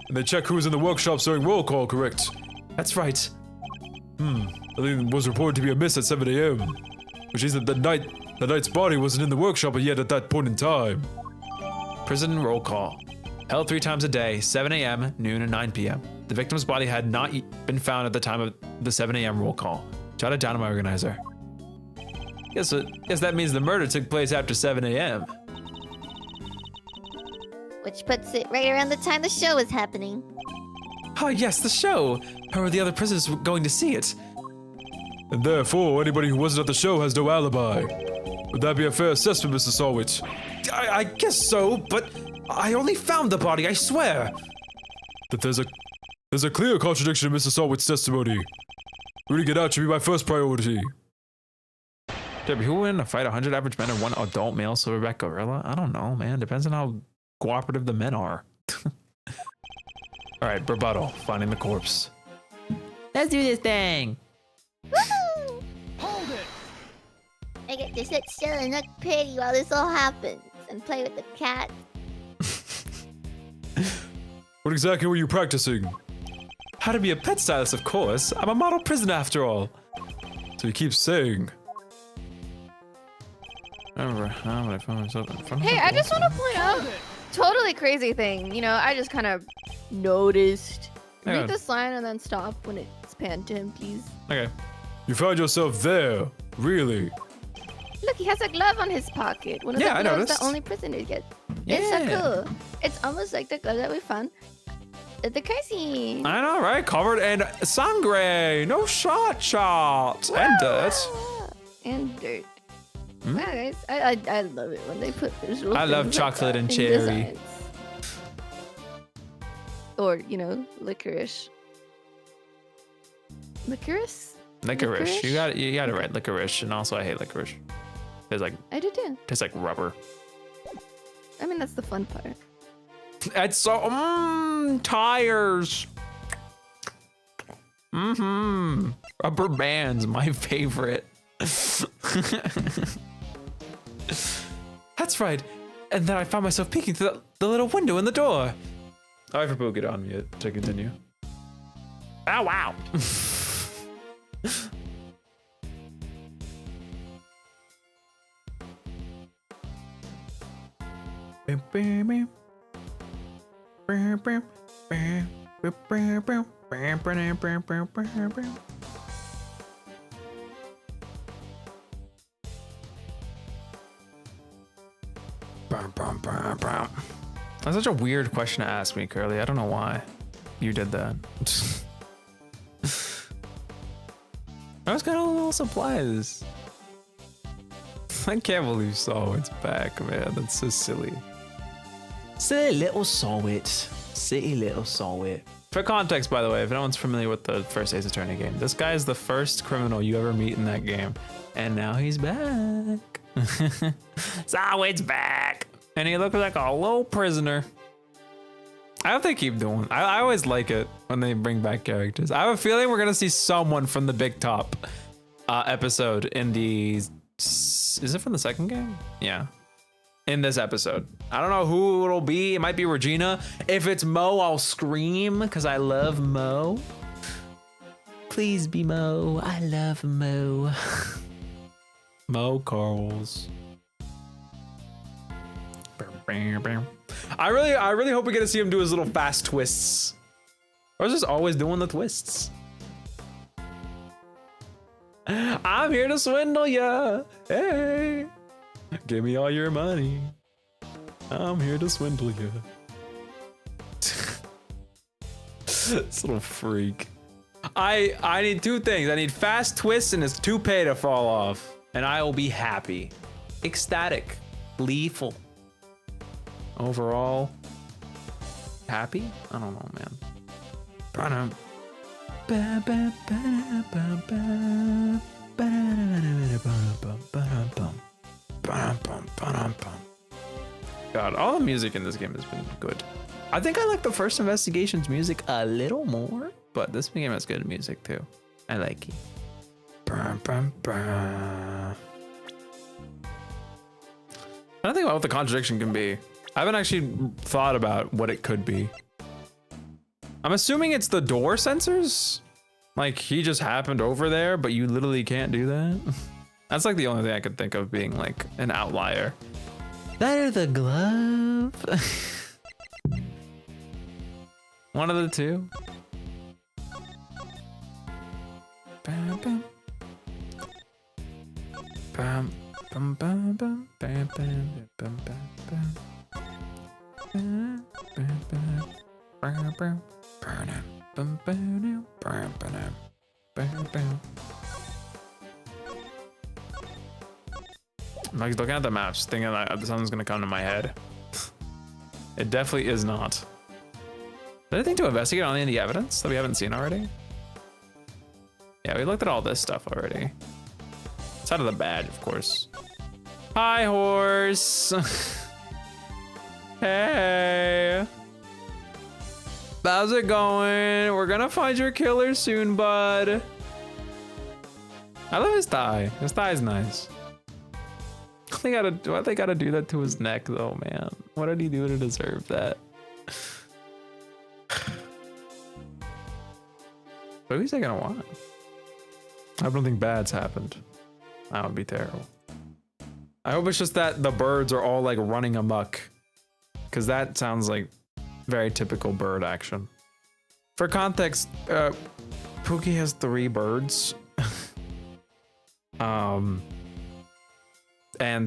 And they check who was in the workshop during roll call, correct? That's right. Nothing was reported to be amiss at 7 a.m. Which means that the knight's body wasn't in the workshop yet at that point in time. Prison roll call. Held 3 times a day, 7 a.m., noon, and 9 p.m. The victim's body had not been found at the time of the 7 a.m. roll call. Jot it down to my organizer. Guess that means the murder took place after 7 a.m. Which puts it right around the time the show was happening. Oh yes, the show. How are the other prisoners going to see it? And therefore, anybody who wasn't at the show has no alibi. Would that be a fair assessment, Mr. Sawit? I guess so, but I only found the body, I swear. That there's a clear contradiction in Mr. Sawit's testimony. Rooting it out should be my first priority. Debbie, who would win in a fight? 100 average men or 1 adult male silverback gorilla? I don't know, man. Depends on how cooperative the men are. All right, Bravado, finding the corpse. Let's do this thing. Woohoo! Hold it! I get to sit still and look pretty while this all happens, and play with the cat. What exactly were you practicing? How to be a pet stylist, of course. I'm a model prisoner after all. So you keep saying. I remember how when I found myself in front of Hey, the I just door. want to point out totally crazy thing. You know, I just kind of noticed. Hang on. Read this line and then stop when it's panned to him, please. Okay. You found yourself there, really? Look, he has a glove on his pocket. One of Yeah, I the gloves noticed. that only prisoners get. It's so Yeah. cool. It's almost like the glove that we found at the crazy. I know, right? Covered in sangre, no shot, and dirt. And dirt. Hmm? Wow, guys, I love it when they put visual I love things like chocolate that and in cherry. designs. Or, you know, licorice. Licorice? Licorice. You got it right. Licorice, and also I hate licorice. I do too. Tastes like rubber. I mean, that's the fun part. It's so tires. Rubber bands, my favorite. That's right. And then I found myself peeking through the little window in the door. Oh, I forgot it on mute to continue. Oh wow. That's such a weird question to ask me, Curly. I don't know why you did that. I was kind of a little surprised. I can't believe Sawit's back, man. That's so silly. Silly little Sawit. Silly little Sawit. For context, by the way, if no one's familiar with the first Ace Attorney game, this guy is the first criminal you ever meet in that game. And now he's back. Sawit's back. And he looks like a little prisoner. I hope they keep doing. I always like it when they bring back characters. I have a feeling we're gonna see someone from the Big Top episode in the. Is it from the second game? Yeah. In this episode. I don't know who it'll be. It might be Regina. If it's Mo, I'll scream because I love Mo. Please be Mo. I love Mo. Mo Carls. I really hope we get to see him do his little fast twists. Or is just always doing the twists? I'm here to swindle ya. Hey, give me all your money. I'm here to swindle ya. This little freak. I need two things. I need fast twists and his toupee to fall off, and I will be happy, ecstatic, gleeful. Overall, happy? I don't know, man. God, all the music in this game has been good. I think I like the first Investigation's music a little more, but this game has good music too. I like it. I don't think about what the contradiction can be. I haven't actually thought about what it could be. I'm assuming it's the door sensors? Like he just happened over there, but you literally can't do that? That's like the only thing I could think of being like an outlier. That or the glove? One of the two. Bam, bam. Bam, bam, bam, bam, bam, bam, bam, bam, bam. I'm like looking at the maps, thinking that something's gonna come to my head. It definitely is not. Is there anything to investigate on any of the evidence that we haven't seen already? Yeah, we looked at all this stuff already. Outside of the badge, of course. Hi, horse. Hey. How's it going? We're gonna find your killer soon, bud. I love his thigh. His thigh's nice. Why they gotta do that to his neck though, man? What did he do to deserve that? But who's they gonna want? I don't think bad's happened. That would be terrible. I hope it's just that the birds are all like running amok because that sounds like very typical bird action. For context, Pookie has 3 birds. And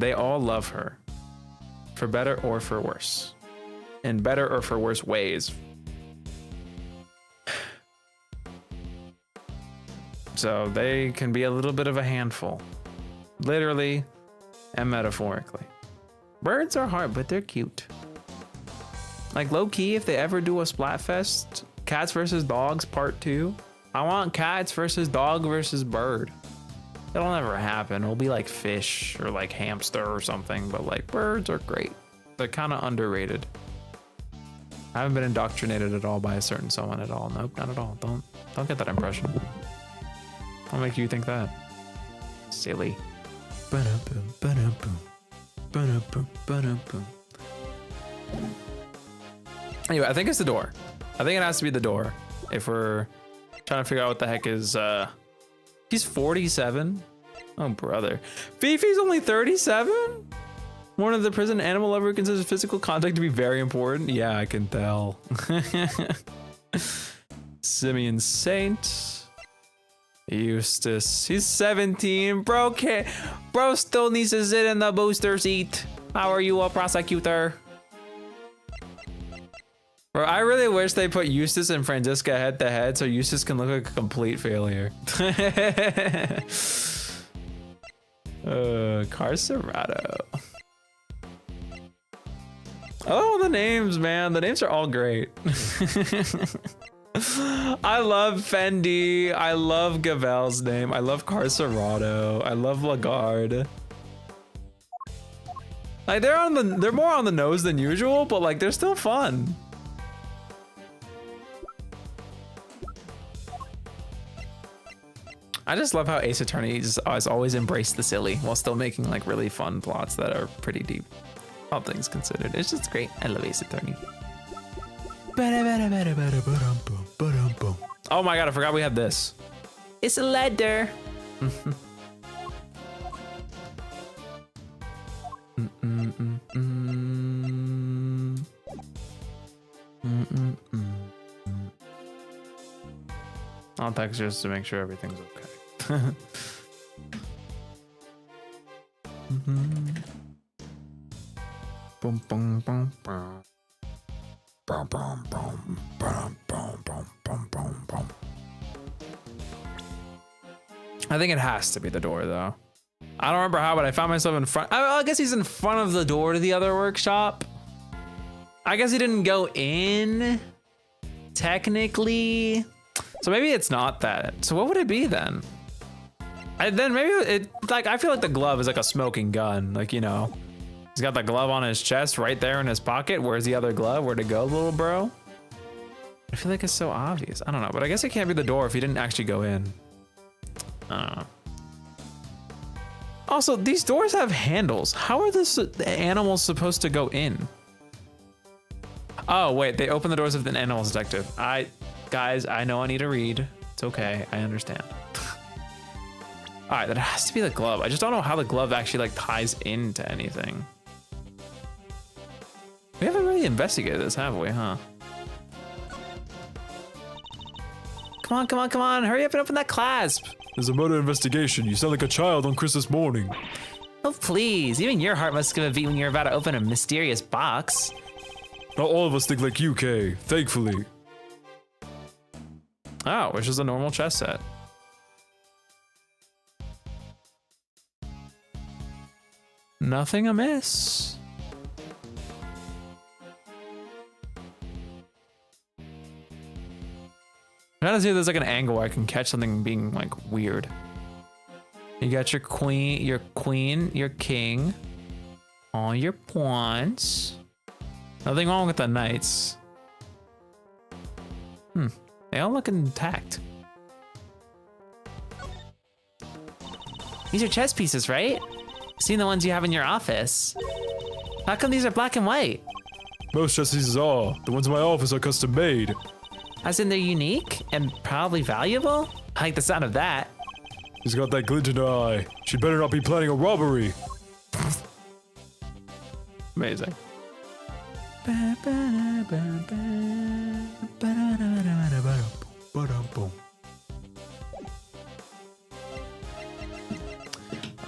they all love her, for better or for worse, in better or for worse ways. So they can be a little bit of a handful, literally and metaphorically. Birds are hard, but they're cute. Like low key, if they ever do a Splatfest, cats versus dogs part 2, I want cats versus dog versus bird. It'll never happen. It'll be like fish or like hamster or something, but like birds are great. They're kind of underrated. I haven't been indoctrinated at all by a certain someone at all. Nope, not at all. Don't get that impression. I'll make you think that. Silly. Anyway, I think it's the door. I think it has to be the door. If we're trying to figure out what the heck is, he's 47. Oh, brother. Fifi's only 37? One of the prison animal lover considers physical contact to be very important. Yeah, I can tell. Simeon Saint. Eustace. He's 17. Bro still needs to sit in the booster seat. How are you, a prosecutor? Bro, I really wish they put Eustace and Franziska head to head so Eustace can look like a complete failure. Carcerado. Oh, the names, man. The names are all great. I love Fendi. I love Gavel's name. I love Carcerado. I love Lagarde. Like they're more on the nose than usual, but like they're still fun. I just love how Ace Attorney has always embraced the silly while still making like really fun plots that are pretty deep. All things considered, it's just great. I love Ace Attorney. Oh my god, I forgot we had this. It's a ladder. I'll text just to make sure everything's okay. Boom, boom, boom, boom. Boom, boom, boom, boom, boom, boom, boom, boom, boom. I think it has to be the door, though. I don't remember how, but I found myself in front. I guess he's in front of the door to the other workshop. I guess he didn't go in, technically. So maybe it's not that. So what would it be then? Then maybe it, like, I feel like the glove is like a smoking gun. Like, you know, he's got the glove on his chest right there in his pocket. Where's the other glove? Where'd it go, little bro? I feel like it's so obvious. I don't know, but I guess it can't be the door if he didn't actually go in. I don't know. Also, these doors have handles. How are the animals supposed to go in? Oh, wait, they open the doors of an animal detective. Guys, I know I need to read. It's okay, I understand. All right, that has to be the glove. I just don't know how the glove actually like ties into anything. We haven't really investigated this, have we, huh? Come on, come on, come on. Hurry up and open that clasp. There's a murder investigation. You sound like a child on Christmas morning. Oh, please. Even your heart must skip a beat when you're about to open a mysterious box. Not all of us think like you, Kay. Thankfully. Oh, which is a normal chess set. Nothing amiss. I'm trying to see if there's like an angle where I can catch something being like weird. You got your queen, your king, all your pawns. Nothing wrong with the knights. They all look intact. These are chess pieces, right? Seen the ones you have in your office. How come these are black and white? Most chess pieces are. The ones in my office are custom made. As in they're unique and probably valuable? I like the sound of that. She's got that glint in her eye. She'd better not be planning a robbery. Amazing. I'll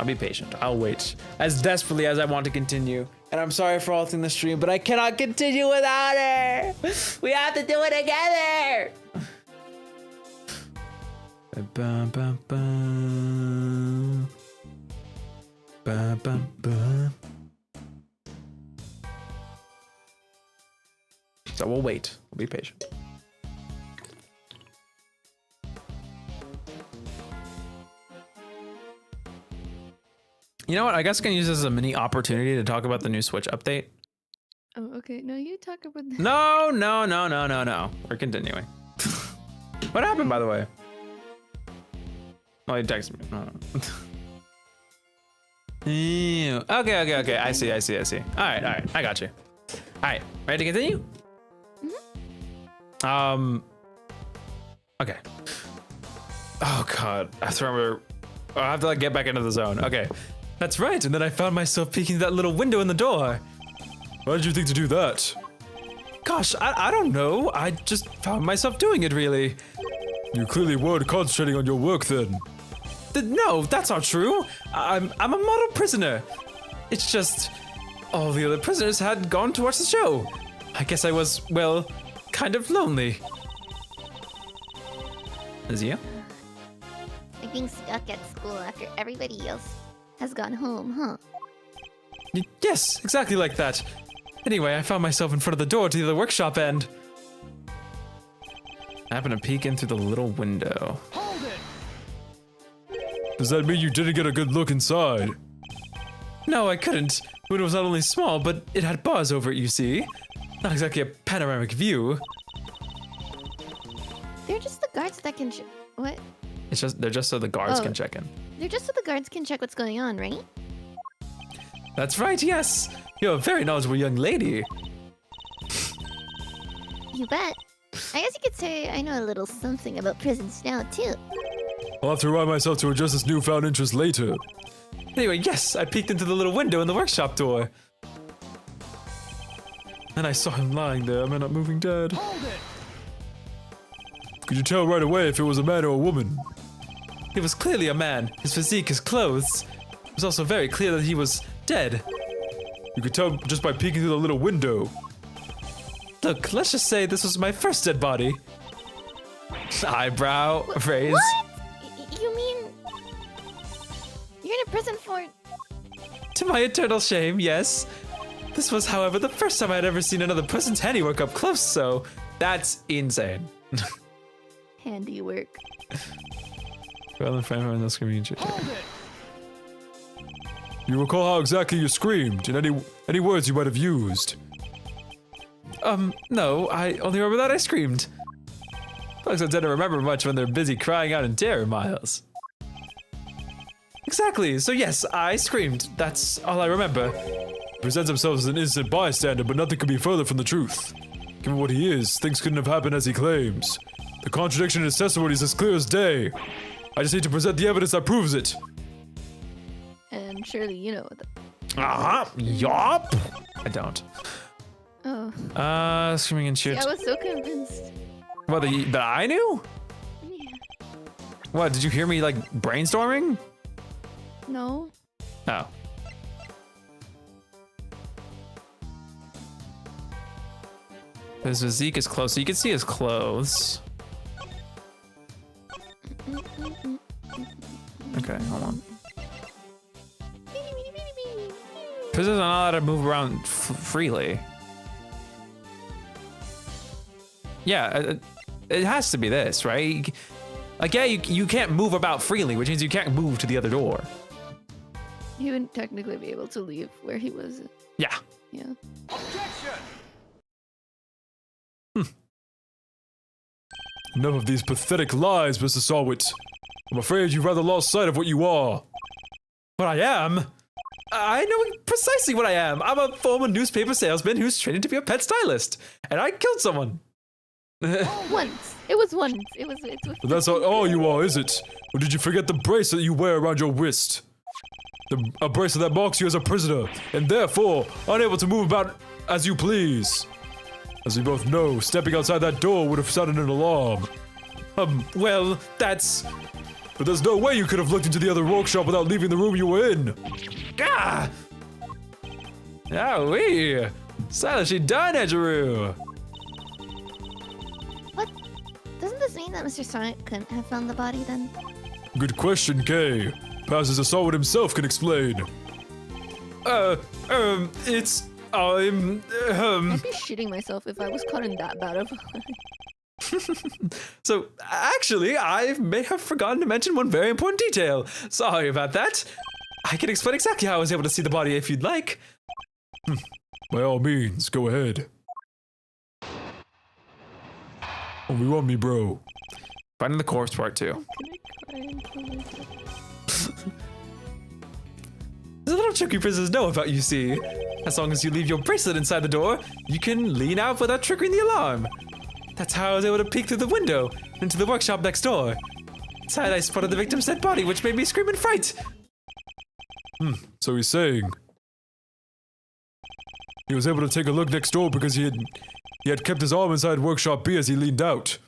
be patient. I'll wait as desperately as I want to continue. And I'm sorry for halting the stream, but I cannot continue without her. We have to do it together. Bum, bum, bum. Bum, bum, bum. So we'll wait. We'll be patient. You know what? I guess I can use this as a mini opportunity to talk about the new Switch update. Oh, okay. No, you talk about that. No. We're continuing. What happened, by the way? Oh, he texted me. Oh. Ew. Okay. I see. All right. I got you. All right. Ready to continue? Okay. Oh God. I have to remember. I have to like get back into the zone. Okay. That's right. And then I found myself peeking through that little window in the door. Why did you think to do that? Gosh, I don't know. I just found myself doing it, really. You clearly weren't concentrating on your work then. No, that's not true. I'm a model prisoner. It's just all the other prisoners had gone to watch the show. I guess I was, well, kind of lonely. Is you? Like being stuck at school after everybody else has gone home, huh? Yes, exactly like that. Anyway, I found myself in front of the door to the other workshop and I happened to peek in through the little window. Does that mean you didn't get a good look inside? No, I couldn't. The window was not only small, but it had bars over it, you see. Not exactly a panoramic view. They're just the guards that can what? They're just so the guards Oh. can check in. They're just so the guards can check what's going on, right? That's right, yes. You're a very knowledgeable young lady. You bet. I guess you could say I know a little something about prisons now, too. I'll have to remind myself to adjust this newfound interest later. Anyway, yes, I peeked into the little window in the workshop door. And I saw him lying there, man, not moving dead. Could you tell right away if it was a man or a woman? He was clearly a man. His physique, his clothes. It was also very clear that he was dead. You could tell just by peeking through the little window. Look, let's just say this was my first dead body. Eyebrow raise. What? You mean you're in a prison for? To my eternal shame, yes. This was, however, the first time I'd ever seen another person's handiwork up close, so that's insane. Handiwork. Well, in front of the screen. You recall how exactly you screamed and any words you might have used? No, I only remember that I screamed. Folks don't tend to remember much when they're busy crying out in terror, Miles. Exactly, so yes, I screamed. That's all I remember. He presents himself as an innocent bystander, but nothing could be further from the truth. Given what he is, things couldn't have happened as he claims. The contradiction in his testimony is as clear as day. I just need to present the evidence that proves it. And surely you know what Yup. I don't. Oh. Screaming and shoot. I was so convinced. What, that I knew? Yeah. What, did you hear me, like, brainstorming? No. Oh. His physique is close, so you can see his clothes. Okay, hold on. Prisoners are not allowed to move around freely. Yeah, it has to be this, right? Like, yeah, you can't move about freely, which means you can't move to the other door. He wouldn't technically be able to leave where he was. Yeah. Yeah. Enough of these pathetic lies, Mr. Sawit. I'm afraid you've rather lost sight of what you are. What I am? I know precisely what I am. I'm a former newspaper salesman who's training to be a pet stylist. And I killed someone. Once. It was once. It's But that's not all you are, is it? Or did you forget the bracelet you wear around your wrist? A bracelet that marks you as a prisoner, and therefore unable to move about as you please. As we both know, stepping outside that door would have sounded an alarm. Well, that's... But there's no way you could have looked into the other workshop without leaving the room you were in. Ah! Oh-wee! Stylishly done, Edgeworth! What? Doesn't this mean that Mr. Sonic couldn't have found the body then? Good question, Kay. Perhaps Mr. Solid himself can explain. It's... I'd be shitting myself if I was caught in that bad of a lie. So, actually, I may have forgotten to mention one very important detail. Sorry about that. I can explain exactly how I was able to see the body if you'd like. By all means, go ahead. Only want me, bro. Finding the corpse part 2. Can I cry and kill myself? There's a little trick you prisoners know about, you see. As long as you leave your bracelet inside the door, you can lean out without triggering the alarm. That's how I was able to peek through the window into the workshop next door. Inside, I spotted the victim's dead body, which made me scream in fright. So he's saying he was able to take a look next door because he had kept his arm inside workshop B as he leaned out.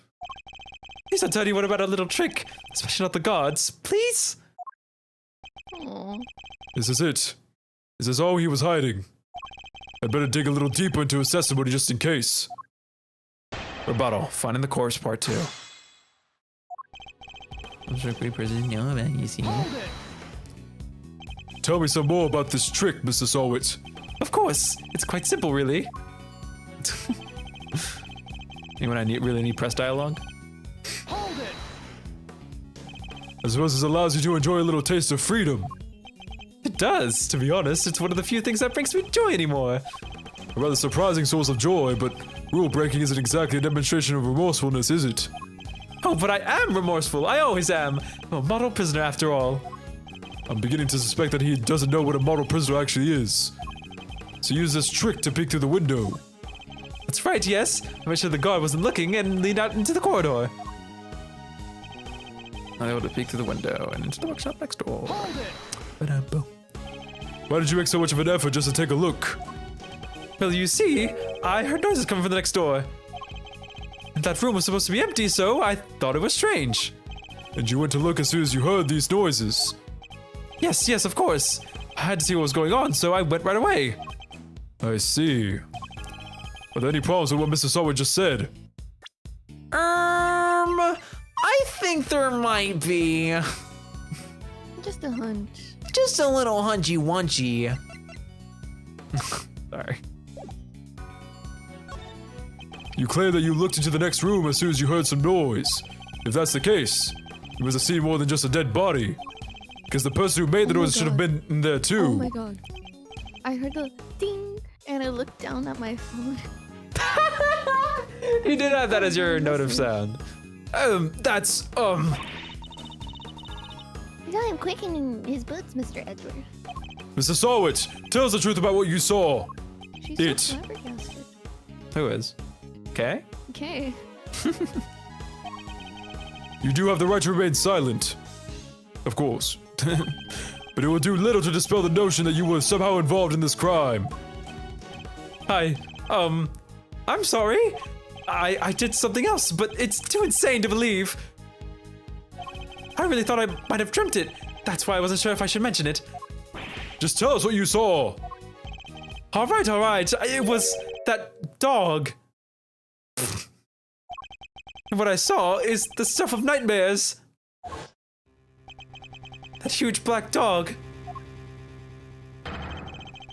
Please don't tell anyone about our little trick, especially not the guards, please? Aw. This is it. Is this all he was hiding? I'd better dig a little deeper into his testimony just in case. Rebuttal, finding the corpse part 2. Tell me some more about this trick, Mr. Solwit. Of course, it's quite simple, really. Anyone really need press dialogue? I suppose this allows you to enjoy a little taste of freedom. It does, to be honest. It's one of the few things that brings me joy anymore. A rather surprising source of joy, but rule breaking isn't exactly a demonstration of remorsefulness, is it? Oh, but I am remorseful. I always am. I'm a model prisoner after all. I'm beginning to suspect that he doesn't know what a model prisoner actually is. So use this trick to peek through the window. That's right, yes. I made sure the guard wasn't looking and leaned out into the corridor. I'm able to peek through the window and into the workshop next door. Ba-da-boom. Why did you make so much of an effort just to take a look? Well, you see, I heard noises coming from the next door. And that room was supposed to be empty, so I thought it was strange. And you went to look as soon as you heard these noises? Yes, of course. I had to see what was going on, so I went right away. I see. Are there any problems with what Mr. Solwit just said? I think there might be. Just a hunch. Just a little hunchy wunchy. Sorry. You claim that you looked into the next room as soon as you heard some noise. If that's the case, you must have seen more than just a dead body. Because the person who made the Oh my noise should have God. been in there too. Oh my god. I heard the ding and I looked down at my phone. You did have that as your note of sound. That's, You saw him quaking in his boots, Mr. Edgeworth. Mr. Solwit, tell us the truth about what you saw. She's so flabbergasted. who is? Okay. Okay. You do have the right to remain silent. Of course. But it will do little to dispel the notion that you were somehow involved in this crime. Hi, I'm sorry. I did something else, but it's too insane to believe. I really thought I might have dreamt it. That's why I wasn't sure if I should mention it. Just tell us what you saw. All right. It was that dog. And what I saw is the stuff of nightmares. That huge black dog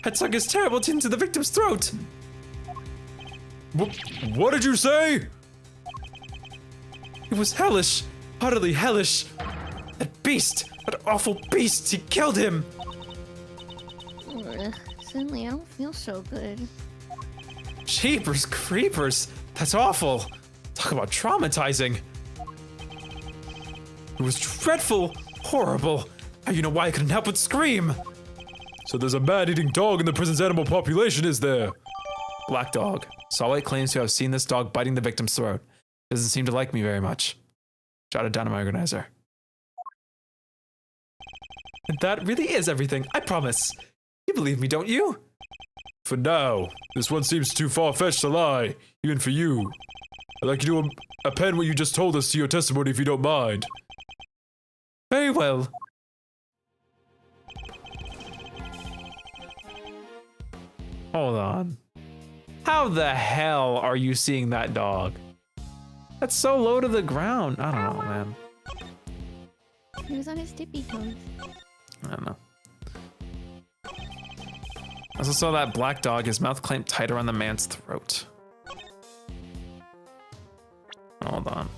had sunk his terrible teeth into the victim's throat. What did you say? It was hellish, utterly hellish. That beast, that awful beast, he killed him. Ugh, suddenly I don't feel so good. Jeepers creepers, that's awful. Talk about traumatizing. It was dreadful, horrible. Now you know why I couldn't help but scream. So there's a man-eating dog in the prison's animal population, is there? Black dog. Solwit claims to have seen this dog biting the victim's throat. Doesn't seem to like me very much. Jotted down to my organizer. And that really is everything, I promise. You believe me, don't you? For now, this one seems too far-fetched to lie, even for you. I'd like you to append what you just told us to your testimony if you don't mind. Very well. Hold on. How the hell are you seeing that dog? That's so low to the ground. I don't know, man. He was on his tippy toes. I don't know. I also saw that black dog, his mouth clamped tight around the man's throat. Hold on.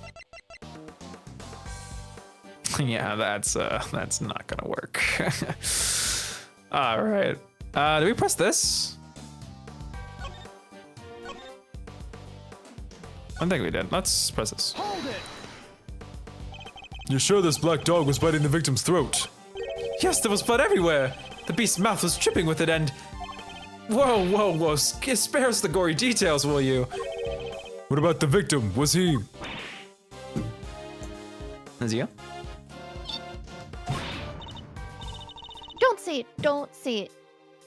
Yeah, that's not gonna work. All right. Do we press this? I think we did. Let's press this. You're sure this black dog was biting the victim's throat? Yes, there was blood everywhere. The beast's mouth was dripping with it, and whoa, whoa, whoa! Spare us the gory details, will you? What about the victim? Was he? Is he? Don't say it. Don't say it.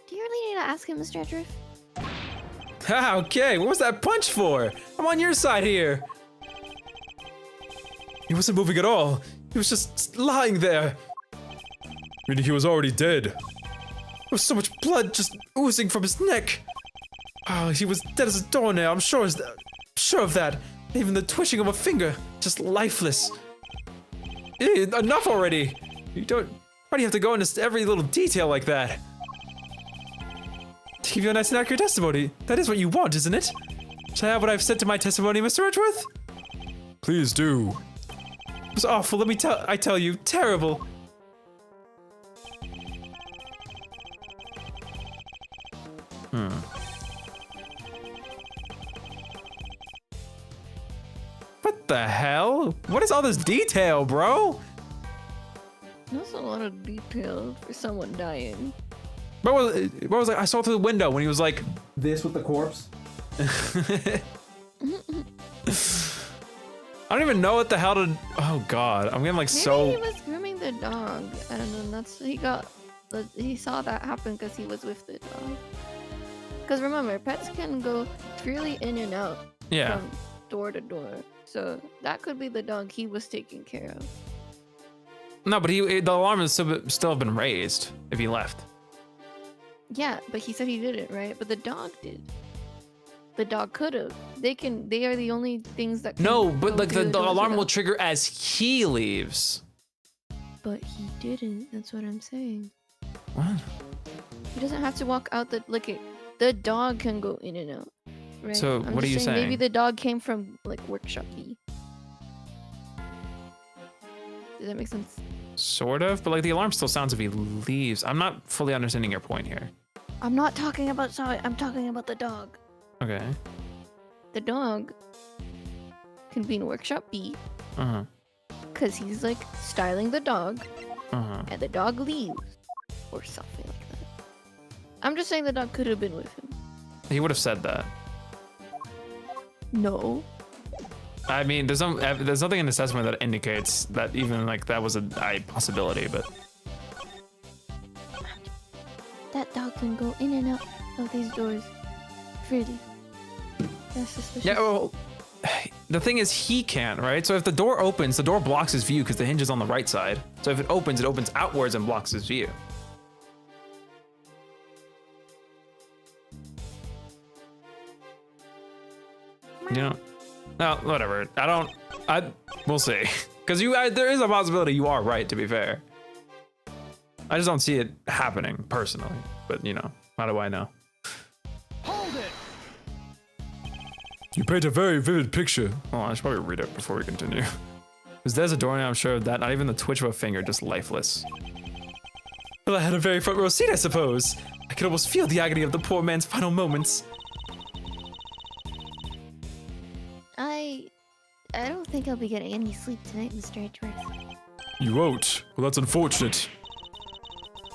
Do you really need to ask him, Mr. Edgeworth? Ah, okay. What was that punch for? I'm on your side here. He wasn't moving at all. He was just lying there. Meaning he was already dead. There was so much blood just oozing from his neck. Oh, he was dead as a doornail. I'm sure of that. Even the twitching of a finger, just lifeless. Enough already. Why do you have to go into every little detail like that? To give you a nice and accurate testimony. That is what you want, isn't it? Shall I have what I've said to my testimony, Mr. Edgeworth? Please do. It was awful. I tell you, terrible. What the hell? What is all this detail, bro? That's a lot of detail for someone dying. What was like? I saw through the window when he was like this with the corpse. I don't even know what the hell to. Oh God, I'm getting like Maybe he was grooming the dog, and then he saw that happen because he was with the dog. Because remember, pets can go freely in and out Yeah. from door to door, so that could be the dog he was taking care of. No, but the alarm would still have been raised if he left. Yeah, but he said he didn't, right? But the dog did. The dog could have. They are the only things that can No, but go like through the doors alarm will without- trigger as he leaves. But he didn't. That's what I'm saying. What? He doesn't have to walk out the dog can go in and out. Right? So, I'm what are just you Maybe saying? the dog came from like workshop B. Does that make sense? Sort of, but like the alarm still sounds if he leaves. I'm not fully understanding your point here. I'm not talking about sorry, I'm talking about the dog. Okay. The dog can be in workshop B Uh-huh. because he's like styling the dog Uh-huh. and the dog leaves or something like that. I'm just saying the dog could have been with him. He would have said that. No. I mean, there's nothing in the assessment that indicates that even like that was a possibility, but That dog can go in and out of these doors freely. That's suspicious. yeah. Well, the thing is, he can't, right? So if the door opens, the door blocks his view because the hinge is on the right side. So if it opens outwards and blocks his view. You know, no, whatever. We'll see. Because there is a possibility you are right, to be fair. I just don't see it happening personally. But you know, how do I know? You paint a very vivid picture. Hold on, I should probably read it before we continue. Because there's a door now, I'm sure of that. Not even the twitch of a finger, just lifeless. Well, I had a very front row seat, I suppose. I could almost feel the agony of the poor man's final moments. I don't think I'll be getting any sleep tonight, Mr. Edgeworth. You won't. Well, that's unfortunate.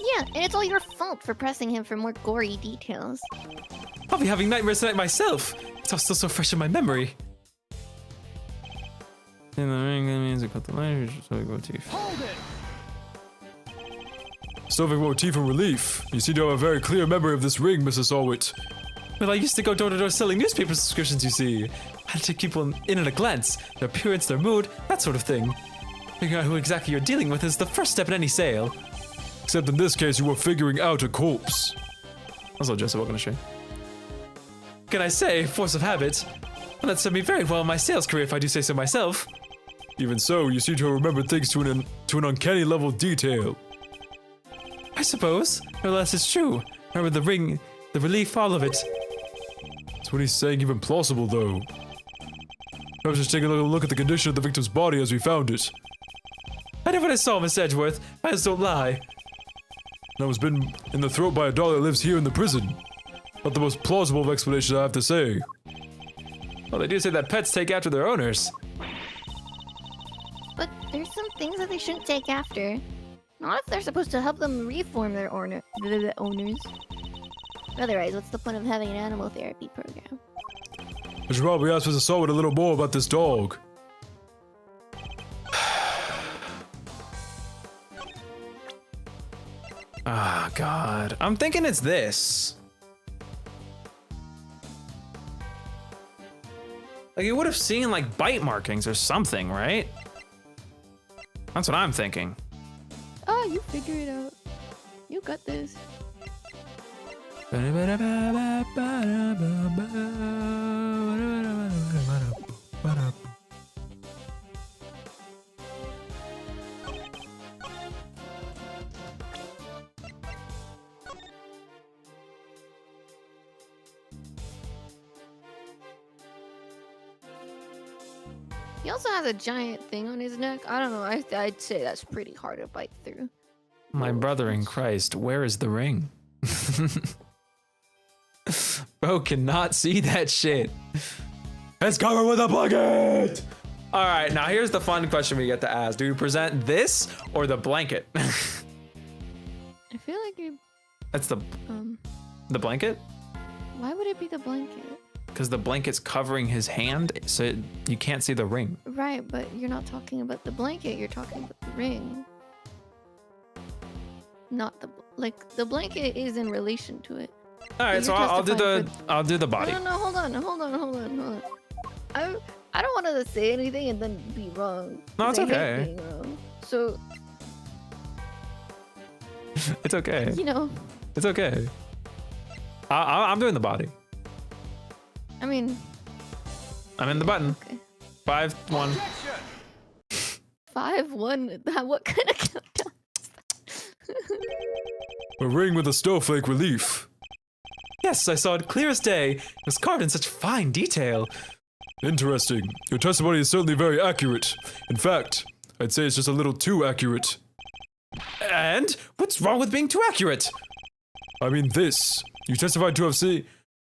Yeah, and it's all your fault for pressing him for more gory details. I'll be having nightmares tonight myself. It's all still so fresh in my memory. In the ring, that means I cut the line, Stoic motif. Stoic motif and relief. You seem to have a very clear memory of this ring, Mrs. Allwit. Well, I used to go door to door selling newspaper subscriptions, you see. I had to keep people in at a glance, their appearance, their mood, that sort of thing. Figuring out who exactly you're dealing with is the first step in any sale. Except in this case, you were figuring out a corpse. Also, Joseph, what can I say? Can I say, force of habit? Well, that served me very well in my sales career, if I do say so myself. Even so, you seem to have remembered things to an uncanny level of detail. I suppose. Nevertheless, it's true. Remember the ring, the relief, all of it. That's what he's saying even plausible, though. I was just taking a little look at the condition of the victim's body as we found it. I know what I saw, Miss Edgeworth. I just don't lie. That was been in the throat by a dog that lives here in the prison. Not the most plausible of explanations, I have to say. Well, they do say that pets take after their owners. But there's some things that they shouldn't take after. Not if they're supposed to help them reform their the owners. Otherwise, what's the point of having an animal therapy program? I should probably ask Mr. Sawin a little more about this dog. Ah, God. I'm thinking it's this. Like, you would have seen, like, bite markings or something, right? That's what I'm thinking. Oh, you figure it out. You got this. He also has a giant thing on his neck. I don't know. I'd say that's pretty hard to bite through. My brother in Christ, where is the ring? Bro cannot see that shit. It's covered with a blanket! All right, now here's the fun question we get to ask. Do we present this or the blanket? I feel like you. That's the blanket? Why would it be the blanket? Because the blanket's covering his hand, so you can't see the ring. Right, but you're not talking about the blanket. You're talking about the ring. Not the the blanket is in relation to it. All right, so I'll do the body. No, hold on. I don't want to say anything and then be wrong. No, it's 'cause I hate okay. being wrong. So It's okay. you know, It's okay. I'm doing the body. I mean, I'm in the button. okay. 5-1. 5-1. What kind of countdown? A ring with a snowflake relief. Yes, I saw it clear as day. It was carved in such fine detail. Interesting. Your testimony is certainly very accurate. In fact, I'd say it's just a little too accurate. And what's wrong with being too accurate? I mean this. You testified to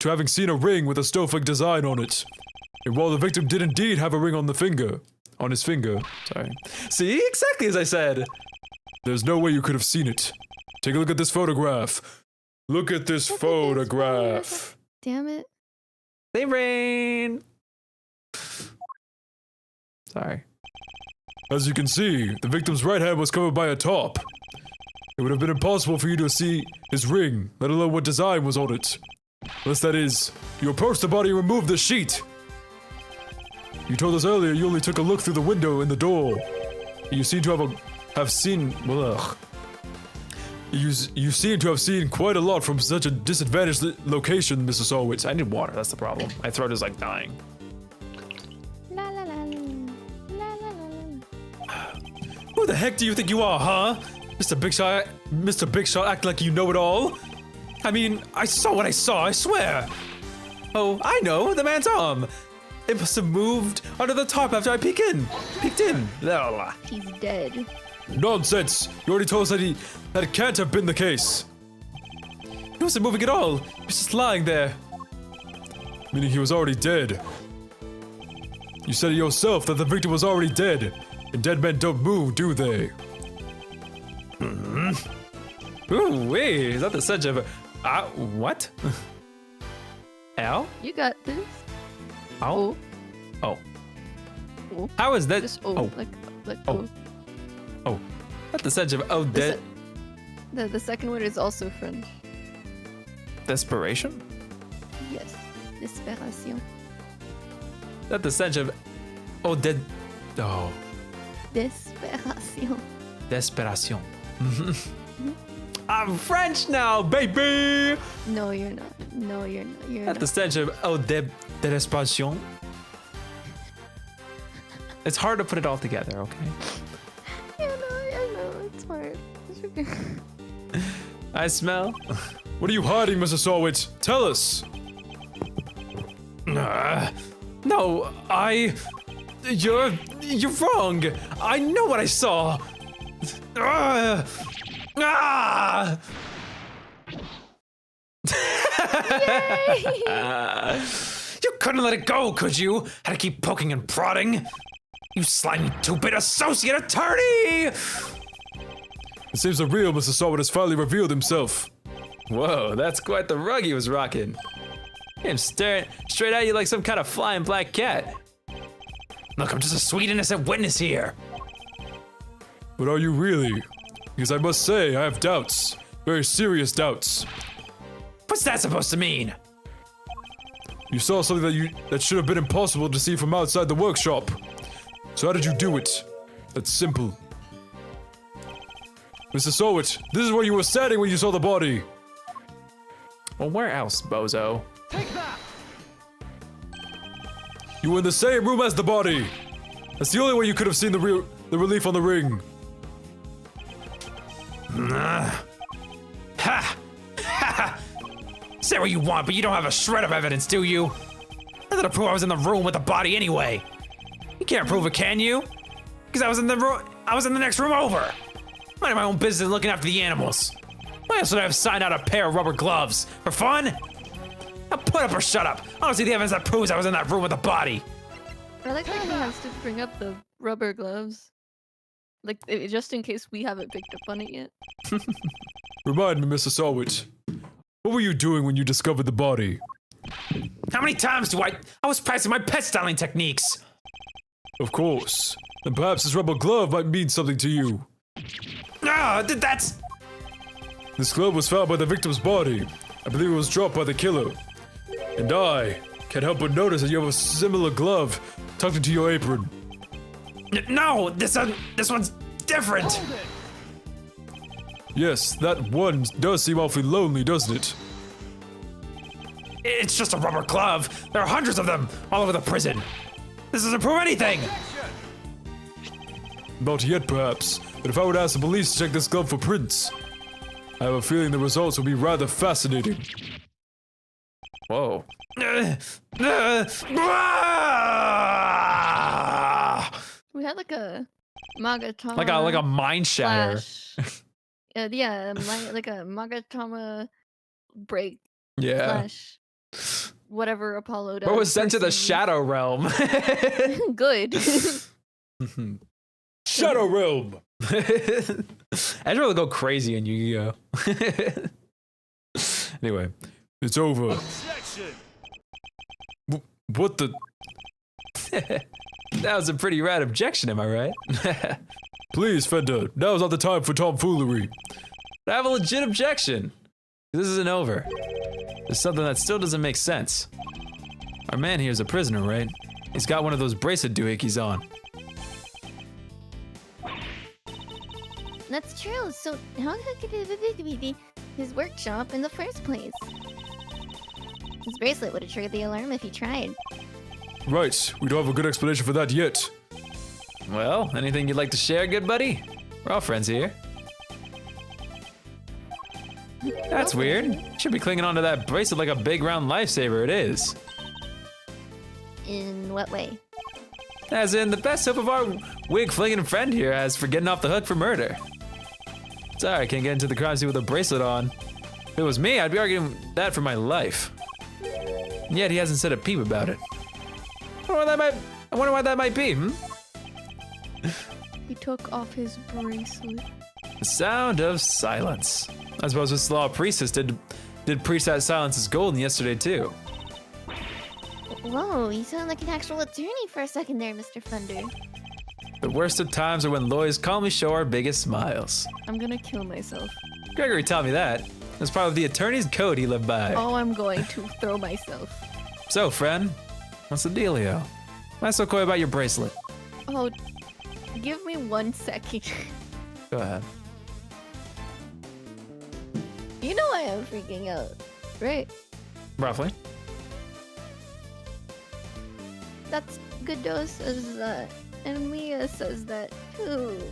having seen a ring with a snowflake design on it. And while the victim did indeed have a ring on his finger, sorry. See, exactly as I said. There's no way you could have seen it. Take a look at this photograph. Look at this photograph. Damn it. They rain. Sorry. As you can see, the victim's right hand was covered by a top. It would have been impossible for you to see his ring, let alone what design was on it. Unless that is, you approached the body and removed the sheet. You told us earlier you only took a look through the window in the door. You seem to have seen. Well, you seem to have seen quite a lot from such a disadvantaged location, Mr. Solwitz. I need water. That's the problem. My throat is like dying. La la la la la la. Who the heck do you think you are, huh? Mr. Big Shot, act like you know it all. I mean, I saw what I saw, I swear. Oh, I know, the man's arm. It must have moved under the tarp after I peeked in. Blah. He's dead. Nonsense! You already told us that it can't have been the case. He wasn't moving at all. He was just lying there. Meaning he was already dead. You said it yourself that the victim was already dead. And dead men don't move, do they? Ooh, wait, is that the sedge of what? Ow? You got this. Ow? Oh. Oh. How is that? Just Oh. like Oh. Oh. Not the sedge of dead. The second word is also French. Desperation? Yes. Desperation. Is that the stench of... Oh, Desperation. desperation. I'm French now, baby! No, you're not. No, you're not. You're Not not. the stench of desperation. It's hard to put it all together, okay? I know. It's hard. It's okay. I smell. What are you hiding, Mr. Sawit? Tell us. No, you're wrong. I know what I saw. You couldn't let it go, could you? Had to keep poking and prodding. You slimy two-bit associate attorney! It seems the real Mr. Sawit has finally revealed himself. Whoa, that's quite the rug he was rocking. Him staring straight at you like some kind of flying black cat. Look, I'm just a sweet innocent witness here. But are you really? Because I must say, I have doubts. Very serious doubts. What's that supposed to mean? You saw something that should have been impossible to see from outside the workshop. So how did you do it? That's simple. Mr. Sawit, this is where you were standing when you saw the body. Well, where else, bozo? You were in the same room as the body. That's the only way you could have seen the relief on the ring. Ha! Ha! Say what you want, but you don't have a shred of evidence, do you? Nothing to prove I was in the room with the body anyway. You can't prove it, can you? Because I was in the next room over. Minding my own business and looking after the animals. Why else would I have signed out a pair of rubber gloves? For fun? Now put up or shut up. I don't see the evidence that proves I was in that room with the body. I like how he has to bring up the rubber gloves. Like, just in case we haven't picked up on it yet. Remind me, Mr. Sawit. What were you doing when you discovered the body? How many times do I was practicing my pet styling techniques. Of course. Then perhaps this rubber glove might mean something to you. That's... This glove was found by the victim's body. I believe it was dropped by the killer. And I can't help but notice that you have a similar glove tucked into your apron. No, this one's different. Yes, that one does seem awfully lonely, doesn't it? It's just a rubber glove. There are hundreds of them all over the prison. This doesn't prove anything. Not yet, perhaps. But if I would ask the police to check this glove for prints, I have a feeling the results will be rather fascinating. Whoa. We had like a Magatama. Like a mind shatter. Slash, like a Magatama break. Yeah. Slash whatever Apollo does. Or was sent to the personally. Shadow Realm. Good. Shadow Realm! I'd rather go crazy in Yu-Gi-Oh! Anyway. It's over. What the? That was a pretty rad objection, am I right? Please, Fender, now's not the time for tomfoolery. I have a legit objection. This isn't over. There's something that still doesn't make sense. Our man here is a prisoner, right? He's got one of those bracelet doohickeys on. That's true. So how could it be his workshop in the first place? His bracelet would have triggered the alarm if he tried. Right, we don't have a good explanation for that yet. Well, anything you'd like to share, good buddy? We're all friends here. That's weird. Should be clinging onto that bracelet like a big round lifesaver it is. In what way? As in, the best hope of our wig-flinging friend here has for getting off the hook for murder. Sorry, I can't get into the crime scene with a bracelet on. If it was me, I'd be arguing that for my life. And yet he hasn't said a peep about it. I wonder why that might be, He took off his bracelet. The sound of silence. I suppose this law priestess did preach that silence is golden yesterday too. Whoa, you sound like an actual attorney for a second there, Mr. Fender. The worst of times are when lawyers calmly show our biggest smiles. I'm gonna kill myself. Gregory taught me that. It's part of the attorney's code he lived by. Oh, I'm going to throw myself. So, friend, what's the dealio? Why so coy about your bracelet? Oh, give me 1 second. Go ahead. You know I am freaking out, right? Roughly. That's Godot says that, and Mia says that too.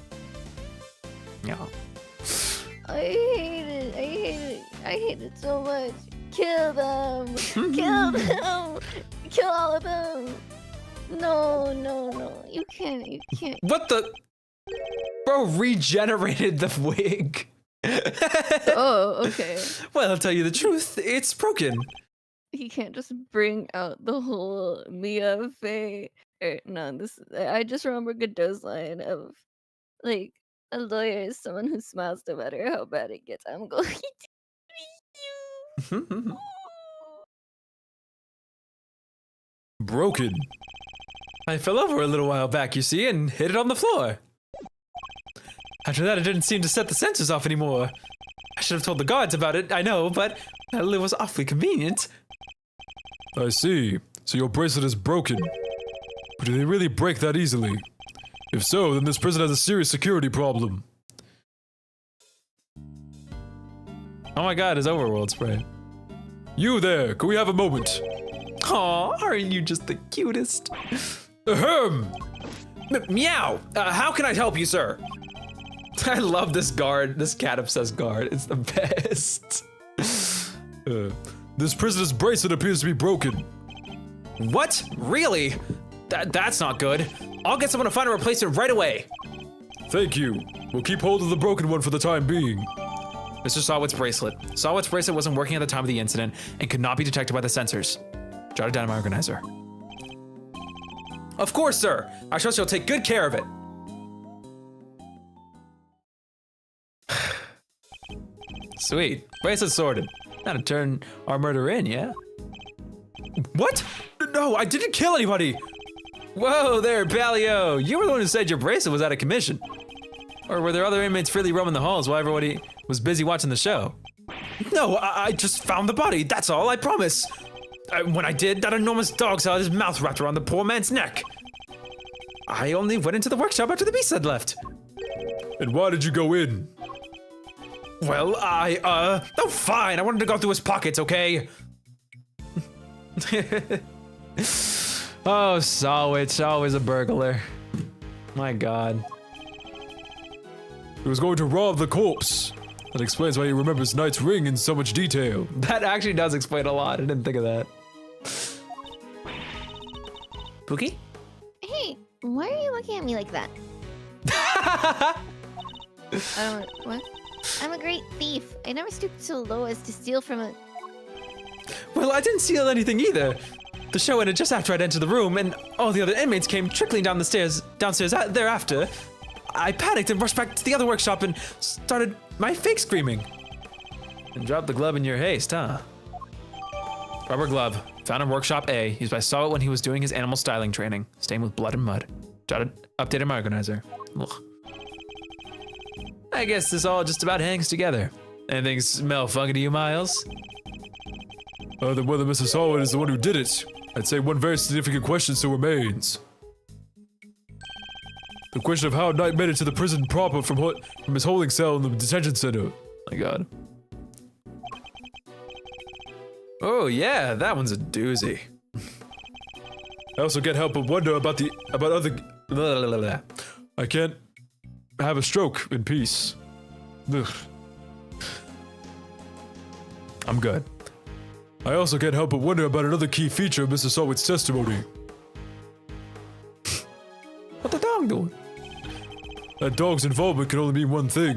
Yeah. I hate it. I hate it. I hate it so much. Kill them. Kill them. Kill all of them. No, no, no. You can't. You can't. What the? Bro regenerated the wig. Oh, okay. Well, I'll tell you the truth. It's broken. He can't just bring out the whole Mia Faye. No, this. I just remember Godot's line of, like, a lawyer is someone who smiles no matter how bad it gets. I'm going to beat you. Broken. I fell over a little while back, you see, and hit it on the floor. After that, it didn't seem to set the sensors off anymore. I should have told the guards about it, I know, but it was awfully convenient. I see. So your bracelet is broken. But do they really break that easily? If so, then this prison has a serious security problem. Oh my god, his overworld spray. You there, can we have a moment? Aw, aren't you just the cutest? Ahem! Meow! How can I help you, sir? I love this guard, this cat-obsessed guard. It's the best. This prisoner's bracelet appears to be broken. What? Really? That's not good. I'll get someone to find a replacement right away. Thank you. We'll keep hold of the broken one for the time being. Mr. Sawit's bracelet. Sawit's bracelet wasn't working at the time of the incident and could not be detected by the sensors. Jot it down in my organizer. Of course, sir. I trust you'll take good care of it. Sweet. Bracelet sorted. Now to turn our murder in, yeah? What? No, I didn't kill anybody. Whoa there, Palio! You were the one who said your bracelet was out of commission. Or were there other inmates freely roaming the halls while everybody was busy watching the show? No, I just found the body. That's all, I promise. When I did, that enormous dog saw his mouth wrapped around the poor man's neck. I only went into the workshop after the beast had left. And why did you go in? Well, oh, fine. I wanted to go through his pockets, okay? Oh, Sawit's always a burglar. My god. He was going to rob the corpse. That explains why he remembers Knight's ring in so much detail. That actually does explain a lot. I didn't think of that. Pookie? Hey, why are you looking at me like that? I don't. What? I'm a great thief. I never stooped so low as to steal from a. Well, I didn't steal anything either. The show ended just after I'd entered the room, and all the other inmates came trickling down the stairs, downstairs thereafter. I panicked and rushed back to the other workshop and started my fake screaming. And dropped the glove in your haste, huh? Rubber glove, found in workshop A, used by Sawit when he was doing his animal styling training, stained with blood and mud. Updated my organizer. Ugh. I guess this all just about hangs together. Anything smell funky to you, Miles? Other than whether Mr. Sawit is the one who did it, I'd say one very significant question still remains. The question of how Knight made it to the prison proper from his holding cell in the detention center. My god. Oh yeah, that one's a doozy. I also can't help but wonder about other. Blah, blah, blah, blah. I can't have a stroke in peace. Ugh. I'm good. I also can't help but wonder about another key feature of Mr. Sawit's testimony. What the dog doing? That dog's involvement can only mean one thing.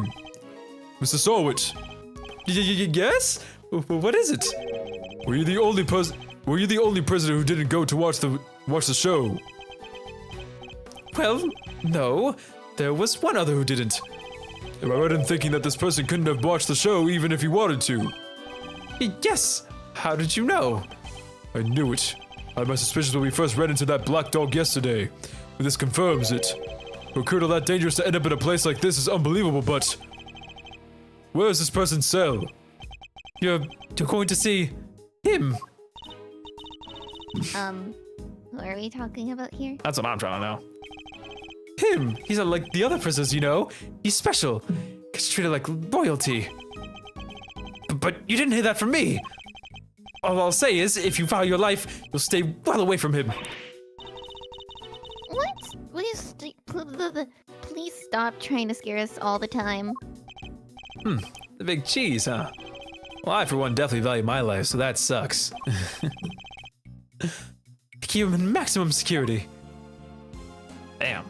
Mr. Sawit, Yes? What is it? were you the only prisoner who didn't go to watch the show? Well, no. There was one other who didn't. Am I right in thinking that this person couldn't have watched the show even if he wanted to? Yes. How did you know? I knew it. I had my suspicions when we first ran into that black dog yesterday. But this confirms it. For a criminal that dangerous to end up in a place like this is unbelievable, but... where is this person's cell? You're going to see him. What are we talking about here? That's what I'm trying to know. Him. He's not like the other prisoners, you know. He's special. Gets treated like royalty. But you didn't hear that from me. All I'll say is, if you value your life, you'll stay well away from him. What? Please stop trying to scare us all the time. The big cheese, huh? Well, I, for one, definitely value my life, so that sucks. Keep him in maximum security. Damn.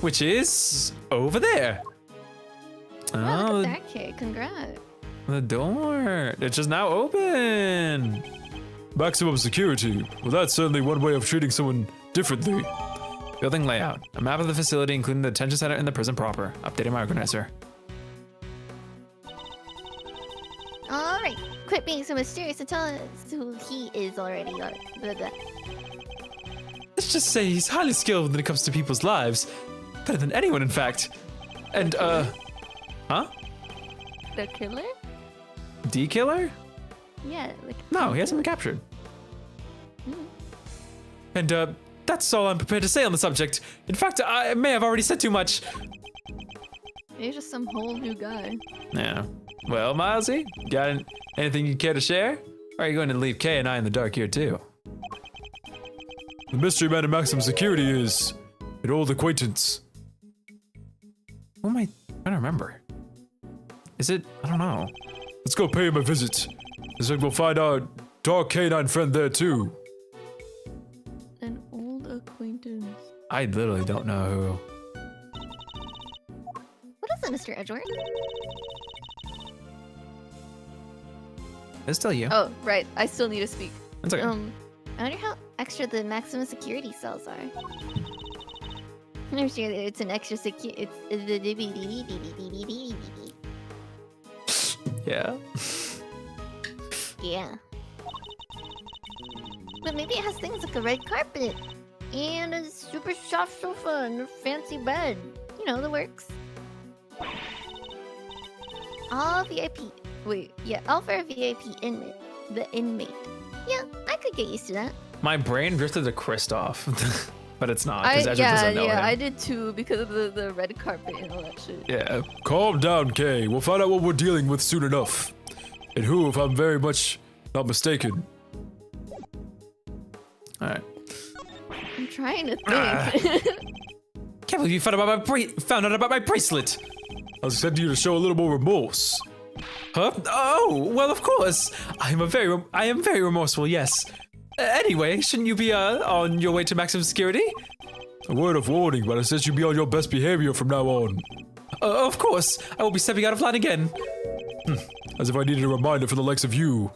Which is over there. Wow, look at that kid. Congrats. The door. It's just now open. Maximum security. Well, that's certainly one way of treating someone differently. Building layout. A map of the facility, including the detention center and the prison proper. Updating my organizer. All right. Quit being so mysterious and tell us who he is already. Let's just say he's highly skilled when it comes to people's lives. Better than anyone, in fact. And, huh? The killer? D-killer? Yeah. Like, No, he hasn't been captured. Hmm. And, that's all I'm prepared to say on the subject. In fact, I may have already said too much. He's just some whole new guy. Yeah. Well, Milesy, got anything you care to share? Or are you going to leave Kay and I in the dark here, too? The mystery man in maximum security is an old acquaintance. Who am I trying to remember? Is it? I don't know. Let's go pay him a visit. This way we'll find our dark canine friend there too. An old acquaintance. I literally don't know what is it, Mr. Edgeworth? who. It's still you. Oh, right. I still need to speak. It's okay. I wonder how extra the maximum security cells are. I'm sure that it's an extra secure. It's Yeah. yeah. But maybe it has things like a red carpet and a super soft sofa and a fancy bed. You know, the works. All VIP. Wait, yeah, all for a VIP inmate. The inmate. Yeah, I could get used to that. My brain drifted to Kristoff, but it's not because Edgeworth yeah, doesn't know him. I did too because of the red carpet and all that shit. Yeah. Calm down, Kay. We'll find out what we're dealing with soon enough. And who, if I'm very much not mistaken. All right. I'm trying to think. Can't believe you found out about my bracelet. I was expecting you to show a little more remorse. Huh? Oh, well, of course. I am very remorseful. Yes. Anyway, shouldn't you be on your way to maximum security? A word of warning, but I said you'd be on your best behavior from now on. Of course. I will be stepping out of line again. As if I needed a reminder for the likes of you.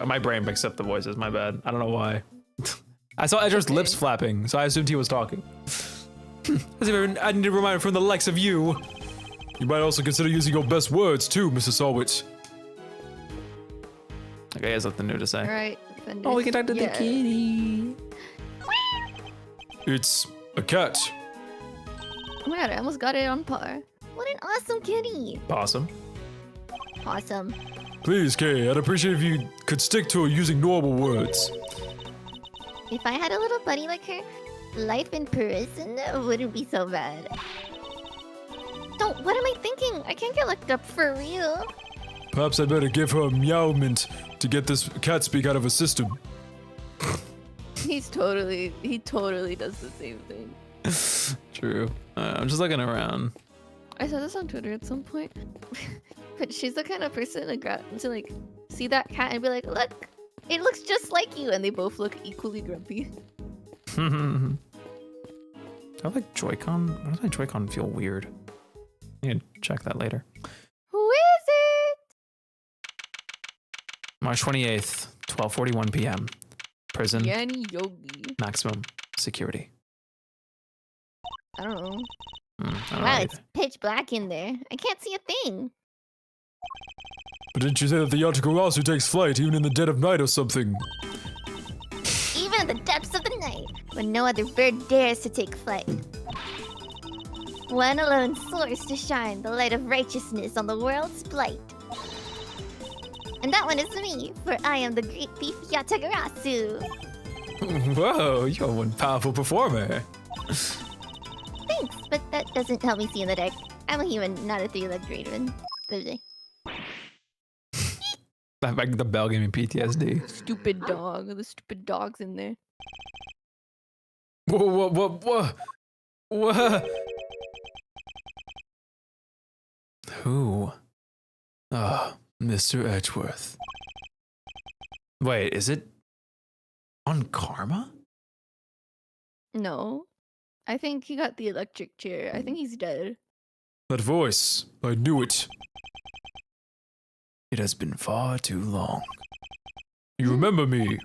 My brain mixed up the voices. My bad. I don't know why. I saw Edgeworth's lips flapping, so I assumed he was talking. As if I need a reminder from the likes of you. You might also consider using your best words too, Mrs. Salwitz. Okay, he has nothing new to say. Alright, Fender. Oh, we can talk to the kitty. It's a cat. Oh my god, I almost got it on par. What an awesome kitty. Awesome. Awesome. Please, Kay, I'd appreciate if you could stick to using normal words. If I had a little buddy like her, life in prison wouldn't be so bad. Don't, what am I thinking? I can't get looked up for real. Perhaps I'd better give her a meow mint to get this cat speak out of her system. He totally does the same thing. True. I'm just looking around. I saw this on Twitter at some point. But she's the kind of person to like see that cat and be like, look, it looks just like you, and they both look equally grumpy. I like Joy-Con. Why does my Joy-Con feel weird? I need to check that later. Who is it? March 28th, 12:41 p.m. Prison. Yanni Yogi. Maximum security. I don't know. I don't know Wow, either. it's pitch black in there. I can't see a thing. But didn't you say that the article also takes flight even in the dead of night or something? Even in the depths of the night, when no other bird dares to take flight. One alone soars to shine the light of righteousness on the world's plight. And that one is me, for I am the great thief Yatagarasu. Whoa, you're one powerful performer. Thanks, but that doesn't help me see in the dark. I'm a human, not a three-legged raven. Like the bell gave me PTSD. Stupid dog. The stupid dog's in there. Whoa. Who? Ah, Mr. Edgeworth. Wait, is it on Karma? No. I think he got the electric chair. I think he's dead. That voice, I knew it. It has been far too long. You remember me?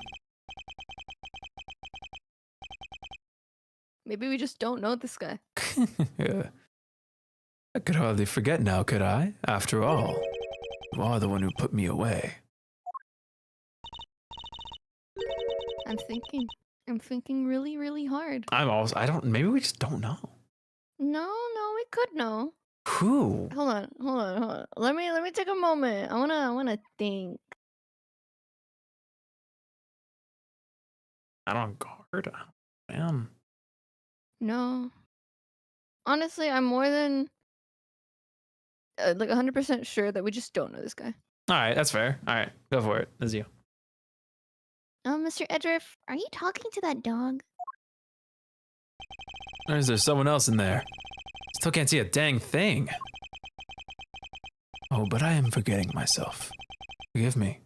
Maybe we just don't know this guy. Yeah. I could hardly forget now, could I? After all, you are the one who put me away. I'm thinking really, really hard. Maybe we just don't know. No, we could know. Who? Hold on. Let me take a moment. I wanna think. I don't guard. Man. No. Honestly, I'm more than like 100% sure that we just don't know this guy. Alright, that's fair. Alright, go for it. That's you. Mr. Edgeworth, are you talking to that dog? Or is there someone else in there? Still can't see a dang thing. Oh, but I am forgetting myself. Forgive me.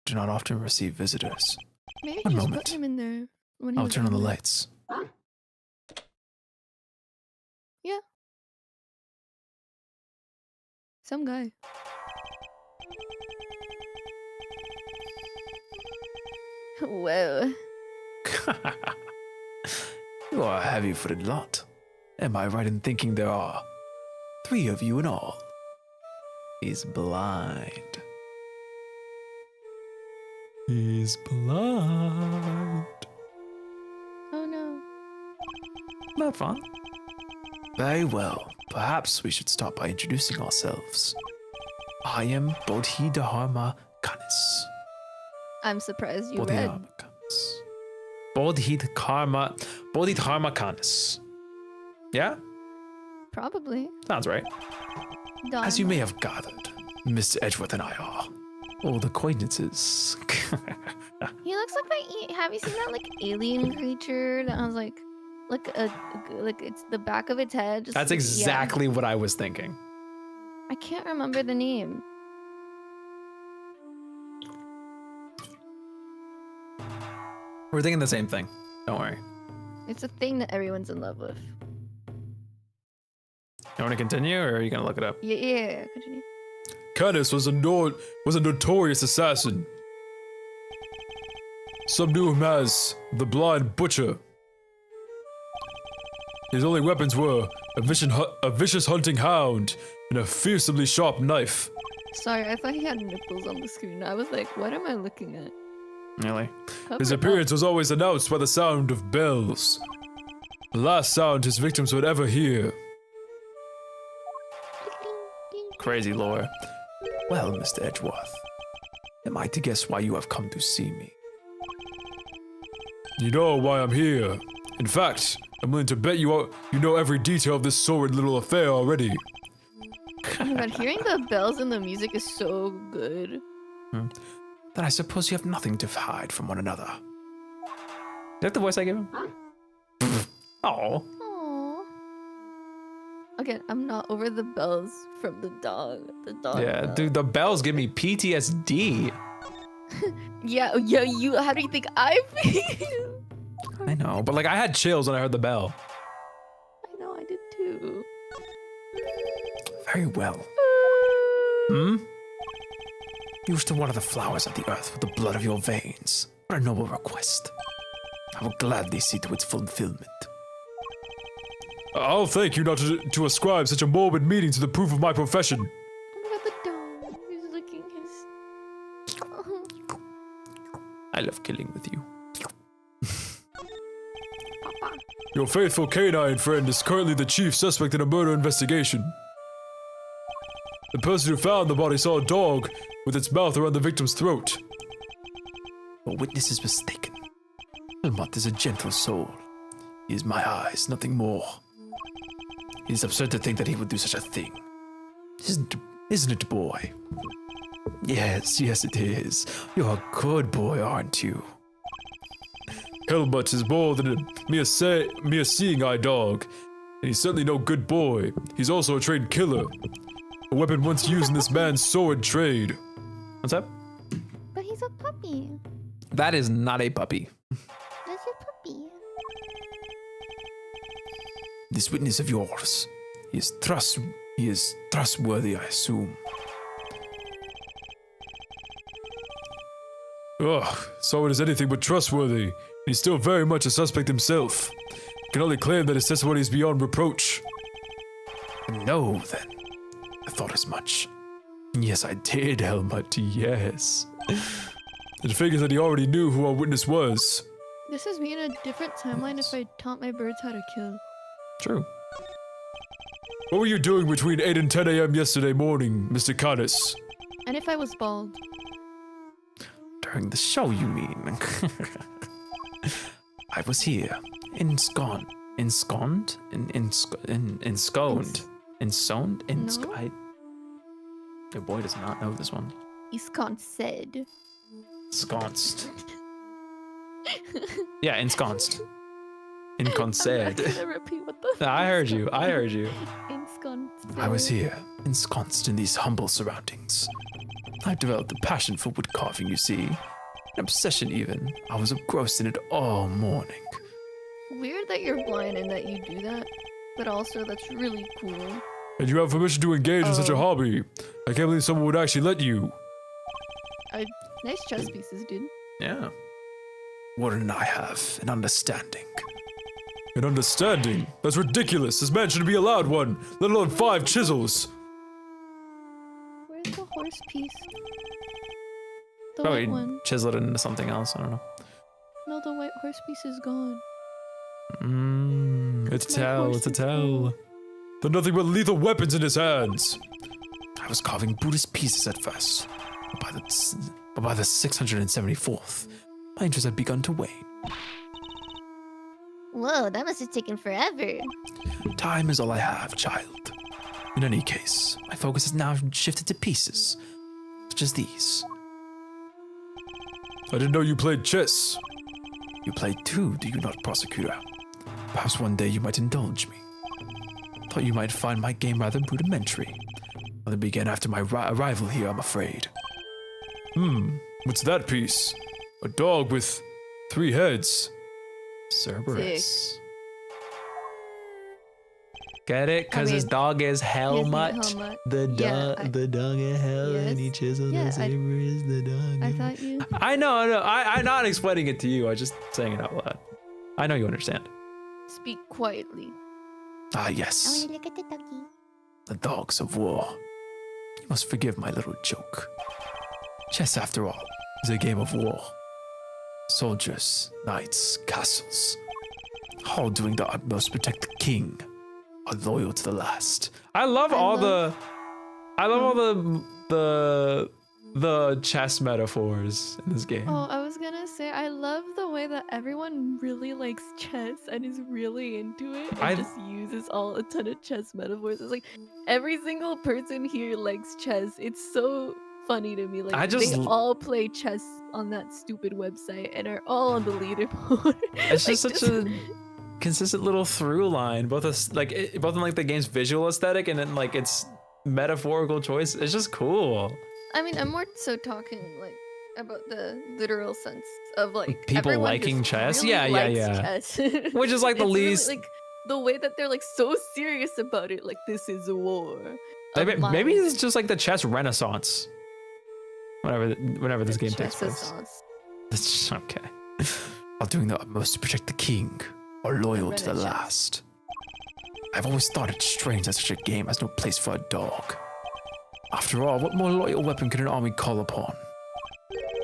Do not often receive visitors. Maybe One just moment. put him in there. When he I'll was turn on the in there. lights. Yeah. Some guy. Whoa. You are a heavy-footed lot. Am I right in thinking there are 3 of you in all? He's blind. He's blind. Oh no. Not fun. Very well. Perhaps we should start by introducing ourselves. I am Bodhidharma Kanis. I'm surprised you read. Bodhidharma Kanis. Yeah? Probably. Sounds right. As you may have gathered, Mr. Edgeworth and I are old acquaintances. He looks have you seen that like alien creature that has like it's the back of its head? Just, That's exactly what I was thinking. I can't remember the name. We're thinking the same thing. Don't worry. It's a thing that everyone's in love with. You want to continue, or are you going to look it up? Yeah, continue. Canis was a notorious assassin. Some knew him as the Blind Butcher. His only weapons were a vicious hunting hound and a fearsomely sharp knife. Sorry, I thought he had nipples on the screen. I was like, what am I looking at? Really? Cover His it up. appearance was always announced by the sound of bells. The last sound his victims would ever hear. Crazy lore. Well, Mr. Edgeworth, am I to guess why you have come to see me? You know why I'm here. In fact, I'm willing to bet you know every detail of this sordid little affair already. Oh my god, hearing the bells and the music is so good. Then I suppose you have nothing to hide from one another. Is that the voice I gave him? Oh. Aww. Again, I'm not over the bells from the dog. The dog. Yeah, bell. dude, the bells give me PTSD. Yeah, you. How do you think I feel? I know, but like I had chills when I heard the bell. I know, I did too. Very well. You wish to water the flowers of the earth with the blood of your veins. What a noble request. I will gladly see to its fulfillment. I'll thank you not to ascribe such a morbid meaning to the proof of my profession. Oh my god, the dog. He's licking his. Oh, I love killing with you. Papa. Your faithful canine friend is currently the chief suspect in a murder investigation. The person who found the body saw a dog with its mouth around the victim's throat. The witness is mistaken. Helmut is a gentle soul. He is my eyes, nothing more. It is absurd to think that he would do such a thing. Isn't it, boy? Yes, it is. You're a good boy, aren't you? Helmut is more than a mere seeing eye dog, and he's certainly no good boy. He's also a trained killer. A weapon once used in this man's sword trade. What's up? But he's a puppy. That is not a puppy. That's a puppy. This witness of yours, he is trustworthy, I assume. Ugh, someone is anything but trustworthy. He's still very much a suspect himself. Can only claim that his testimony is beyond reproach. No, then. I thought as much. Yes, I did, Helmut, yes. It figures that he already knew who our witness was. This is me in a different timeline if I taught my birds how to kill. True. What were you doing between 8 and 10 a.m. yesterday morning, Mr. Canis? And if I was bald. During the show, you mean? I was here, ensconed. Your boy does not know this one. Ensconced. Ensconced. Yeah, ensconced. I'm Enconced. not gonna repeat what the I heard you. Ensconced. I was here, ensconced in these humble surroundings. I've developed a passion for wood carving, you see. An obsession, even. I was engrossed in it all morning. Weird that you're blind and that you do that, but also that's really cool. And you have permission to engage in such a hobby. I can't believe someone would actually let you. Nice chess pieces, dude. Yeah. Wouldn't I have an understanding? An understanding? That's ridiculous. This man shouldn't be allowed one, let alone 5 chisels. Where's the horse piece? The Probably white one. chiseled it into something else. I don't know. No, the white horse piece is gone. It's a My tell, horse it's a is tell. gone. They're nothing but lethal weapons in his hands. I was carving Buddhist pieces at first, but by the 674th, my interest had begun to wane. Whoa, that must have taken forever. Time is all I have, child. In any case, my focus has now shifted to pieces, such as these. I didn't know you played chess. You play too, do you not, Prosecutor? Perhaps one day you might indulge me. Thought you might find my game rather rudimentary. Well, it began after my arrival here, I'm afraid. What's that piece? A dog with 3 heads. Cerberus. Get it? Because his mean, dog is Helmut. Helmut. The Yeah, dog, the dog is hell, and he Yes. chisels Yeah, the saber is the dog. I thought you. I know. I'm not explaining it to you. I'm just saying it out loud. I know you understand. Speak quietly. Ah, I yes, want to look at the doggy. the dogs of war. You must forgive my little joke. Chess, after all, is a game of war. Soldiers, knights, castles, all doing their utmost to protect the king, are loyal to the last. I love all the chess metaphors in this game. Oh, I was gonna say, I love the way that everyone really likes chess and is really into it and just uses a ton of chess metaphors. It's like every single person here likes chess. It's so funny to me. Like they all play chess on that stupid website and are all on the leaderboard. It's just such a consistent little through line, both both in like the game's visual aesthetic and then like its metaphorical choice. It's just cool. I mean, I'm more so talking like about the literal sense of like People everyone liking just chess? really Yeah. likes chess. Which is like the It's really, least. like the way that they're like so serious about it. Like this is a war. Maybe Maybe it's just like the chess renaissance. Whenever this game takes place. That's okay. While doing their utmost to protect the king, are loyal to the Renaissance. last. I've always thought it strange that such a game has no place for a dog. After all, what more loyal weapon could an army call upon?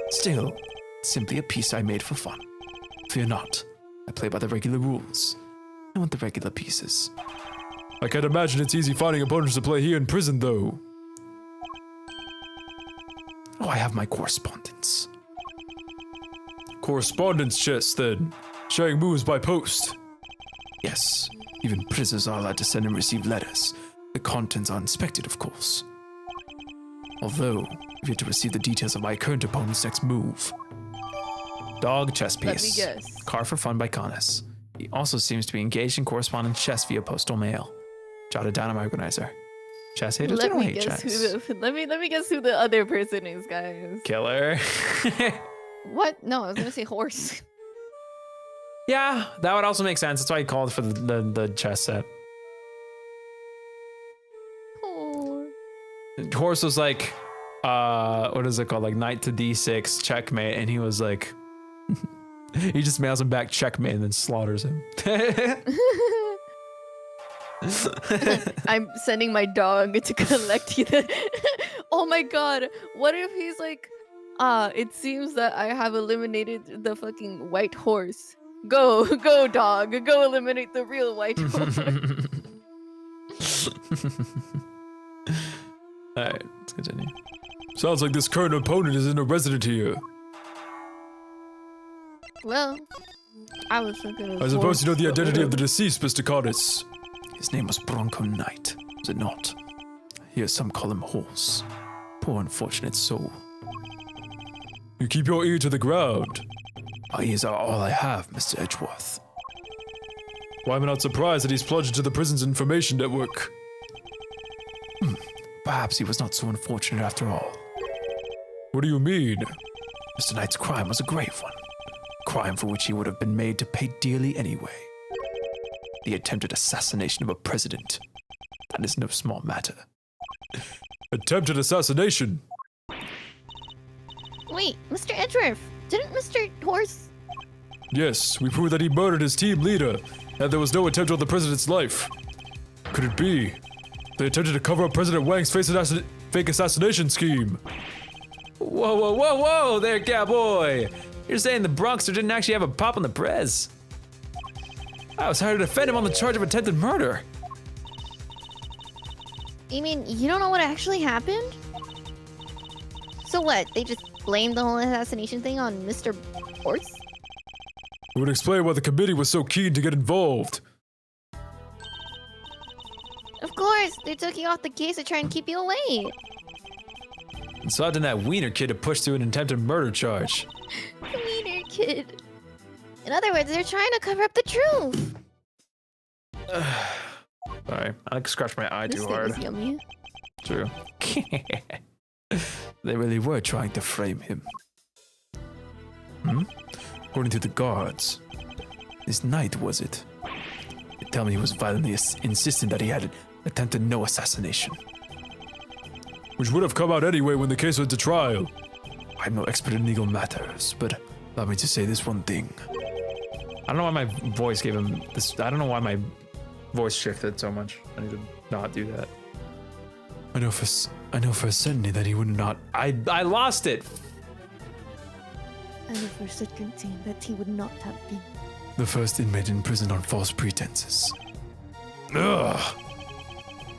Still, it's simply a piece I made for fun. Fear not, I play by the regular rules. I want the regular pieces. I can't imagine it's easy finding opponents to play here in prison, though. Oh, I have my correspondence. Correspondence chest, then. Sharing moves by post. Yes, even prisoners are allowed to send and receive letters. The contents are inspected, of course. Although, we've yet to receive the details of my current opponent's next move. Dog chess Let piece. me guess. Car for fun by Connus. He also seems to be engaged in correspondence chess via postal mail. Jotted down on my organizer. Chess haters Let don't me hate guess chess. let me guess who the other person is, guys. Killer. What? No, I was gonna say horse. Yeah, that would also make sense. That's why he called for the chess set. Oh. Horse was like, what is it called? Like knight to d6, checkmate, and he was like, he just mails him back checkmate and then slaughters him. I'm sending my dog to collect you. Oh my god! What if he's like, it seems that I have eliminated the fucking white horse. Go, go, dog. Go eliminate the real white horse. Alright, let's continue. Sounds like this current opponent isn't a resident here. Well, I was thinking of I suppose you know the horse, but identity of the whatever. deceased, Mr. Connus. His name was Bronco Knight, was it not? Here some call him Horse. Poor unfortunate soul. You keep your ear to the ground. My ears are all I have, Mr. Edgeworth. Why am I not surprised that he's plunged into the prison's information network? Perhaps he was not so unfortunate after all. What do you mean? Mr. Knight's crime was a grave one. Crime for which he would have been made to pay dearly anyway. The attempted assassination of a president. That is no small matter. Attempted assassination? Wait, Mr. Edgeworth, didn't Mr. Horse... Yes, we proved that he murdered his team leader, and there was no attempt on the president's life. Could it be? They attempted to cover up President Wang's fake assassination scheme. Whoa, whoa, whoa, whoa there, cowboy! You're saying the Bronxer didn't actually have a pop on the prez? I was hired to defend him on the charge of attempted murder. You mean you don't know what actually happened? So what, they just blamed the whole assassination thing on Mr. Horse? It would explain why the committee was so keen to get involved. Of course, they took you off the case to try and keep you away. And so did that wiener kid to push through an attempted murder charge. Wiener kid. In other words, they're trying to cover up the truth. Sorry, I scratched my eye This too thing hard. is yummy. True. They really were trying to frame him. According to the guards, this night was it? They tell me he was violently insistent that he had attempted no assassination. Which would have come out anyway when the case went to trial. I'm no expert in legal matters, but allow me to say this one thing. I don't know why my voice gave him this. I don't know why my voice shifted so much. I need to not do that. I know for a certainty that he would not. I lost it. And the first it contained that he would not have been. The first inmate in prison on false pretenses. Ugh.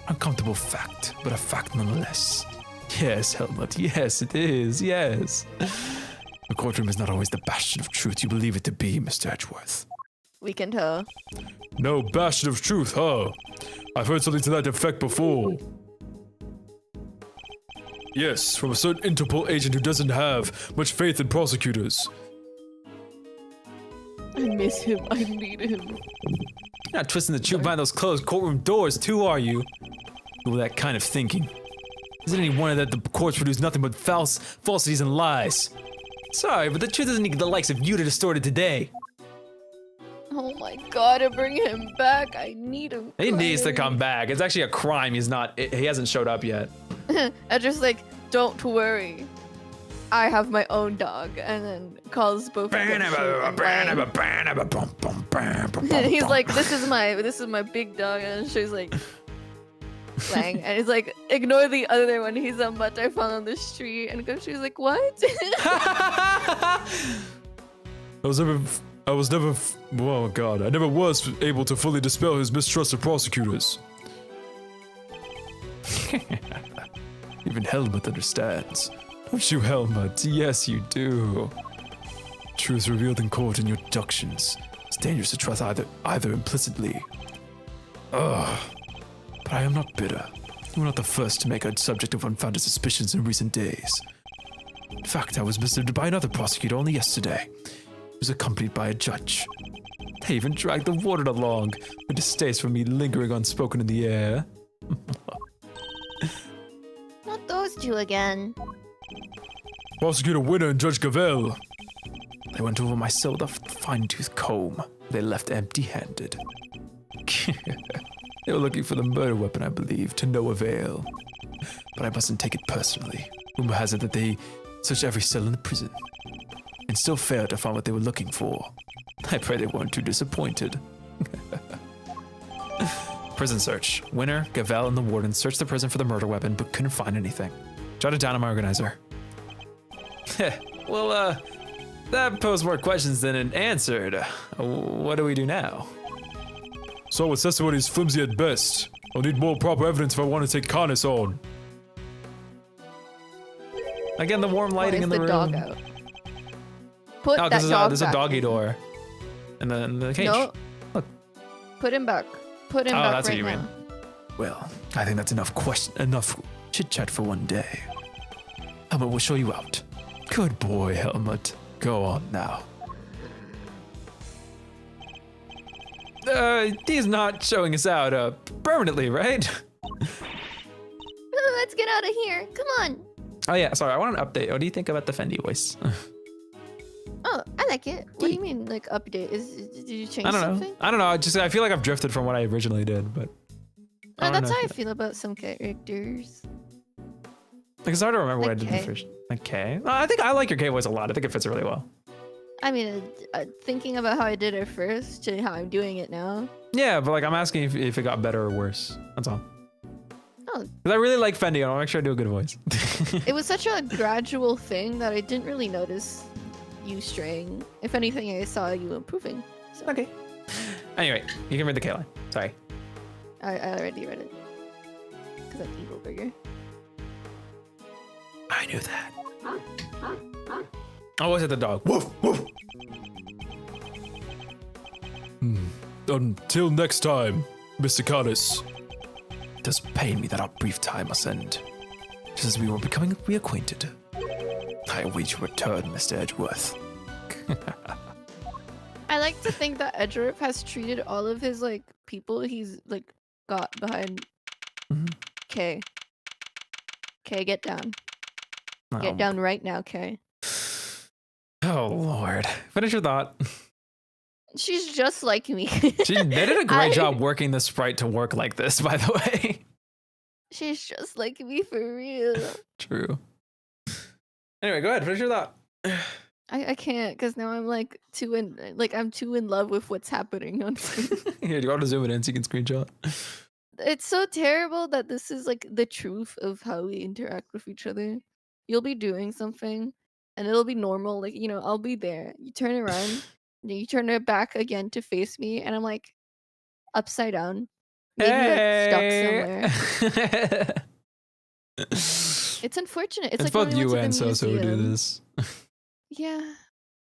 Uncomfortable fact, but a fact nonetheless. Yes, Helmut, yes, it is, yes. The courtroom is not always the bastion of truth you believe it to be, Mr. Edgeworth. We can tell. No bastion of truth, huh? I've heard something to that effect before. Yes, from a certain Interpol agent who doesn't have much faith in prosecutors. I miss him. I need him. You're not twisting the truth behind those closed courtroom doors, too, are you? All that kind of thinking. Is it any wonder that the courts produce nothing but falsities and lies? Sorry, but the truth doesn't need the likes of you to distort it today. Oh my god, bring him back. I need him. He needs to Crying. come back. It's actually a crime. He hasn't showed up yet. I just like, don't worry. I have my own dog, and then calls both. of them shit and Lang. He's like, this is my big dog, and she's like, Lang, and he's like, ignore the other one. He's a mutt I found on the street, and she's like, what? I never was able to fully dispel his mistrust of prosecutors. Even Helmut understands. Don't you, Helmut? Yes, you do. Truth revealed in court in your deductions. It's dangerous to trust either implicitly. Ugh. But I am not bitter. You were not the first to make a subject of unfounded suspicions in recent days. In fact, I was visited by another prosecutor only yesterday. He was accompanied by a judge. They even dragged the warden along, with distaste for me lingering unspoken in the air. Not those two again. Prosecutor Winner and Judge Gavel. They went over my cell with a fine-tooth comb. They left empty-handed. They were looking for the murder weapon, I believe, to no avail. But I mustn't take it personally. Rumor has it that they searched every cell in the prison, and still failed to find what they were looking for. I pray they weren't too disappointed. Prison search. Winner, Gavel, and the warden searched the prison for the murder weapon, but couldn't find anything. Jot it down on my organizer. Well, that posed more questions than it answered. What do we do now? So with testimony is flimsy at best. I'll need more proper evidence if I want to take Canis on. Again, the warm lighting in the room. dog out? Put Oh, that dog there's a back doggy in. door. And then the cage. No. Look. Put him back. Put him Oh, back that's what right you now. mean. Well, I think that's enough chit-chat for one day. Helmut will show you out. Good boy, Helmut. Go on now. He's not showing us out permanently, right? Oh, let's get out of here. Come on. Oh yeah, sorry, I want an update. What do you think about the Fendi voice? Oh, I like it. What do you mean, like, update? Did you change I don't know. something? I don't know. I feel like I've drifted from what I originally did, but I don't That's know. how I feel about some characters. Like, it's hard to remember what I Like did Kay. the first. Like K. I think I like your K voice a lot. I think it fits it really well. I mean, thinking about how I did it first to how I'm doing it now. Yeah, but like I'm asking if it got better or worse. That's all. Oh. Because I really like Fendi, and I want to make sure I do a good voice. It was such a gradual thing that I didn't really notice you straying. If anything, I saw you improving. So Okay. Anyway, you can read the K line. Sorry. I already read it. Because I'm Evil Burger. I knew that. Oh, was it the dog? Woof, woof. Until next time, Mr. Canis. It does pain me that our brief time must end, just as we were becoming reacquainted. I await your return, Mr. Edgeworth. I like to think that Edgeworth has treated all of his like people he's like got behind Mhm. K. K, get down. Oh. Get down right now, K. Oh Lord. Finish your thought. She's just like me. They did a great I- job working the sprite to work like this, by the way. She's just like me for real. True. Anyway, go ahead. Finish your thought. I can't because now I'm like I'm too in love with what's happening on screen. Here, do you want to zoom it in so you can screenshot? It's so terrible that this is like the truth of how we interact with each other. You'll be doing something and it'll be normal. Like, you know, I'll be there. You turn around, and you turn it back again to face me, and I'm like upside down. Maybe like stuck somewhere. It's unfortunate. It's like both when we you went and to the Soso who do museum. this. Yeah.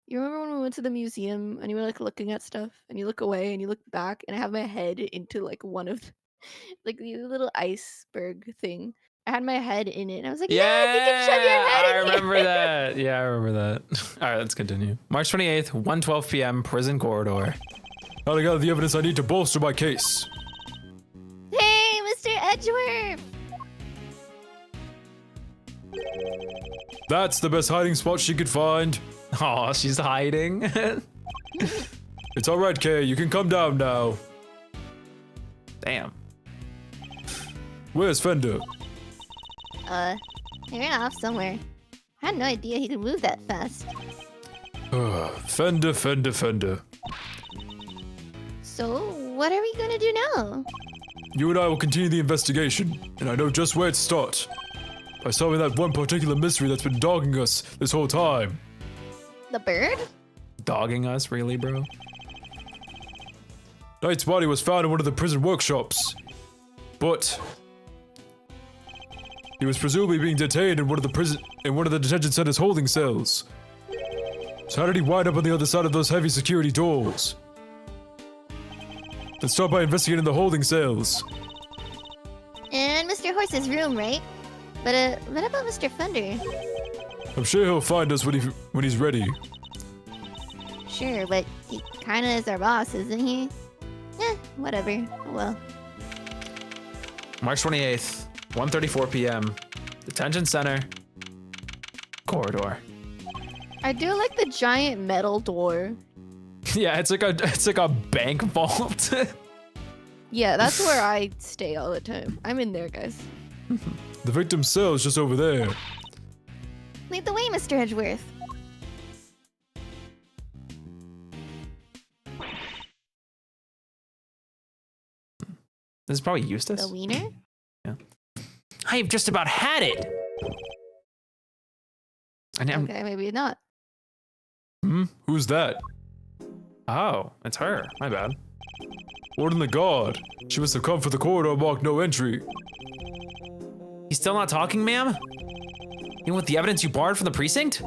You remember when we went to the museum and you were like looking at stuff and you look away and you look back and I have my head into like one of like the little iceberg thing. I had my head in it and I was like, yeah, you can shove your head I in remember here." that. Yeah, I remember that. All right, let's continue. March 28th, 1:12 p.m., prison corridor. Now I got the evidence I need to bolster my case. Hey, Mr. Edgeworth. That's the best hiding spot she could find. Oh, she's hiding. It's alright, Kay. You can come down now. Damn. Where's Fender? He ran off somewhere. I had no idea he could move that fast. Fender, Fender, Fender. So, what are we gonna do now? You and I will continue the investigation, and I know just where to start. By solving that one particular mystery that's been dogging us this whole time. The bird? Dogging us, really, bro? Knight's body was found in one of the prison workshops. But He was presumably being detained in one of the detention center's holding cells. So how did he wind up on the other side of those heavy security doors? Let's start by investigating the holding cells. And Mr. Horse's room, right? But what about Mr. Fender? I'm sure he'll find us when he's ready. Sure, but he kinda is our boss, isn't he? Whatever. Oh well. March 28th, 1:34 p.m. Detention center. Corridor. I do like the giant metal door. Yeah, it's like a bank vault. Yeah, that's where I stay all the time. I'm in there, guys. The victim's cell is just over there. Lead the way, Mr. Edgeworth. This is probably Eustace. The wiener? Yeah. I've just about had it. Okay, maybe not. Who's that? Oh, it's her. My bad. Warden the guard. She must have come for the corridor marked no entry. You still not talking, ma'am? You want the evidence you borrowed from the precinct?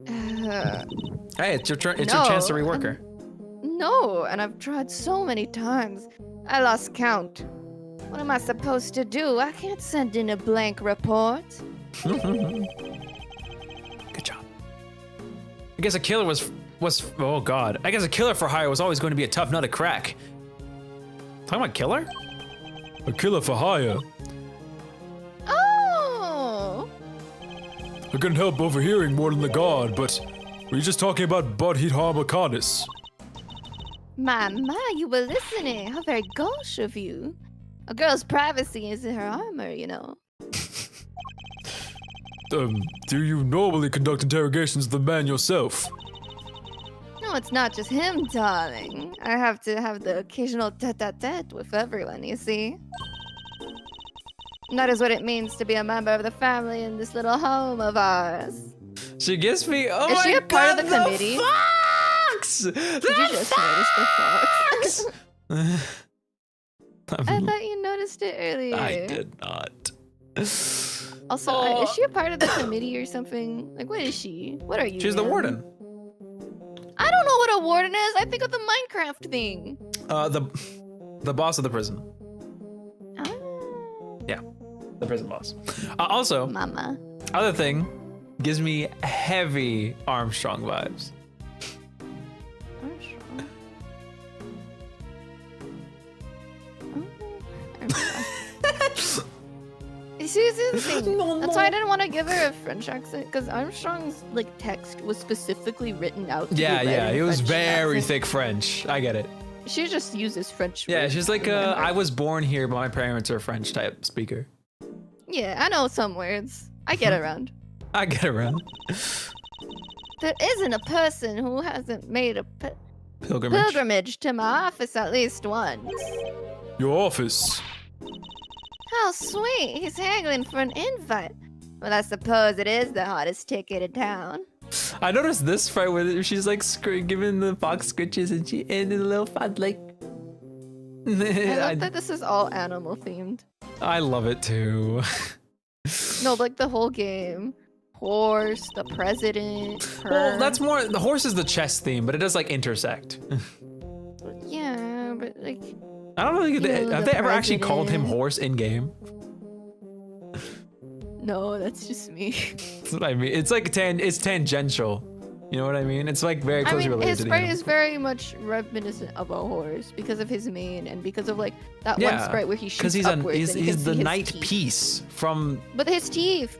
Hey, it's your turn. It's No, your chance to rework her. No, and I've tried so many times. I lost count. What am I supposed to do? I can't send in a blank report. Good job. I guess a killer was oh god. I guess a killer for hire was always going to be a tough nut to crack. Talking about killer? A killer for hire. Oh! I couldn't help overhearing Warden the guard, but were you just talking about Budheat Harmocanis? My, you were listening. How very gauche of you. A girl's privacy is in her armor, you know. Do you normally conduct interrogations of the man yourself? No, it's not just him, darling. I have to have the occasional tete-a-tete with everyone, you see. And that is what it means to be a member of the family in this little home of ours. She gives me. Oh Is my she a god, part of the committee? Fox! Did you just notice the fox? I thought you noticed it earlier. I did not. Also, is she a part of the committee or something? Like, what is she? What are you? She's the man? warden. I don't know what a warden is. I think of the Minecraft thing. The boss of the prison. Yeah, the prison boss. Also, Mama. other thing, gives me heavy Armstrong vibes. Armstrong. See, this is the thing. That's why I didn't want to give her a French accent, because Armstrong's like text was specifically written out. To be read in It was French very accent. thick French. I get it. She just uses French. Yeah, words she's like, in my I heart. was born here, but my parents are French type speaker. Yeah, I know some words. I get around. I get around. There isn't a person who hasn't made a Pilgrimage. pilgrimage to my office at least once. Your office. How sweet! He's haggling for an invite. Well, I suppose it is the hottest ticket in town. I noticed this part where she's like giving the fox scritches and the little fox like. I love that this is all animal themed. I love it too. No, like the whole game. Horse, the president, her. Well, that's more. The horse is the chess theme, but it does like intersect. Yeah, but like. I don't know. Have the they ever actually called him president. horse in game? No, that's just me. That's what I mean. It's like it's tangential. You know what I mean? It's like very I closely mean, related his to the sprite animal. is very much reminiscent of a horse because of his mane and because of like that one sprite where he shoots he's upwards. and you he's can the see his knight teeth. piece from. But his teeth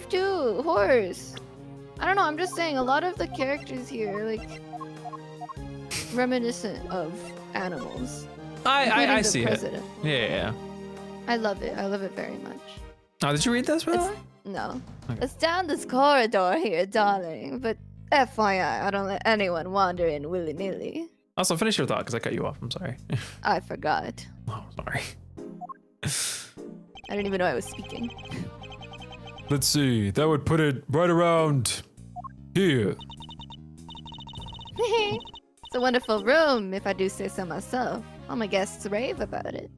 too, horse. I don't know. I'm just saying a lot of the characters here are like reminiscent of animals. I including the see president. it. Yeah. I love it. I love it very much. Oh, did you read this? By the way? No. Okay. It's down this corridor here, darling. But FYI, I don't let anyone wander in willy-nilly. Also, finish your thought because I cut you off. I'm sorry. I forgot. Oh, sorry. I didn't even know I was speaking. Let's see. That would put it right around here. It's a wonderful room, if I do say so myself. All my guests rave about it.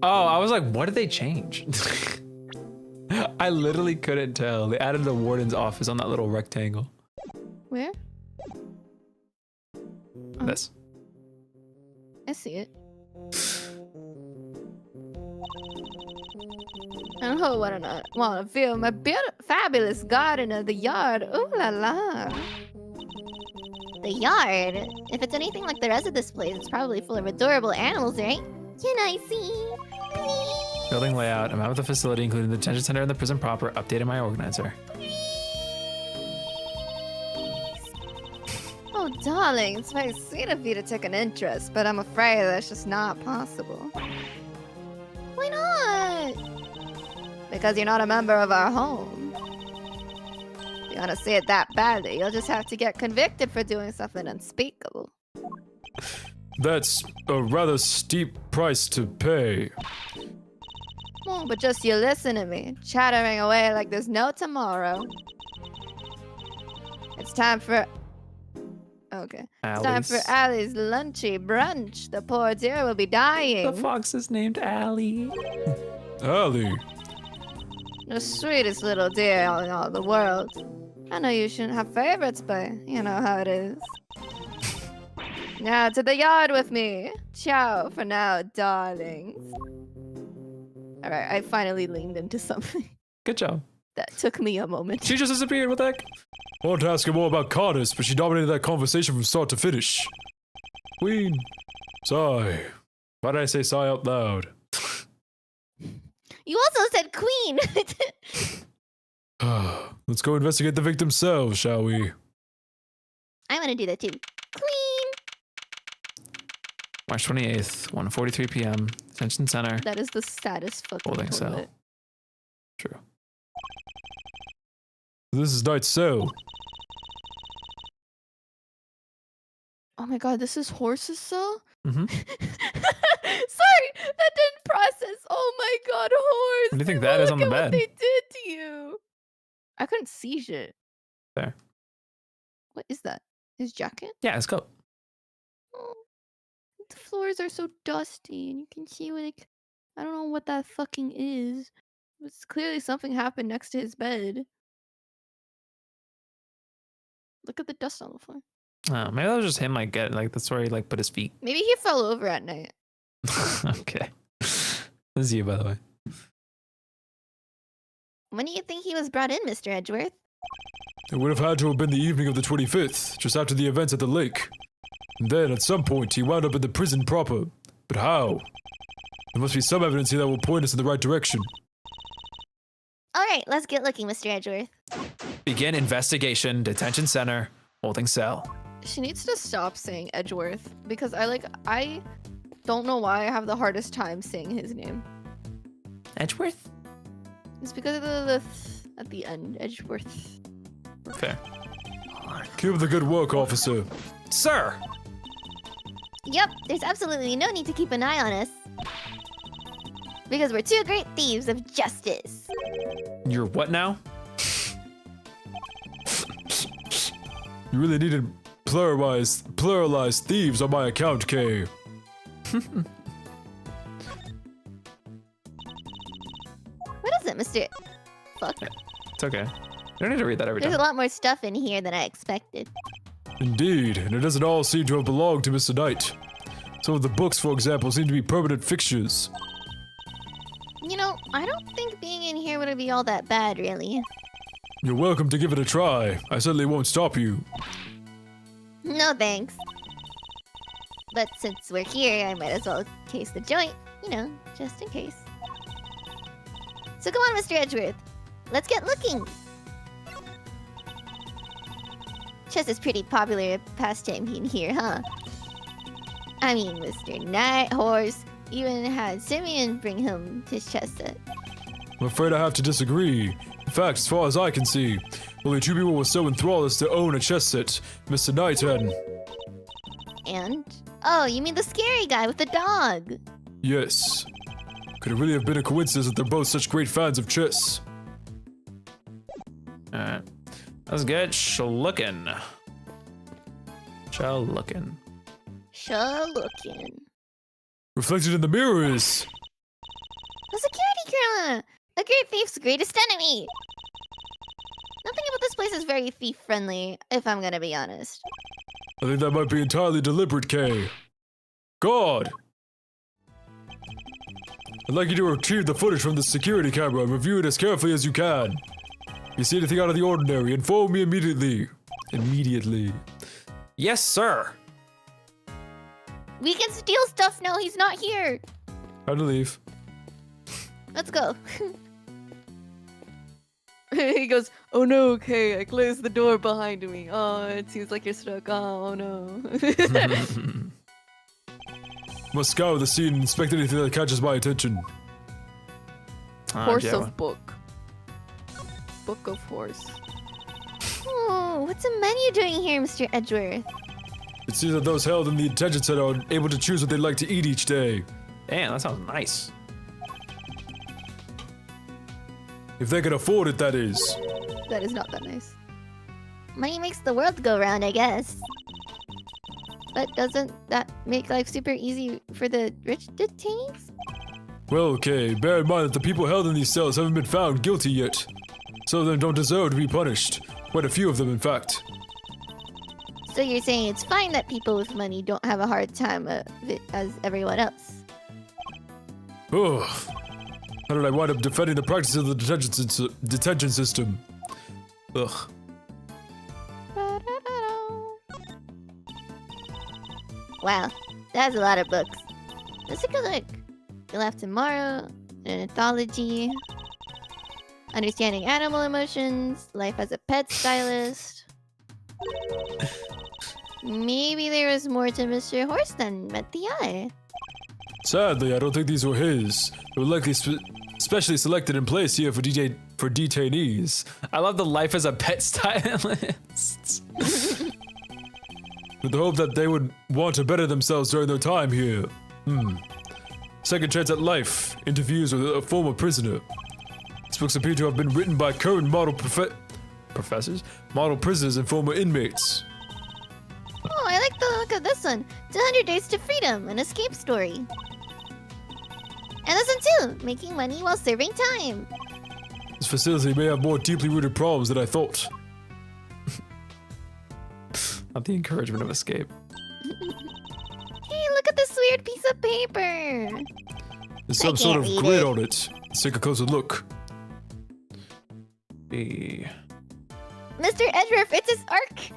Oh, I was like, what did they change? I literally couldn't tell. They added the warden's office on that little rectangle. Where? This. I see it. And who wouldn't want to feel my fabulous garden of the yard? Ooh la la. The yard? If it's anything like the rest of this place, it's probably full of adorable animals, right? Can I see? Building layout. I'm out of the facility, including the detention center and the prison proper. Updated my organizer. Oh, darling, it's very sweet of you to take an interest, but I'm afraid that's just not possible. Why not? Because you're not a member of our home. If you want to see it that badly, you'll just have to get convicted for doing something unspeakable. That's a rather steep price to pay. Oh, but just you listen to me, chattering away like there's no tomorrow. It's time for... Okay. It's time for Allie's lunchy brunch. The poor dear will be dying. The fox is named Allie. Allie. The sweetest little deer in all the world. I know you shouldn't have favorites, but you know how it is. Now to the yard with me. Ciao for now, darlings. Alright, I finally leaned into something. Good job. That took me a moment. She just disappeared. What the heck? I wanted to ask her more about Cardis, but she dominated that conversation from start to finish. Queen. Sigh. Why did I say sigh out loud? You also said queen. Let's go investigate the victim's cells, shall we? I want to do that too. Queen. March 28th, 1:43 p.m. Detention center. That is the saddest fucking Holding cell. toilet. True. This is Knight's cell. Oh my god, this is horse's cell? Mm-hmm. Sorry, that didn't process. Oh my god, horse. What do you think that is on the Look at bed? what they did to you. I couldn't see shit. There. What is that? His jacket? Yeah, let's go. Oh, the floors are so dusty, and you can see like I don't know what that fucking is. It's clearly something happened next to his bed. Look at the dust on the floor. Oh, maybe that was just him. Like, that's where he like put his feet. Maybe he fell over at night. Okay. This is you, by the way. When do you think he was brought in, Mr. Edgeworth? It would have had to have been the evening of the 25th, just after the events at the lake. And then, at some point, he wound up in the prison proper. But how? There must be some evidence here that will point us in the right direction. All right, let's get looking, Mr. Edgeworth. Begin investigation. Detention center. Holding cell. She needs to stop saying Edgeworth because I don't know why I have the hardest time saying his name. Edgeworth? It's because of the at the end, Edgeworth. Fair. Keep up the good work, officer. Sir! Yep, there's absolutely no need to keep an eye on us. Because we're two great thieves of justice. You're what now? You really needed pluralized thieves on my account, Kay. What is it, Mr. Fuck. It's okay. You don't need to read that every There's a time. lot more stuff in here than I expected. Indeed, and it doesn't all seem to have belonged to Mr. Knight. Some of the books, for example, seem to be permanent fixtures. You know, I don't think being in here would be all that bad, really. You're welcome to give it a try. I certainly won't stop you. No thanks. But since we're here, I might as well case the joint, you know, just in case. So come on, Mr. Edgeworth. Let's get looking. Chess is pretty popular pastime in here, huh? I mean, Mr. Night Horse even had Simeon bring him his chess set. I'm afraid I have to disagree. In fact, as far as I can see, only two people were so enthralled as to own a chess set, Mr. Knight and... And? Oh, you mean the scary guy with the dog? Yes. Could it really have been a coincidence that they're both such great fans of chess? Alright. Let's get looking. Sure looking. Reflected in the mirror is... drama. A great thief's greatest enemy. Nothing about this place is very thief-friendly, if I'm gonna be honest. I think that might be entirely deliberate, Kay. God! I'd like you to retrieve the footage from the security camera and review it as carefully as you can. If you see anything out of the ordinary, inform me immediately. Immediately. Yes, sir. We can steal stuff now he's not here. Time to leave. Let's go. He goes, oh no, okay, I closed the door behind me. Oh, it seems like you're stuck. Oh no. Must scour the scene and inspect anything that catches my attention. Horse Joe. of book. Book of horse. Oh, what's a menu doing here, Mr. Edgeworth? It seems that those held in the detention center are able to choose what they'd like to eat each day. Damn, that sounds nice. If they can afford it, that is. That is not that nice. Money makes the world go round, I guess. But doesn't that make life super easy for the rich detainees? Well, okay, bear in mind that the people held in these cells haven't been found guilty yet. Some of them don't deserve to be punished. Quite a few of them, in fact. So you're saying it's fine that people with money don't have a hard time of it as everyone else? Ugh. How did I wind up defending the practice of the detention system? Ugh. Wow, that's a lot of books. Let's take a look. You'll have tomorrow, an anthology, understanding animal emotions, life as a pet stylist. Maybe there was more to Mr. Horse than met the eye. Sadly, I don't think these were his. They were likely specially selected and placed here for detainees. I love the life as a pet stylist. With the hope that they would want to better themselves during their time here. Second chance at life. Interviews with a former prisoner. These books appear to have been written by current model professors, model prisoners, and former inmates. Oh, I like the look of this one. 200 Days to Freedom, an escape story. And this one too, making money while serving time. This facility may have more deeply rooted problems than I thought. Not the encouragement of escape. Hey, look at this weird piece of paper. There's I some sort of can't read grid it. on it. Let's take a closer look. B. Mr. Edgeworth, it's his arc.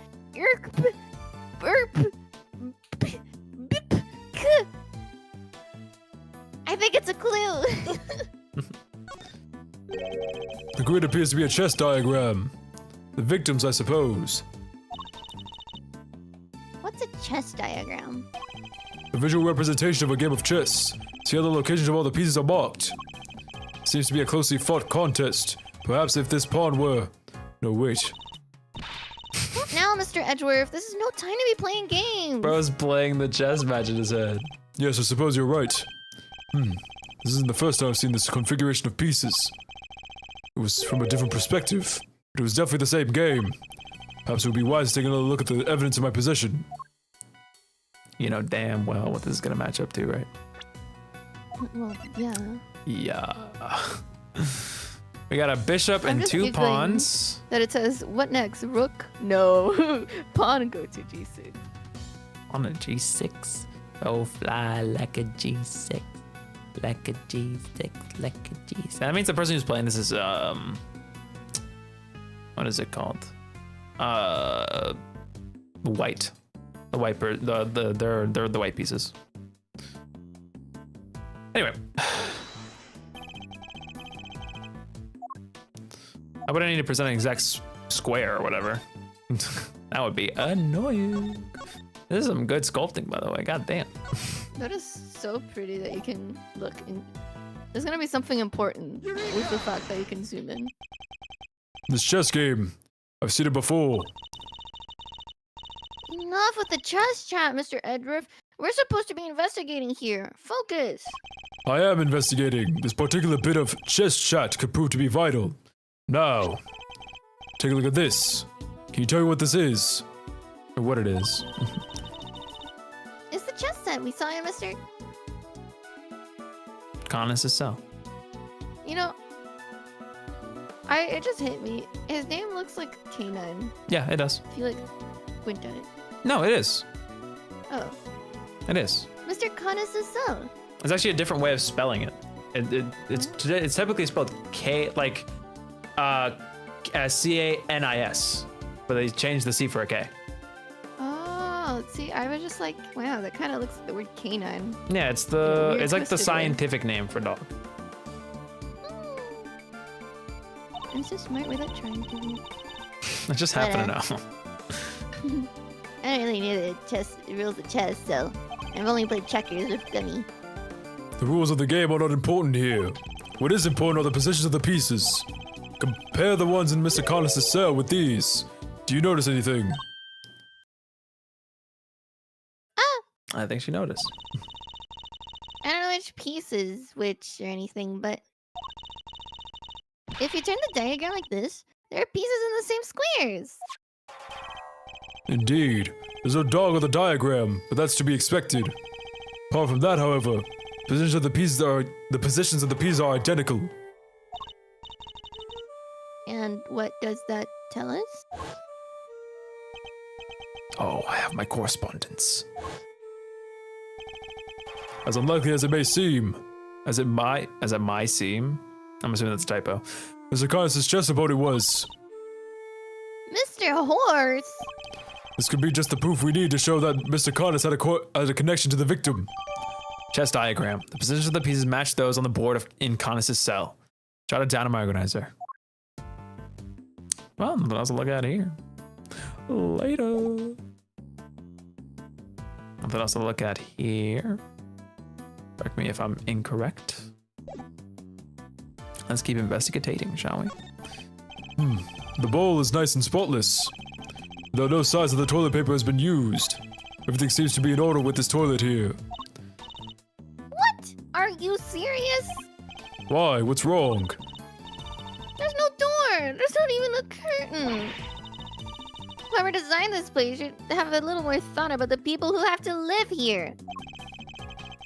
I think it's a clue. The grid appears to be a chess diagram. The victims, I suppose. What's a chess diagram? A visual representation of a game of chess. See how the locations of all the pieces are marked. Seems to be a closely fought contest. Perhaps if this pawn were... No, wait. Now, Mr. Edgeworth, this is no time to be playing games. Bro's playing the chess match in his head. Yes, I suppose you're right. This isn't the first time I've seen this configuration of pieces. It was from a different perspective, but it was definitely the same game. Perhaps it would be wise to take another look at the evidence in my possession. You know damn well what this is gonna match up to, right? Well, yeah. Yeah. We got a bishop I'm and just two giggling. pawns. That it says, what next? Rook? No. Pawn go to g6. On a G6. Oh, fly like a G6. Like a G6. Like a G6. That means the person who's playing this is, what is it called? White. The white they're the white pieces. Anyway. How about I need to present an exact square or whatever? That would be annoying. This is some good sculpting, by the way. God damn. That is so pretty that you can look in. There's gonna be something important with the fact that you can zoom in. This chess game. I've seen it before. Enough with the chess chat, Mr. Edgeworth. We're supposed to be investigating here. Focus. I am investigating. This particular bit of chess chat could prove to be vital. Now, take a look at this. Can you tell me what this is? Or what it is? It's the chess set we saw in Mr. Con is his cell. You know, it just hit me. His name looks like Canine. Yeah, it does. If you like squint at it. No, it is. Oh, It is. Mr. Connoisseur. It's actually a different way of spelling it. It's typically spelled K, like Canis, but they changed the C for a K. oh, see, I was just like, wow, that kind of looks like the word canine. Yeah, it's weird it's like the twisted way. scientific name for dog. I'm so smart with that trying to be. I just happen to know. I don't really know the rules of chess, so I've only played checkers with Gummy. The rules of the game are not important here. What is important are the positions of the pieces. Compare the ones in Mr. Connoisseur's cell with these. Do you notice anything? I think she noticed. I don't know which piece is which or anything, but if you turn the diagram like this, there are pieces in the same squares. Indeed. There's no dog on the diagram, but that's to be expected. Apart from that, however, the positions of the pieces are identical. And what does that tell us? Oh, I have my correspondence. As unlikely as it may seem, As it might seem. I'm assuming that's a typo. Mr. Connoisseur's chest opponent was. Mr. Horse! This could be just the proof we need to show that Mr. Connoisseur had a connection to the victim. Chess diagram. The positions of the pieces match those on the board in Connoisseur's cell. Jot it down in my organizer. Well, nothing else to look at here. Later. Nothing else to look at here. Correct me if I'm incorrect. Let's keep investigating, shall we? The bowl is nice and spotless. Though no signs of the toilet paper has been used. Everything seems to be in order with this toilet here. What? Are you serious? Why? What's wrong? There's no door! There's not even a curtain! Whoever designed this place should have a little more thought about the people who have to live here.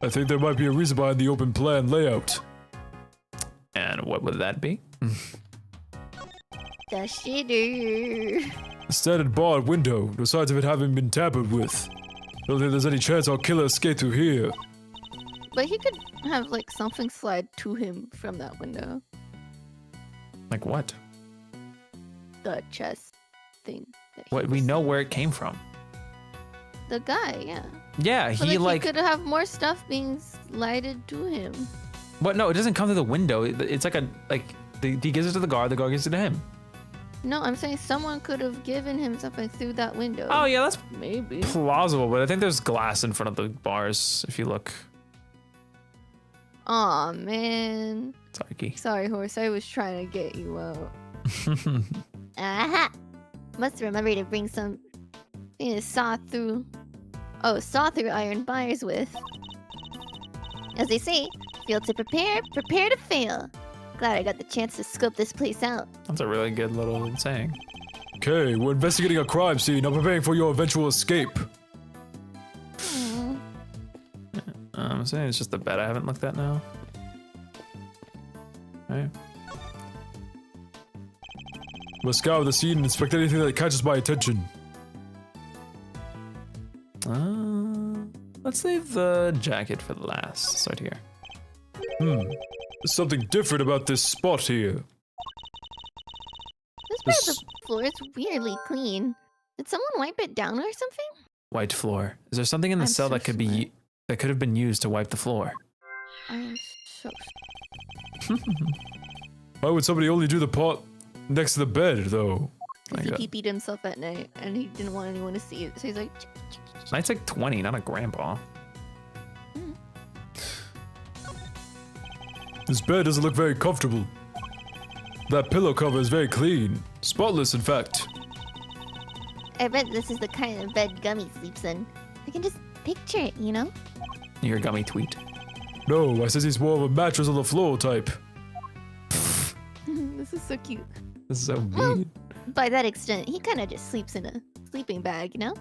I think there might be a reason behind the open plan layout. And what would that be? The shitter. A standard barred window, no signs of it having been tampered with. Don't think there's any chance our killer escaped through here. But he could have like something slide to him from that window. Like what? The chest thing. that he What we was- know where it came from. The guy, yeah. Yeah, But he he could have more stuff being slided to him. What? No, it doesn't come through the window. It's like he gives it to the guard gives it to him. No, I'm saying someone could have given him something through that window. Oh yeah, that's Maybe. plausible, but I think there's glass in front of the bars if you look. Aw, man. Sorry. Sorry, horse. I was trying to get you out. Aha! Must remember to bring some thing to saw through iron bars with. As they say, fail to prepare, prepare to fail. Glad I got the chance to scope this place out. That's a really good little saying. Okay, we're investigating a crime scene. I'm preparing for your eventual escape. I'm saying it's just the bed I haven't looked at now. Right. Must scour the scene and inspect anything that catches my attention. Let's leave the jacket for the last. Start here. There's something different about this spot here. This part of the floor is weirdly clean. Did someone wipe it down or something? White floor. Is there something in the I'm cell so that could smart. that could have been used to wipe the floor? I'm so. Why would somebody only do the part next to the bed, though? My He God. pee-peed himself at night, and he didn't want anyone to see it, so he's like, Knight's like 20, not a grandpa. This bed doesn't look very comfortable. That pillow cover is very clean. Spotless, in fact. I bet this is the kind of bed Gummy sleeps in. I can just picture it, you know? Your gummy tweet. No, I says he's more of a mattress on the floor type. this is so cute. This is so Well, mean. by that extent, he kind of just sleeps in a sleeping bag, you know?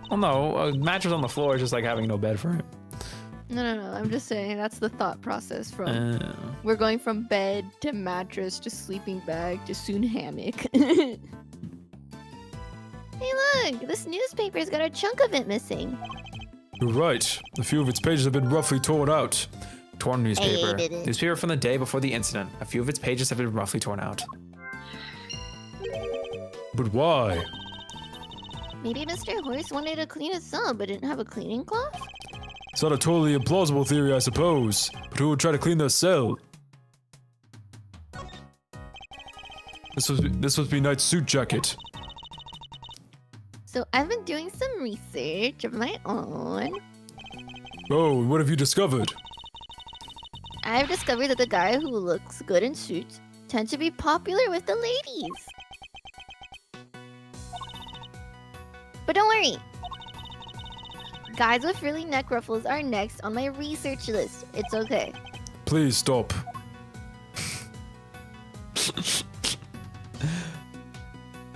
Well, no, a mattress on the floor is just like having no bed for him. No. I'm just saying that's the thought process from. Oh. We're going from bed to mattress to sleeping bag to soon hammock. Hey, look! This newspaper's got a chunk of it missing. You're right. A few of its pages have been roughly torn out. Torn newspaper. did it. Newspaper from the day before the incident. A few of its pages have been roughly torn out. But why? Maybe Mr. Horse wanted to clean his cell but didn't have a cleaning cloth? It's not a totally implausible theory, I suppose. But who would try to clean their cell? This must be Knight's suit jacket. So I've been doing some research of my own. Oh, and what have you discovered? I've discovered that the guy who looks good in suits tends to be popular with the ladies. But don't worry. Guys with frilly neck ruffles are next on my research list. It's okay. Please stop.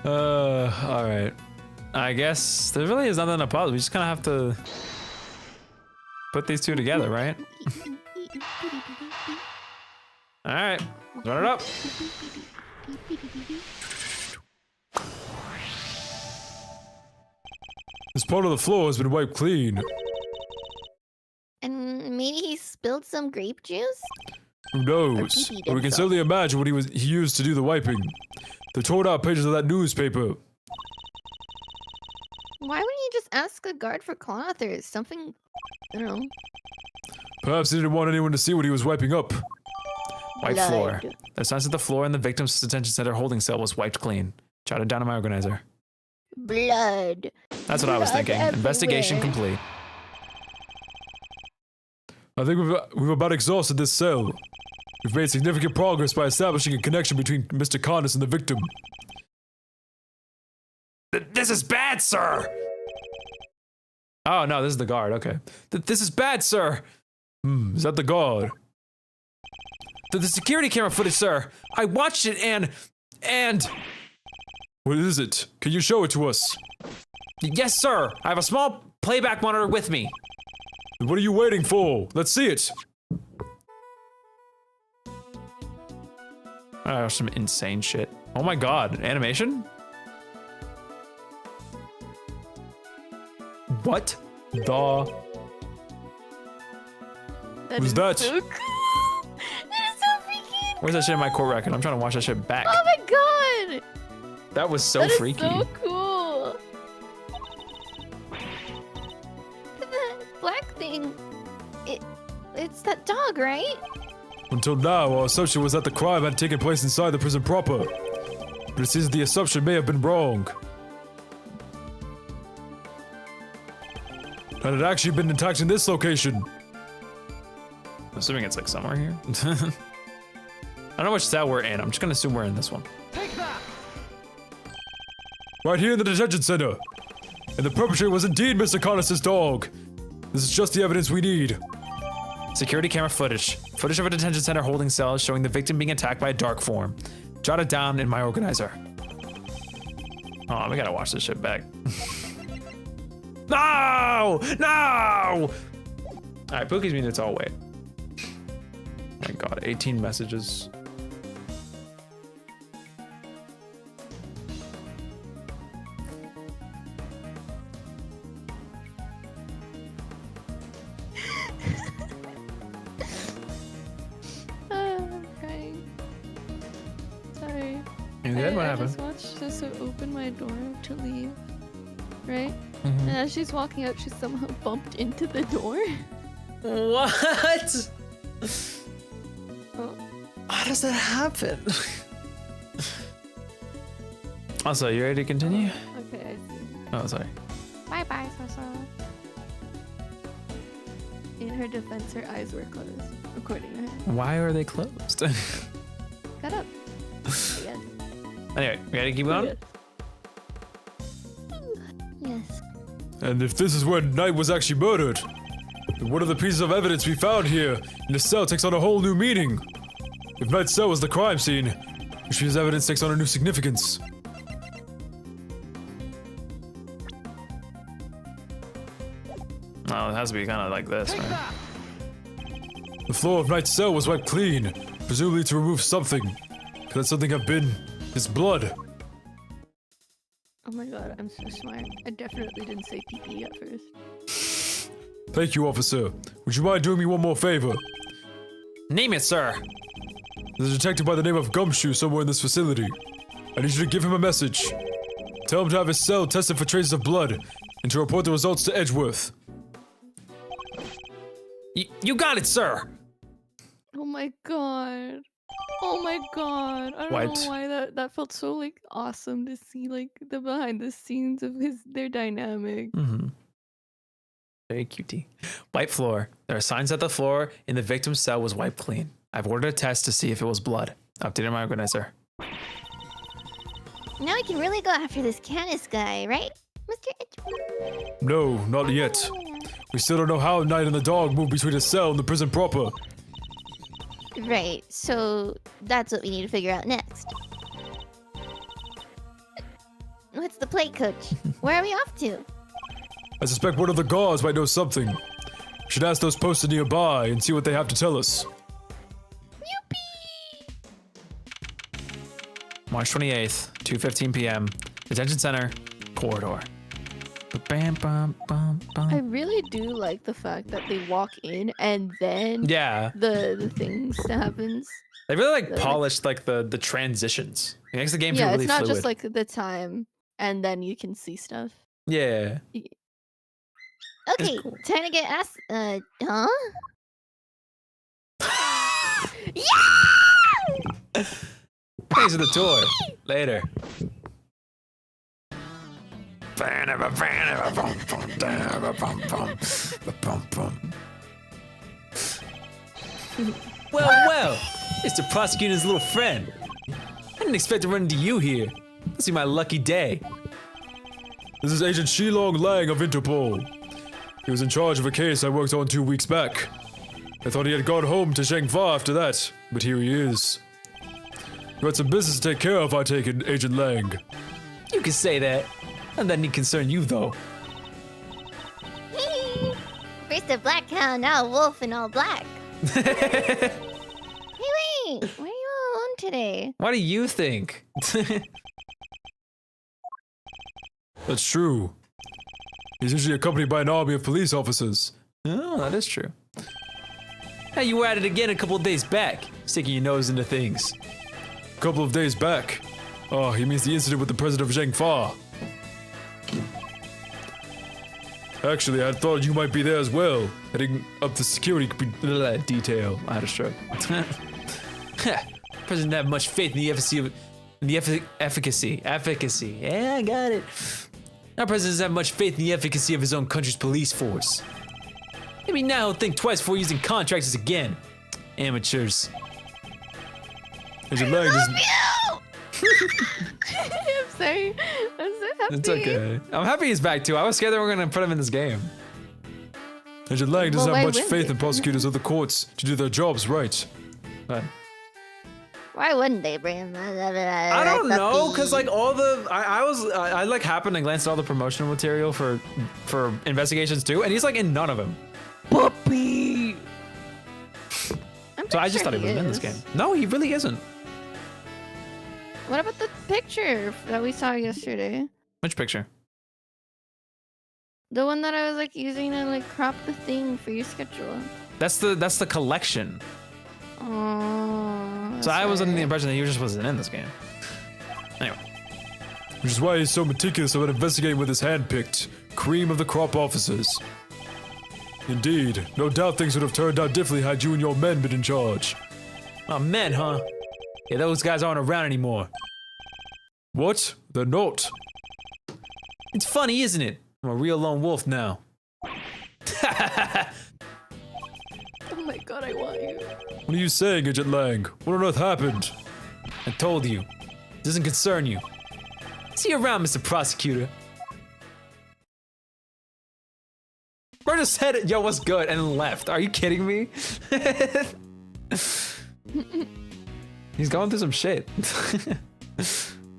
Alright. I guess there really is nothing to pause. We just kind of have to put these two together, right? Alright. Run it up. This part of the floor has been wiped clean. And maybe he spilled some grape juice? Who knows? pee-pee But we can himself. certainly imagine what he used to do the wiping. The torn out pages of that newspaper. Why wouldn't you just ask a guard for cloth or something? I don't know. Perhaps he didn't want anyone to see what he was wiping up. White floor. Blood. There's signs that the floor in the victim's detention center holding cell was wiped clean. Jotted down in my organizer. Blood. That's what I was Blood thinking. Investigation everywhere. complete. I think we've about exhausted this cell. We've made significant progress by establishing a connection between Mr. Carnes and the victim. This is bad, sir! Oh, no, this is the guard. Okay. This is bad, sir! Is that the guard? The security camera footage, sir! I watched it and... What is it? Can you show it to us? Yes, sir! I have a small playback monitor with me. Then what are you waiting for? Let's see it. Oh, some insane shit. Oh my god, animation? What the... Who's that? So cool. That is so freaky. Where's that shit in my court record? I'm trying to watch that shit back. Oh my god! That was so That is freaky. so cool. The black thing. It's that dog, right? Until now, our assumption was that the crime had taken place inside the prison proper. But it seems the assumption may have been wrong. Had it actually been attacked in this location? I'm assuming it's like somewhere here. I don't know which cell we're in. I'm just gonna assume we're in this one. Right here in the detention center. And the perpetrator was indeed Mr. Carnes' dog. This is just the evidence we need. Security camera footage. Footage of a detention center holding cells showing the victim being attacked by a dark form. Jotted down in my organizer. Oh, we gotta watch this shit back. No! No! Alright, Pookie's mean it's all wait. My god, 18 messages. I'm crying. Sorry. You good? What I happened? just watched Jessa open my door to leave. Right? Mhm. And as she's walking out, she somehow bumped into the door. What? Oh. How does that happen? Also, you ready to continue? Okay, I see. Oh, sorry. Bye bye, Sasa. In her defense, her eyes were closed, according to her. Why are they closed? Got up. I guess. Anyway, ready to keep going? Yes. And if this is where Knight was actually murdered, then what are the pieces of evidence we found here in the cell takes on a whole new meaning? If Knight's cell was the crime scene, which means evidence takes on a new significance. Oh, it has to be kind of like this, right? The floor of Knight's cell was wiped clean, presumably to remove something. Could that something have been his blood? Oh my god, I'm so smart. I definitely didn't say pee at first. Thank you, officer. Would you mind doing me one more favor? Name it, sir. There's a detective by the name of Gumshoe somewhere in this facility. I need you to give him a message. Tell him to have his cell tested for traces of blood, and to report the results to Edgeworth. You got it, sir. Oh my god. Oh my god. I don't know why that felt so like awesome to see like the behind the scenes of their dynamic. Mm-hmm. Very cutie. White floor. There are signs that the floor in the victim's cell was wiped clean. I've ordered a test to see if it was blood. Updated my organizer. Now we can really go after this Canis guy, right, Mr. Edgeworth? No, not yet. We still don't know how Knight and the dog moved between his cell and the prison proper. Right, so that's what we need to figure out next. What's the plate, Coach? Where are we off to? I suspect one of the guards might know something. We should ask those posted nearby and see what they have to tell us. Youpee! March 28th, 2:15 p.m. Detention center, corridor. Bam, bam, bam, bam. I really do like the fact that they walk in and then Yeah, the things that happens. they really like polished like the transitions. It makes the game feel Yeah, really it's not fluid. just like the time and then you can see stuff. Yeah. Okay, cool. time to get asked. Huh? Yeah! Thanks for the tour. Later. Well, Mr. Prosecutor's little friend. I didn't expect to run into you here. This is my lucky day. This is Agent Shilong Lang of Interpol. He was in charge of a case I worked on 2 weeks back. I thought he had gone home to Shangfa after that, but here he is. You had some business to take care of, I take it, Agent Lang. You can say that. None that need concern you, though. First a black hound, now a wolf in all black. Hey, wait! Why are you all alone today? What do you think? That's true. He's usually accompanied by an army of police officers. Oh, that is true. Hey, you were at it again a couple of days back, sticking your nose into things. A couple of days back. Oh, he means the incident with the president of Shangfa. Actually, I thought you might be there as well, heading up the security detail. I had a stroke. President didn't have much faith in the efficacy. Yeah, I got it. Our president doesn't have much faith in the efficacy of his own country's police force. Maybe now he'll think twice before using contractors again. Amateurs. Agent Lang doesn't... I'm sorry. I'm so happy. It's okay. I'm happy he's back too. I was scared that we were gonna put him in this game. Agent Lang doesn't Well, have why much wouldn't faith they? in prosecutors or the courts to do their jobs right. But Why wouldn't they bring him? I don't know, cause like all the I like happened to glance at all the promotional material for investigations too, and he's like in none of them. Puppy. So I just thought he was in this game. No, he really isn't. What about the picture that we saw yesterday? Which picture? The one that I was like using to like crop the thing for your schedule. That's the collection. Oh. So I was under the impression that he just wasn't in this game. Anyway. Which is why he's so meticulous about investigating with his hand-picked cream of the crop officers. Indeed, no doubt things would have turned out differently had you and your men been in charge. Oh, men, huh? Yeah, those guys aren't around anymore. What? They're not. It's funny, isn't it? I'm a real lone wolf now. Oh my god, I want you. What are you saying, Agent Lang? What on earth happened? I told you. It doesn't concern you. See you around, Mr. Prosecutor. Bro just said, yo, what's good, and then left. Are you kidding me? He's going through some shit.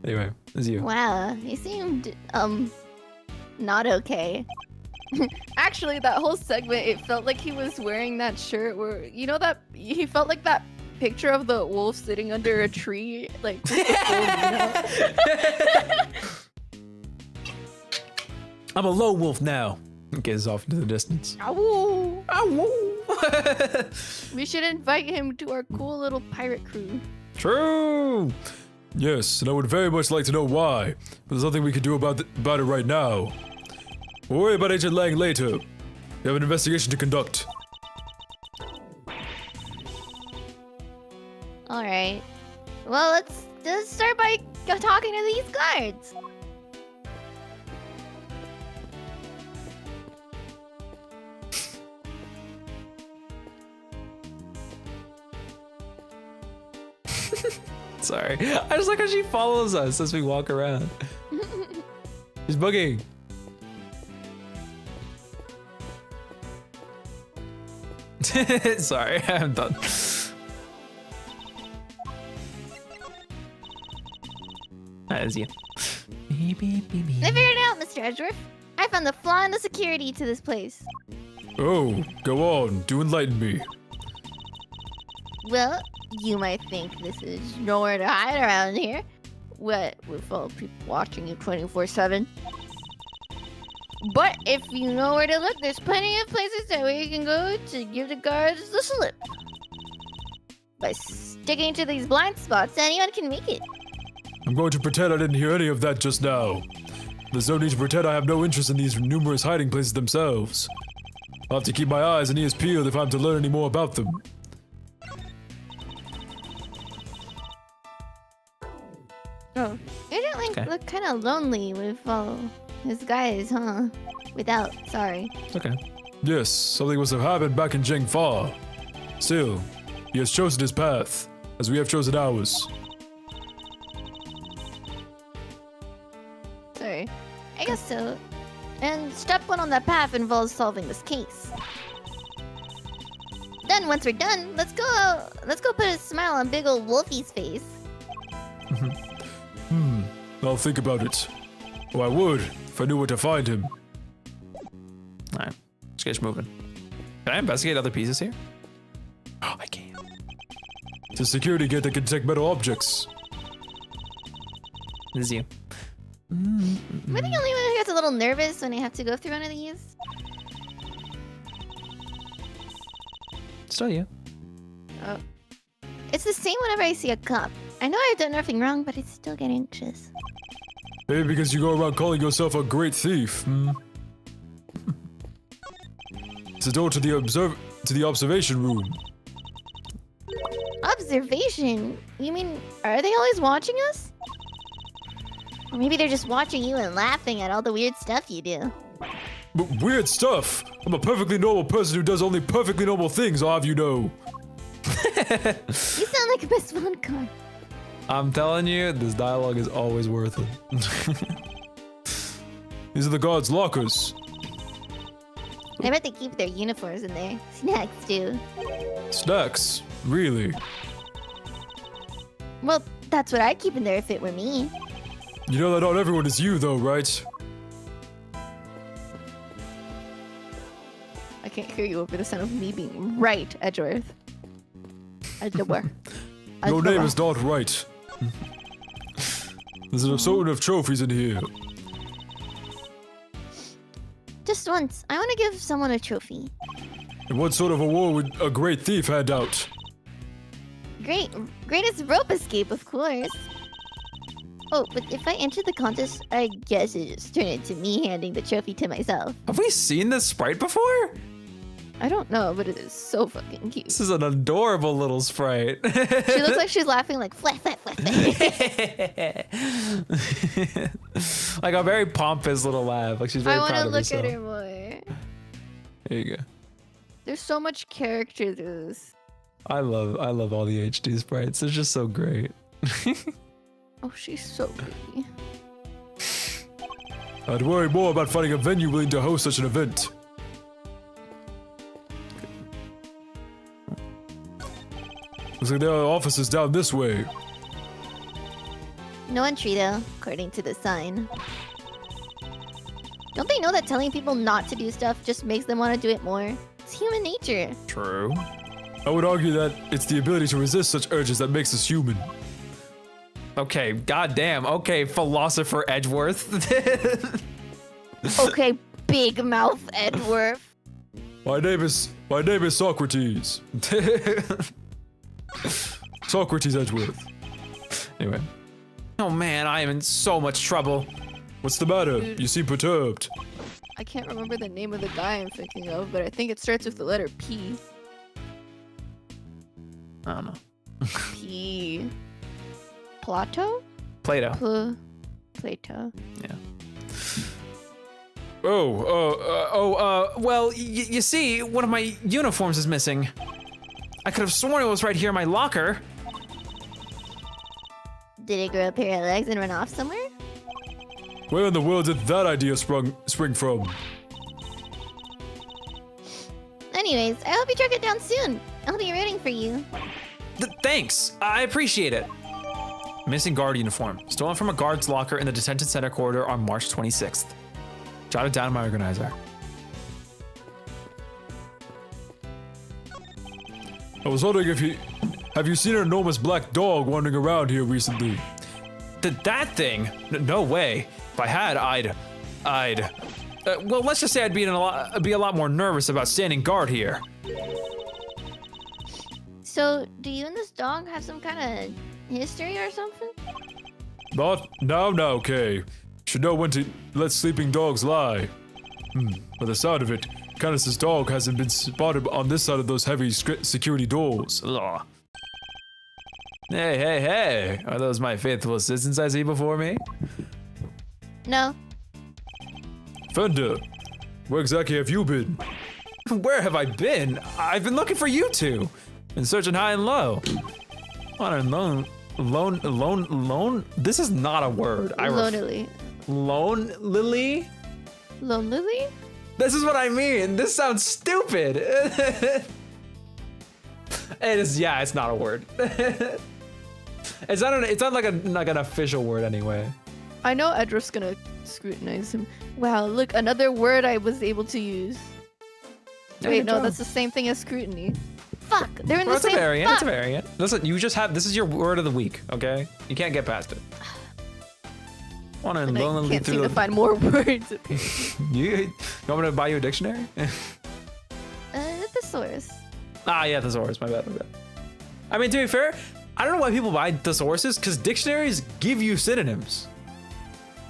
Anyway, it's you. Wow, he seemed not okay. Actually, that whole segment, it felt like he was wearing that shirt where, you know, that he felt like that picture of the wolf sitting under a tree, like with the full, I'm a lone wolf now. Gets off into the distance. Ow. Ow! We should invite him to our cool little pirate crew. True. Yes, and I would very much like to know why, but there's nothing we can do about it right now. We'll worry about Agent Lang later. We have an investigation to conduct. All right. Well, let's start by talking to these guards. Sorry. I just like how she follows us as we walk around. She's bugging. Sorry, I'm done. That is you. I figured it out, Mr. Edgeworth. I found the flaw in the security to this place. Oh, go on, do enlighten me. Well, you might think this is nowhere to hide around here. What, with all people watching you 24/7? But if you know where to look, there's plenty of places that we can go to give the guards the slip. By sticking to these blind spots, anyone can make it. I'm going to pretend I didn't hear any of that just now. There's no need to pretend I have no interest in these numerous hiding places themselves. I'll have to keep my eyes and ears peeled if I'm to learn any more about them. Oh. Agent Lang Okay. looked kind of lonely with all his guys, huh? Without, sorry. It's okay. Yes, something must have happened back in Jengfa. Still, he has chosen his path, as we have chosen ours. Sorry. I guess so. And step one on that path involves solving this case. Then once we're done, let's go put a smile on big old Wolfie's face. I'll think about it. Oh, I would, if I knew where to find him. Alright. Let's get moving. Can I investigate other pieces here? Oh, I can. It's a security gate that can detect metal objects. This is you. Am I the only one who gets a little nervous when I have to go through one of these? Still you. Oh. It's the same whenever I see a cop. I know I've done nothing wrong, but I still get anxious. Maybe because you go around calling yourself a great thief, hmm? It's a door to the observation room. Observation? You mean, are they always watching us? Or maybe they're just watching you and laughing at all the weird stuff you do. But weird stuff! I'm a perfectly normal person who does only perfectly normal things, I'll have you know. You sound like a Miss Fun card. I'm telling you, this dialogue is always worth it. These are the guards' lockers. I bet they keep their uniforms in there. Snacks, too. Snacks? Really? Well, that's what I'd keep in there if it were me. You know that not everyone is you, though, right? I can't hear you over the sound of me being right, Edgeworth. Edgeworth. Your name is not right. There's an assortment of trophies in here. Just once, I want to give someone a trophy. And what sort of award would a great thief hand out? Greatest rope escape, of course. Oh, but if I enter the contest, I guess it just turned into me handing the trophy to myself. Have we seen this sprite before? I don't know, but it is so fucking cute. This is an adorable little sprite. She looks like she's laughing like flap, flap, flap, flap. Like a very pompous little laugh. Like she's very I want proud to of look herself. at her more. There you go. There's so much character to this. I love all the HD sprites. They're just so great. Oh, she's so pretty. I'd worry more about finding a venue willing to host such an event. Looks like there are offices down this way. No entry, though, according to the sign. Don't they know that telling people not to do stuff just makes them want to do it more? It's human nature. True. I would argue that it's the ability to resist such urges that makes us human. Okay, goddamn. Okay, philosopher Edgeworth. Okay, big mouth Edgeworth. My name is Socrates. Socrates Edgeworth. Anyway. Oh man, I am in so much trouble. What's the matter? Dude. You seem perturbed. I can't remember the name of the guy I'm thinking of, but I think it starts with the letter P. I don't know. P. Plato? Plato. Plato. Yeah. Well, you see, one of my uniforms is missing. I could have sworn it was right here in my locker. Did it grow a pair of legs and run off somewhere? Where in the world did that idea spring from? Anyways, I hope you track it down soon. I'll be rooting for you. Thanks, I appreciate it. Missing guard uniform, stolen from a guard's locker in the detention center corridor on March 26th. Jotted down in my organizer. I was wondering if have you seen an enormous black dog wandering around here recently? That thing? No way. If I had, I'd. Well, let's just say I'd be a lot more nervous about standing guard here. So, do you and this dog have some kind of history or something? Not now, Kay. Should know when to let sleeping dogs lie. By the sound of it, Candace's dog hasn't been spotted on this side of those heavy security doors. Ugh. Hey. Are those my faithful assistants I see before me? No. Fender, where exactly have you been? Where have I been? I've been looking for you two. Been searching high and low. On and lone. This is not a word. Lonely. Lonely? Lonely? This is what I mean. This sounds stupid. It is. Yeah, it's not a word. It's not like an official word anyway. I know Edgeworth's gonna scrutinize him. Wow, look, another word I was able to use. Yeah, Wait, good no, job. that's the same thing as scrutiny. Fuck, they're in Well, the it's a same variant. fuck. It's a variant. Listen, you just have. This is your word of the week. Okay, you can't get past it. Want to And I lonely can't seem through to find more words. You want me to buy you a dictionary? Thesaurus. Yeah, thesaurus. My bad. I mean, to be fair, I don't know why people buy thesauruses, because dictionaries give you synonyms.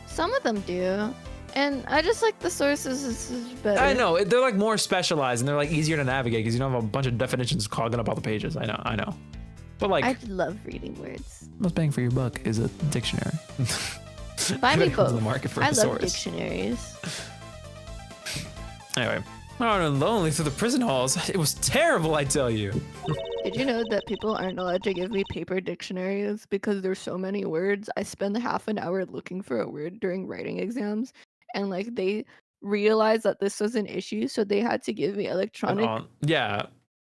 Some of them do. And I just like the sources is better. I know, they're like more specialized and they're like easier to navigate because you don't have a bunch of definitions clogging up all the pages. I know. But like, I love reading words. most bang for your buck is a dictionary. Buy me If anyone's in both. the market for I love thesaurus. dictionaries. Anyway, I went lonely through the prison halls. It was terrible, I tell you. Did you know that people aren't allowed to give me paper dictionaries because there's so many words? I spend half an hour looking for a word during writing exams, and like they realized that this was an issue, so they had to give me electronic Yeah.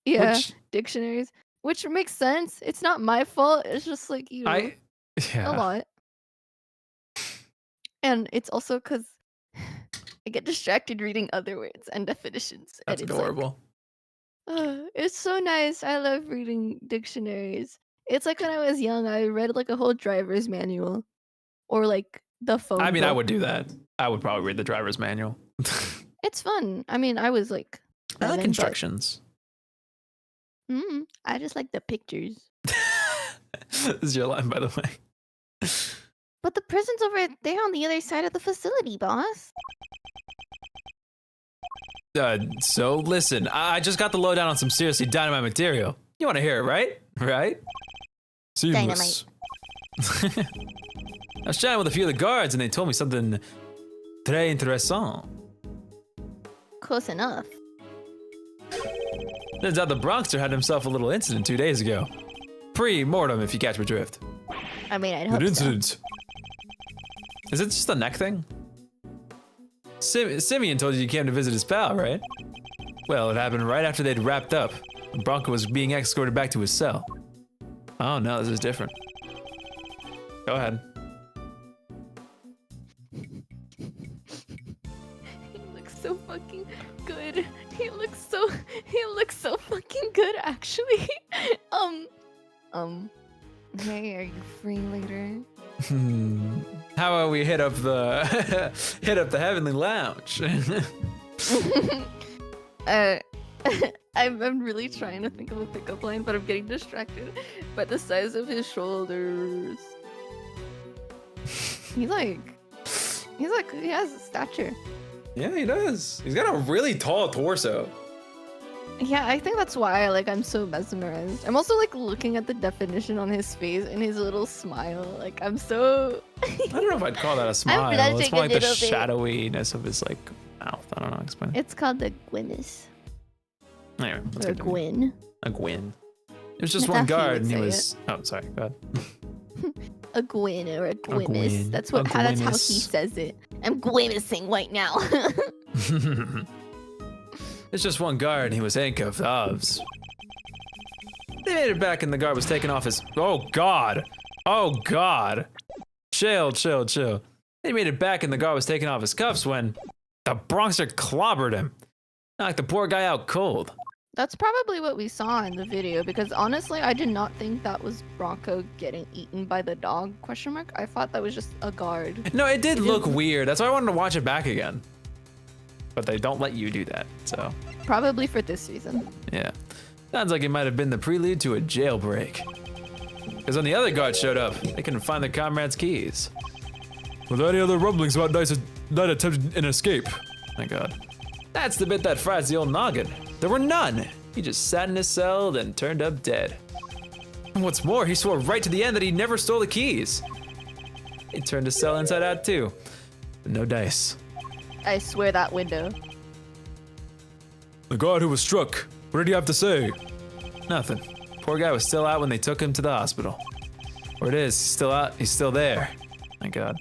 Which, dictionaries, which makes sense. It's not my fault. It's just like a lot. And it's also because I get distracted reading other words and definitions. That's and it's adorable. it's so nice. I love reading dictionaries. It's like when I was young, I read like a whole driver's manual or like the phone I mean, I book. would do that. I would probably read the driver's manual. It's fun. I mean, I was like, I like 7, but- instructions. I just like the pictures. This is your line, by the way. But the prison's over there on the other side of the facility, boss. So listen, I just got the lowdown on some seriously dynamite material. You want to hear it, right? Right? Seamless. Dynamite. I was chatting with a few of the guards, and they told me something très intéressant. Close enough. Turns out the Bronxer had himself a little incident 2 days ago. Pre-mortem, if you catch my drift. I mean, I'd hope Good so. incident. Is it just a neck thing? Simeon told you came to visit his pal, right? Well, it happened right after they'd wrapped up. Bronco was being escorted back to his cell. Oh no, this is different. Go ahead. Hey, are you free later? How about we hit up the hit up the Heavenly Lounge? I'm really trying to think of a pickup line, but I'm getting distracted by the size of his shoulders. He has a stature. Yeah, he does. He's got a really tall torso. Yeah, I think that's why I'm so mesmerized. I'm also looking at the definition on his face and his little smile. I'm so I don't know if I'd call that a smile. blushing It's more a like the little bit. shadowiness of his mouth. I don't know. Explain. It's called the grimace. Anyway, let's Or get to it. Gwyn. A Gwyn. It was just I one thought he guard, would and he say was. Oh, sorry. Go ahead. A Gwyn or a grimace. Gwyn. That's A that's how he grimace. says it. I'm grimacing right now. It's just one guard, and he was handcuffed. Obs. They made it back, and the guard was taking off his. Oh God! Oh God! Chill. They made it back, and the guard was taking off his cuffs when the Bronxer clobbered him. Knocked the poor guy out cold. That's probably what we saw in the video, because honestly, I did not think that was Bronco getting eaten by the dog, ? I thought that was just a guard. No, it did It look didn't- weird. That's why I wanted to watch it back again. But they don't let you do that, so Probably for this season. yeah. Sounds like it might have been the prelude to a jailbreak. Because when the other guards showed up, they couldn't find their comrade's keys. Were there any other rumblings about Knight's Knight attempting an escape? My God. That's the bit that fries the old noggin. There were none. He just sat in his cell, then turned up dead. And what's more, he swore right to the end that he never stole the keys. He turned his cell inside out too. But no dice. I swear that window. The guard who was struck, what did he have to say? Nothing. Poor guy was still out when they took him to the hospital. Or it is, he's still out, he's still there. My God.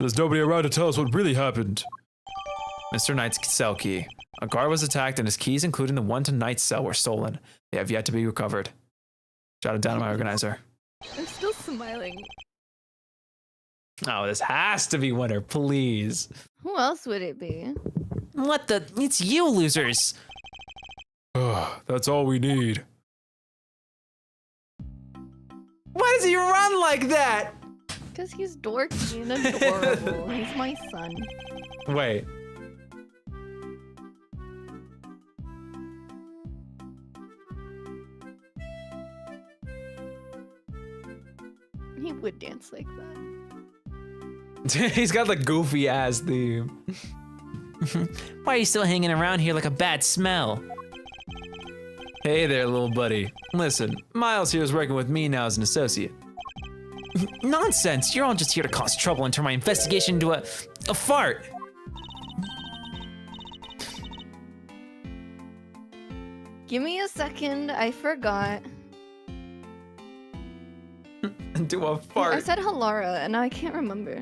There's nobody around to tell us what really happened. Mr. Knight's cell key. A guard was attacked and his keys, including the one to Knight's cell, were stolen. They have yet to be recovered. Jotted down to my organizer. I'm still smiling. Oh, this has to be winter, please. Who else would it be? What the? It's you losers. That's all we need. Why does he run like that? Because he's dorky and adorable. He's my son. Wait. He would dance like that. He's got the goofy ass theme. Why are you still hanging around here like a bad smell? Hey there, little buddy. Listen, Miles here is working with me now as an associate. Nonsense! You're all just here to cause trouble and turn my investigation into a fart. Give me a second. I forgot. Into a I fart. said Halara, and now I can't remember.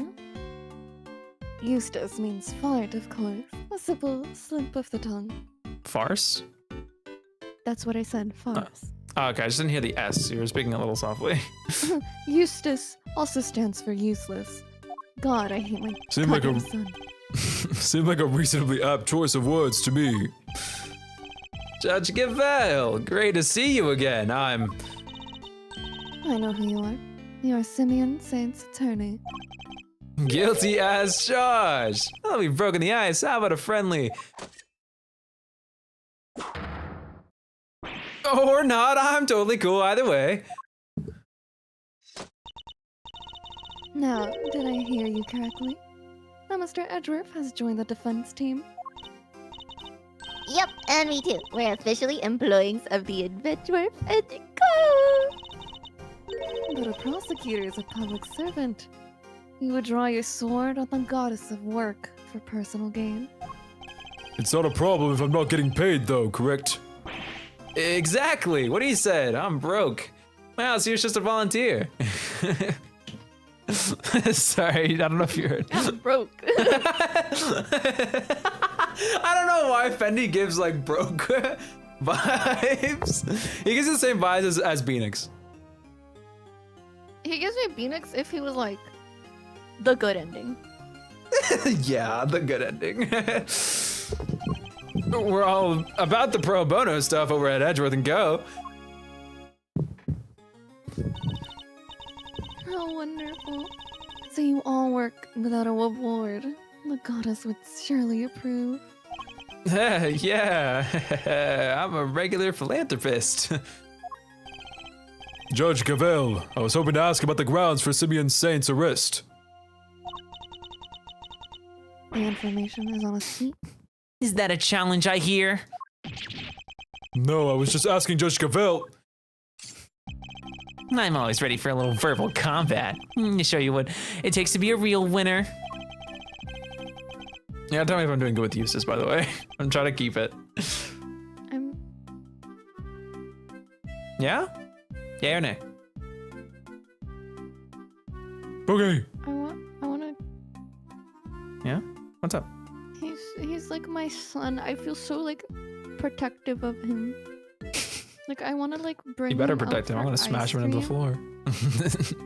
Eustace means fart, of course. A simple slip of the tongue. Farce? That's what I said, farce. Oh, okay, I just didn't hear the S. You were speaking a little softly. Eustace also stands for useless. God, I hate my Seemed like goddamn a- son. Seemed like a reasonably apt choice of words to me. Judge Gavel, great to see you again. I know who you are. You are Simeon Saint's attorney. Guilty as charged. Oh, we've broken the ice. How about a friendly? Or not, I'm totally cool either way. Now, did I hear you correctly? Now Mr. Edgeworth has joined the defense team. Yep, and me too. We're officially employees of the Edgeworth Code. But a prosecutor is a public servant. You would draw your sword on the goddess of work for personal gain. It's not a problem if I'm not getting paid, though, correct? Exactly. What he said. I'm broke. My house here's just a volunteer. Sorry, I don't know if you heard. I'm broke. I don't know why Fendi gives like broke vibes. He gives the same vibes as Beanix. He gives me Beanix if he was like the good ending. Yeah, the good ending. We're all about the pro bono stuff over at Edgeworth and Go. so wonderful. So you all work without a reward. The goddess would surely approve. Yeah, I'm a regular philanthropist. Judge Cavell, I was hoping to ask about the grounds for Simeon Saint's arrest. The information is on a sheet. Is that a challenge I hear? No, I was just asking Judge Cavell. I'm always ready for a little verbal combat. To show you what it takes to be a real winner. Yeah, tell me if I'm doing good with Eustace, by the way. I'm trying to keep it. I'm. Yeah? Yeah or nay? Okay. I wanna. Yeah? What's up? He's like my son. I feel so like protective of him. Like I wanna like bring. You better him out protect him. I'm for gonna smash him into the ice floor.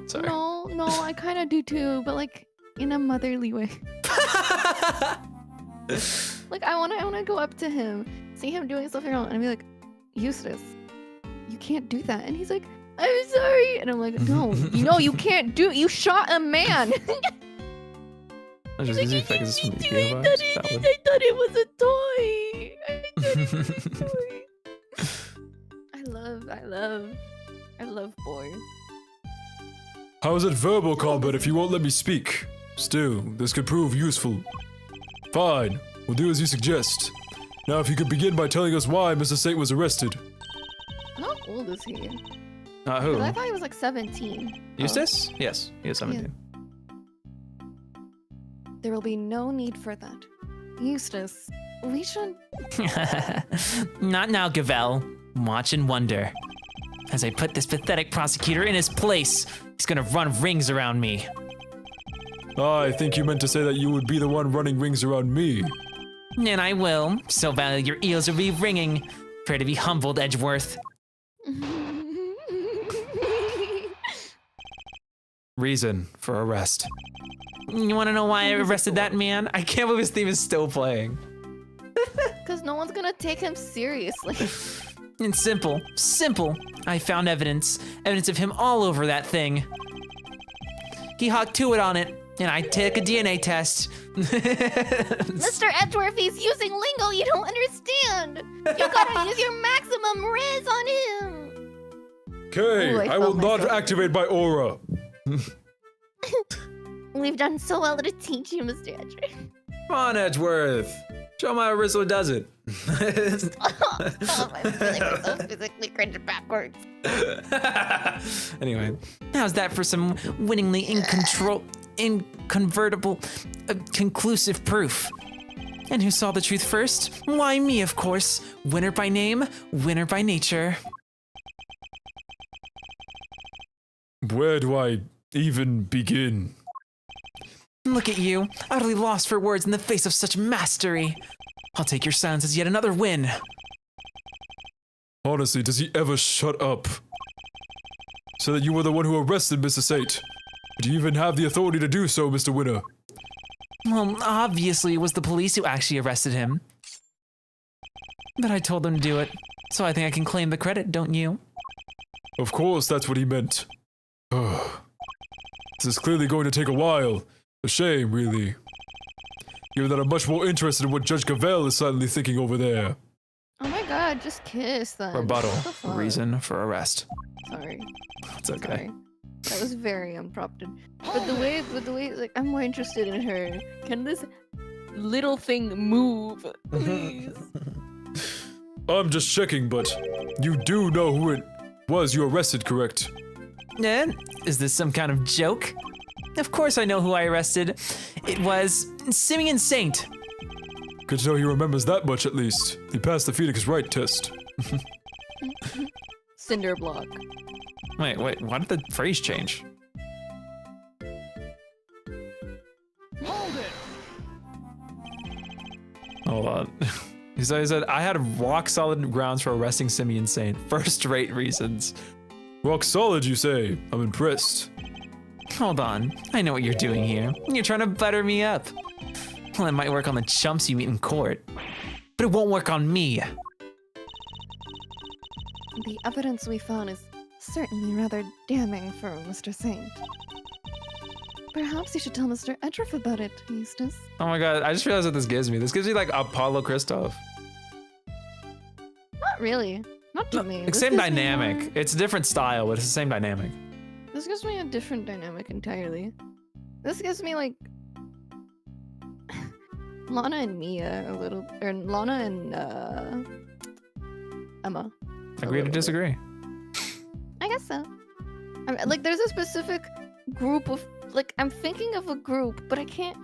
Sorry. No, I kind of do too, but like in a motherly way. Like I wanna go up to him, see him doing stuff wrong, and I'd be like, Eustace, you can't do that. And he's like, I'm sorry, and I'm like, no, you can't do. You shot a man. I just He's easy like, fix I this thought it was a toy. I thought it was a toy. I love boys. How is it verbal combat if you won't let me speak? Still, this could prove useful. Fine, we'll do as you suggest. Now if you could begin by telling us why Mr. Saint was arrested. How old is he? Who? 'Cause I thought he was like 17. Eustace? Yes, he is 17. There will be no need for that. Eustace, we should. Not now, Gavel. Watch and wonder. As I put this pathetic prosecutor in his place, he's gonna run rings around me. I think you meant to say that you would be the one running rings around me. And I will, so badly your ears will be ringing. Pray to be humbled, Edgeworth. Reason for arrest. You wanna know why I arrested that man? I can't believe his theme is still playing. Because no one's gonna take him seriously. It's simple. I found evidence of him all over that thing. He hocked to it on it, and I took a DNA test. Mr. Edgeworth, he's using lingo you don't understand. You gotta use your maximum riz on him. Okay, Ooh, I I will felt not myself. activate my aura. We've done so well to teach you, Mr. Edgeworth. Come on, Edgeworth. Show him how Rizzo does it. Oh, my feelings are so physically cringed backwards. Anyway, How's that for some winningly inconvertible, conclusive proof? And who saw the truth first? Why, me, of course. Winner by name, winner by nature. Where do I even begin? Look at you, utterly lost for words in the face of such mastery. I'll take your silence as yet another win. Honestly, does he ever shut up? So that you were the one who arrested Mr. Saint. Do you even have the authority to do so, Mr. Winner? Well, obviously it was the police who actually arrested him. But I told them to do it, so I think I can claim the credit, don't you? Of course, that's what he meant. This is clearly going to take a while. A shame, really. Given that I'm much more interested in what Judge Cavell is silently thinking over there. Oh my god, just kiss then. rebuttal. What the fuck? Reason for arrest. Sorry. It's okay. Sorry. That was very unprompted. But the way, like, I'm more interested in her. Can this little thing move, please? I'm just checking, but you do know who it was you arrested, correct? Is this some kind of joke? Of course I know who I arrested. It was Simeon Saint. Good to know he remembers that much at least. He passed the Phoenix Wright test. Cinder block. Wait, why did the phrase change? Hold on. He said, I had rock solid grounds for arresting Simeon Saint. First rate reasons. Rock solid, you say? I'm impressed. Hold on, I know what you're doing here. You're trying to butter me up. Well, it might work on the chumps you meet in court, but it won't work on me. The evidence we found is certainly rather damning for Mr. Saint. Perhaps you should tell Mr. Edgeworth about it, Eustace. Oh my god, I just realized what this gives me. This gives me like Apollo Kristoff. Not really. Not to me. Like, This same gives me dynamic. more- It's a different style, but it's the same dynamic. This gives me a different dynamic entirely. This gives me like Lana and Mia a little, or Lana and Emma. Agree to disagree. I guess so. I mean, like, there's a specific group of, like, I'm thinking of a group, but I can't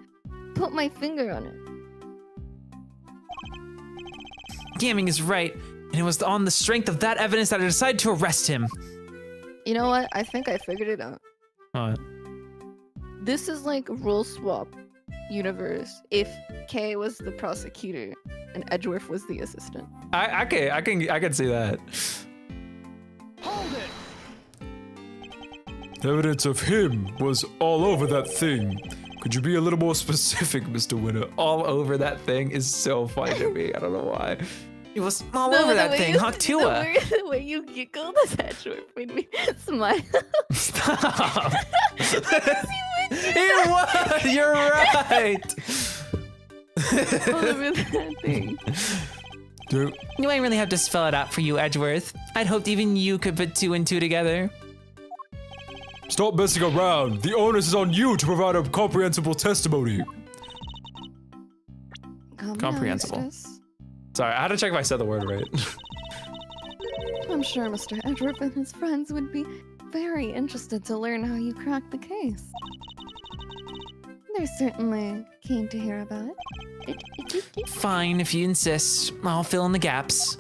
put my finger on it. Gamming is right, and it was on the strength of that evidence that I decided to arrest him. You know what? I think I figured it out. What? This is like rule swap universe if Kay was the prosecutor and Edgeworth was the assistant. I can see that. Evidence of him was all over that thing. Could you be a little more specific, Mr. Winner? All over that thing is so funny to me. I don't know why. It was all over that thing, Hawktua. The way you giggled as Edgeworth made me smile. Stop. It was. You're right. All over that thing. Dude, You ain't really have to spell it out for you, Edgeworth. I'd hoped even you could put 2 and 2 together. stop messing around. The onus is on you to provide a comprehensible testimony. Calm down, Comprehensible. Eustace. Sorry, I had to check if I said the word right. I'm sure Mr. Edgeworth and his friends would be very interested to learn how you cracked the case. They're certainly keen to hear about it. Fine, if you insist. I'll fill in the gaps.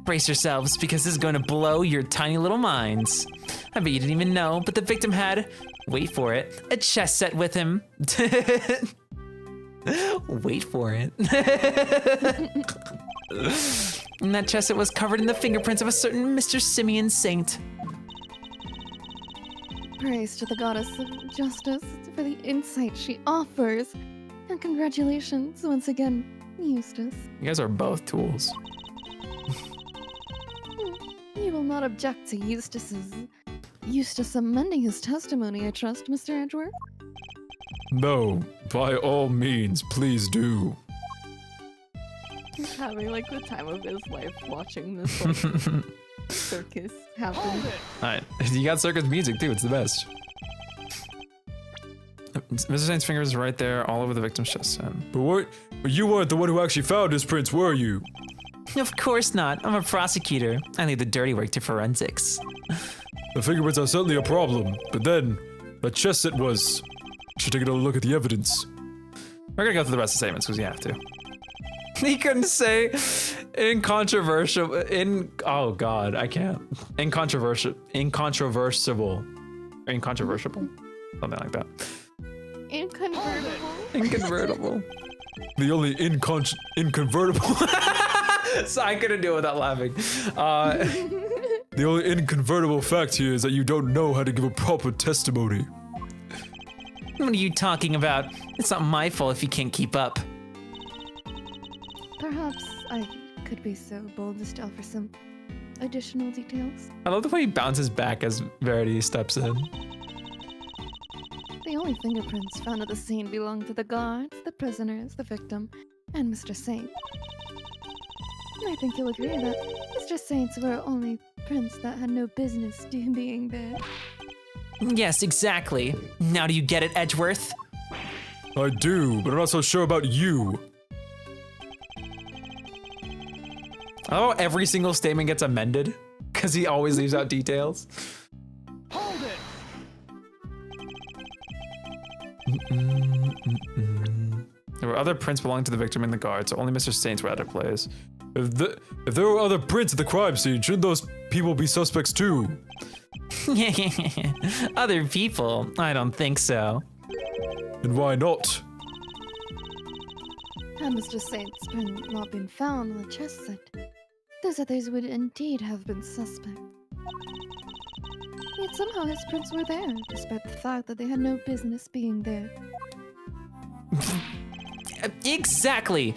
Brace yourselves, because this is going to blow your tiny little minds. I bet you didn't even know, but the victim had, wait for it, a chess set with him. Wait for it. And that chess set was covered in the fingerprints of a certain Mr. Simeon Saint. Praise to the goddess of justice for the insight she offers. And congratulations once again, Eustace. You guys are both tools. You will not object to Eustace amending his testimony, I trust, Mr. Edgeworth? No, by all means, please do. He's having like the time of his life watching this like, circus happen. Alright, you got circus music too, it's the best. Mr. Saint's finger is right there, all over the victim's chest. But you weren't the one who actually found his prints, were you? Of course not. I'm a prosecutor. I leave the dirty work to forensics. The fingerprints are certainly a problem, but then, that chest set was... Should take another look at the evidence. We're gonna go through the rest of the statements because you have to. He couldn't say incontroversial, oh god, I can't. Incontroversible, something like that. Inconvertible. Inconvertible. The only inconvertible... So I couldn't do it without laughing. The only inconvertible fact here is that you don't know how to give a proper testimony. What are you talking about? It's not my fault if you can't keep up. Perhaps I could be so bold as to offer some additional details. I love the way he bounces back as Verity steps in. The only fingerprints found at the scene belong to the guards, the prisoners, the victim, and Mr. Saint. I think you'll agree that Mr. Saint's were only prints that had no business being there. Yes, exactly. Now do you get it, Edgeworth? I do, but I'm not so sure about you. I love how every single statement gets amended because he always leaves out details. There were other prints belonging to the victim in the guard, so only Mr. Saints were out of place. If there were other prints at the crime scene, shouldn't those people be suspects too? Other people? I don't think so. And why not? Had Mr. Saint's print not been found on the chest set, those others would indeed have been suspect. Yet somehow his prints were there, despite the fact that they had no business being there. Exactly.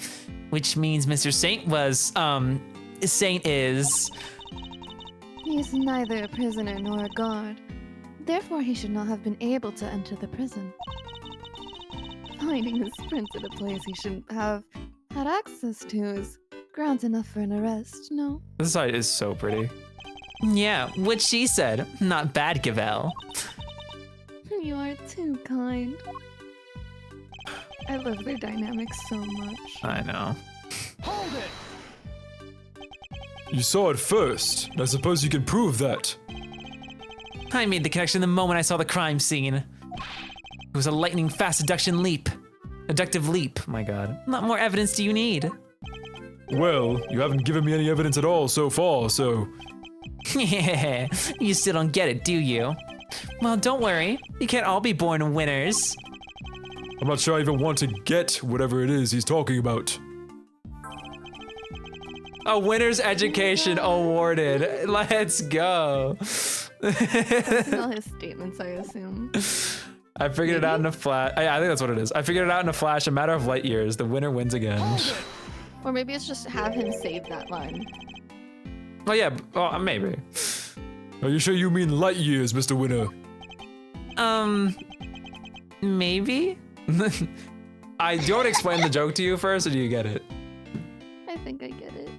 Which means Mr. Saint was, Saint is... He is neither a prisoner nor a guard. Therefore, he should not have been able to enter the prison. Finding his prince at a place he shouldn't have had access to is grounds enough for an arrest, no? This side is so pretty. Yeah, what she said. Not bad, Gavel. You are too kind. I love their dynamics so much. I know. You saw it first, and I suppose you can prove that. I made the connection the moment I saw the crime scene. It was a lightning fast deduction leap. Deductive leap, My God. what more evidence do you need? Well, you haven't given me any evidence at all so far, so... Yeah, you still don't get it, do you? Well, don't worry. You can't all be born winners. I'm not sure I even want to get whatever it is he's talking about. A winner's education awarded. Let's go. That's all his statements, I assume. I figured it out in a flash. I think that's what it is. I figured it out in a flash, a matter of light years. The winner wins again. Or maybe it's just have him save that line. Well, yeah, well, maybe. Are you sure you mean light years, Mr. Winner? Maybe? Do you want to explain the joke to you first, or do you get it? I think I get it.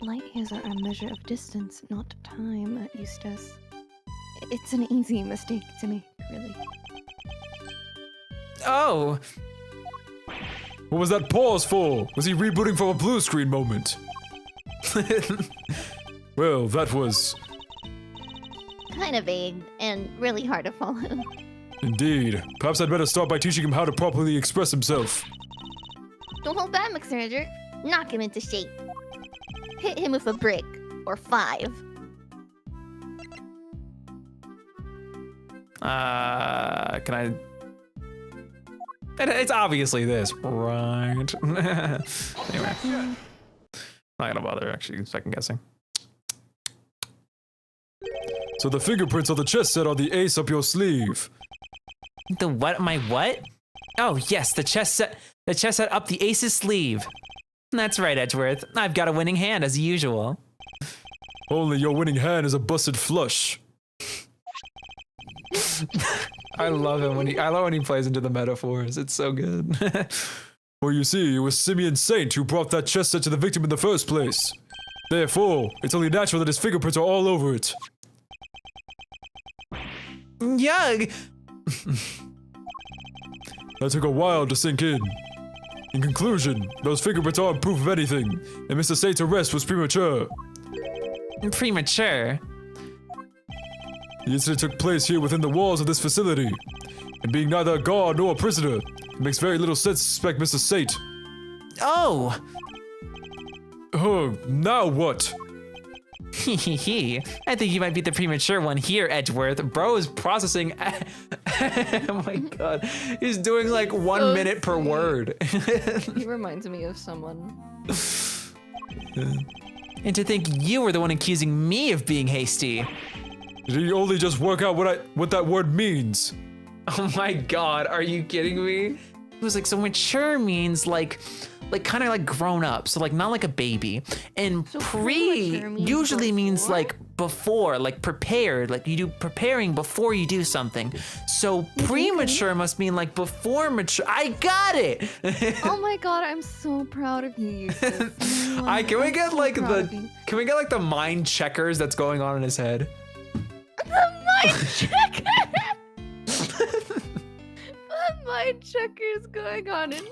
Light years are a measure of distance, not time, Eustace. It's an easy mistake to make, really. Oh, What was that pause for? Was he rebooting from a blue screen moment? Well, that was... Kind of vague and really hard to follow. Indeed. Perhaps I'd better start by teaching him how to properly express himself. Don't hold back, McSurger. Knock him into shape. Hit him with a brick. Or 5. Can I? It's obviously this, right? Anyway, not gonna bother actually second guessing. So the fingerprints on the chest set are the ace up your sleeve. The what? My what? Oh, yes, the chest set up the ace's sleeve. That's right, Edgeworth. I've got a winning hand as usual. Only your winning hand is a busted flush. I love him when he plays into the metaphors. It's so good. Well, you see, it was Simeon Saint who brought that chest set to the victim in the first place. Therefore, it's only natural that his fingerprints are all over it. Yug! That took a while to sink in. In conclusion, those fingerprints aren't proof of anything, and Mr. Saint's arrest was premature. Premature. The incident took place here within the walls of this facility, and being neither a guard nor a prisoner, it makes very little sense to suspect Mr. Saint. Oh! Oh, now what? Hehehe. I think you might be the premature one here, Edgeworth. Bro is processing. Oh my God, he's doing like 1 minute per sweet. word. He reminds me of someone. And to think you were the one accusing me of being hasty. Did he only just work out what that word means? Oh my God, are you kidding me? It was like, so mature means like kind of like grown up, so like not like a baby. And So pre premature means usually means before? like before, like prepared, like you do preparing before you do something. So premature must mean like before mature. I got it. Oh my god, I'm so proud of you, Eustace. Can we get like proud of you. can we get like the mind checkers that's going on in his head? The mind checker! The mind checkers going on in.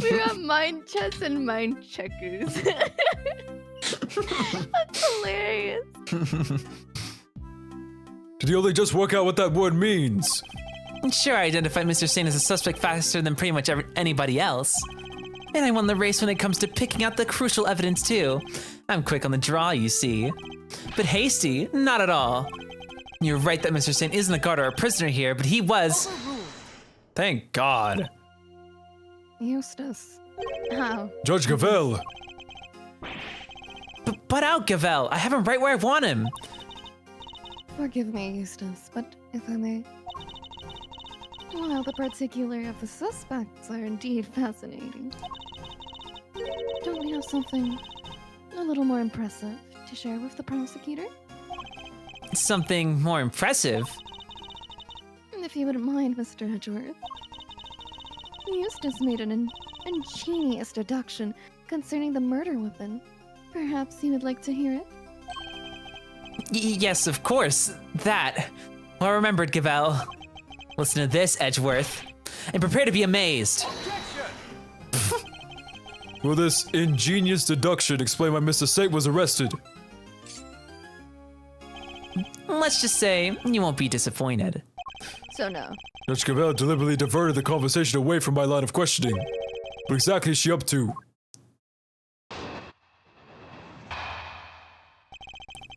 We got mind chess and mind checkers. That's hilarious. Did he only just work out what that word means? Sure, I identified Mr. Saint as a suspect faster than pretty much anybody else. And I won the race when it comes to picking out the crucial evidence too. I'm quick on the draw, you see. But hasty, not at all. You're right that Mr. Saint isn't a guard or a prisoner here, but he was. Thank God. Eustace. How? Judge Gavel. Butt out, Gavel. I have him right where I want him. Forgive me, Eustace, but if I may. While the particulars of the suspects are indeed fascinating, don't we have something a little more impressive to share with the prosecutor? something more impressive. If you wouldn't mind, Mr. Edgeworth. Eustace made an ingenious deduction concerning the murder weapon. Perhaps you would like to hear it? Yes, of course. That. Well remembered, Gavel. Listen to this, Edgeworth, and prepare to be amazed. Will this ingenious deduction explain why Mr. Sate was arrested? Let's just say you won't be disappointed. So no. Judge Cavell deliberately diverted the conversation away from my line of questioning. What exactly is she up to?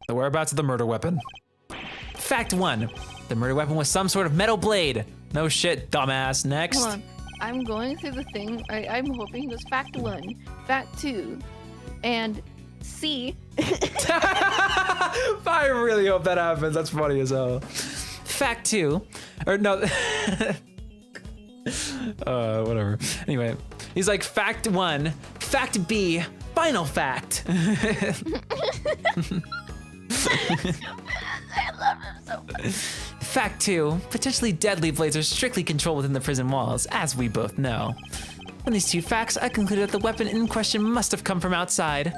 The whereabouts of the murder weapon. Fact 1. The murder weapon was some sort of metal blade. No shit, dumbass. Next. Hold on. I'm going through the thing. I'm hoping it was fact 1, fact 2, and C. I really hope that happens. That's funny as hell. Fact 2. Or no. Whatever. Anyway, he's like, fact 1. Fact B. Final fact. I love him so much. Fact 2. Potentially deadly blades are strictly controlled within the prison walls, as we both know. From these 2 facts, I concluded that the weapon in question must have come from outside.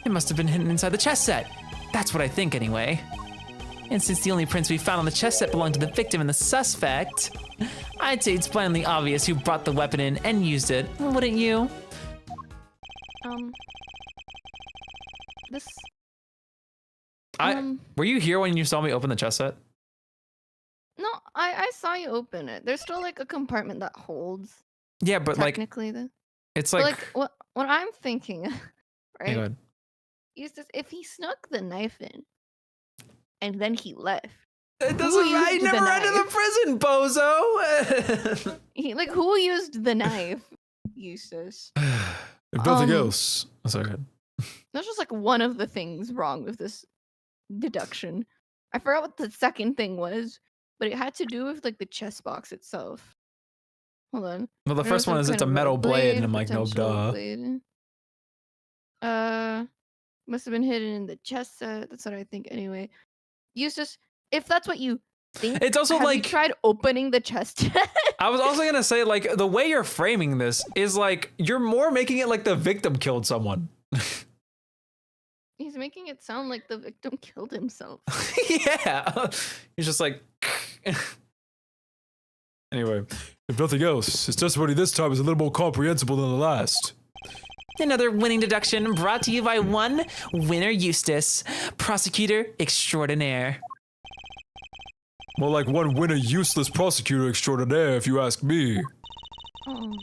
It must have been hidden inside the chess set. That's what I think, anyway. And since the only prints we found on the chess set belonged to the victim and the suspect, I'd say it's blindly obvious who brought the weapon in and used it, wouldn't you? This. Were you here when you saw me open the chess set? No, I saw you open it. There's still like a compartment that holds. Yeah, but like, Technically, it's but, like, what I'm thinking, Yeah, right? go ahead. Eustace, if he snuck the knife in, and then he left. It doesn't. I used the never entered the knife? prison, bozo. Who used the knife? Eustace. If nothing else, Oh, sorry. Go ahead. That's just like one of the things wrong with this deduction. I forgot what the second thing was, but it had to do with like the chess box itself. Hold on. Well, the There first was one some is it's a kind of metal blade, and I'm like, nope, potential duh. blade. Must have been hidden in the chess set. That's what I think anyway. Eustace, if that's what you think, It's also have you like, tried opening the chest? I was also gonna say, like, the way you're framing this is like you're more making it like the victim killed someone. He's making it sound like the victim killed himself. Yeah, he's just like. anyway, if nothing else, his testimony this time is a little more comprehensible than the last. Another winning deduction brought to you by one winner Eustace, prosecutor extraordinaire. More like one winner useless prosecutor extraordinaire, if you ask me. Oh.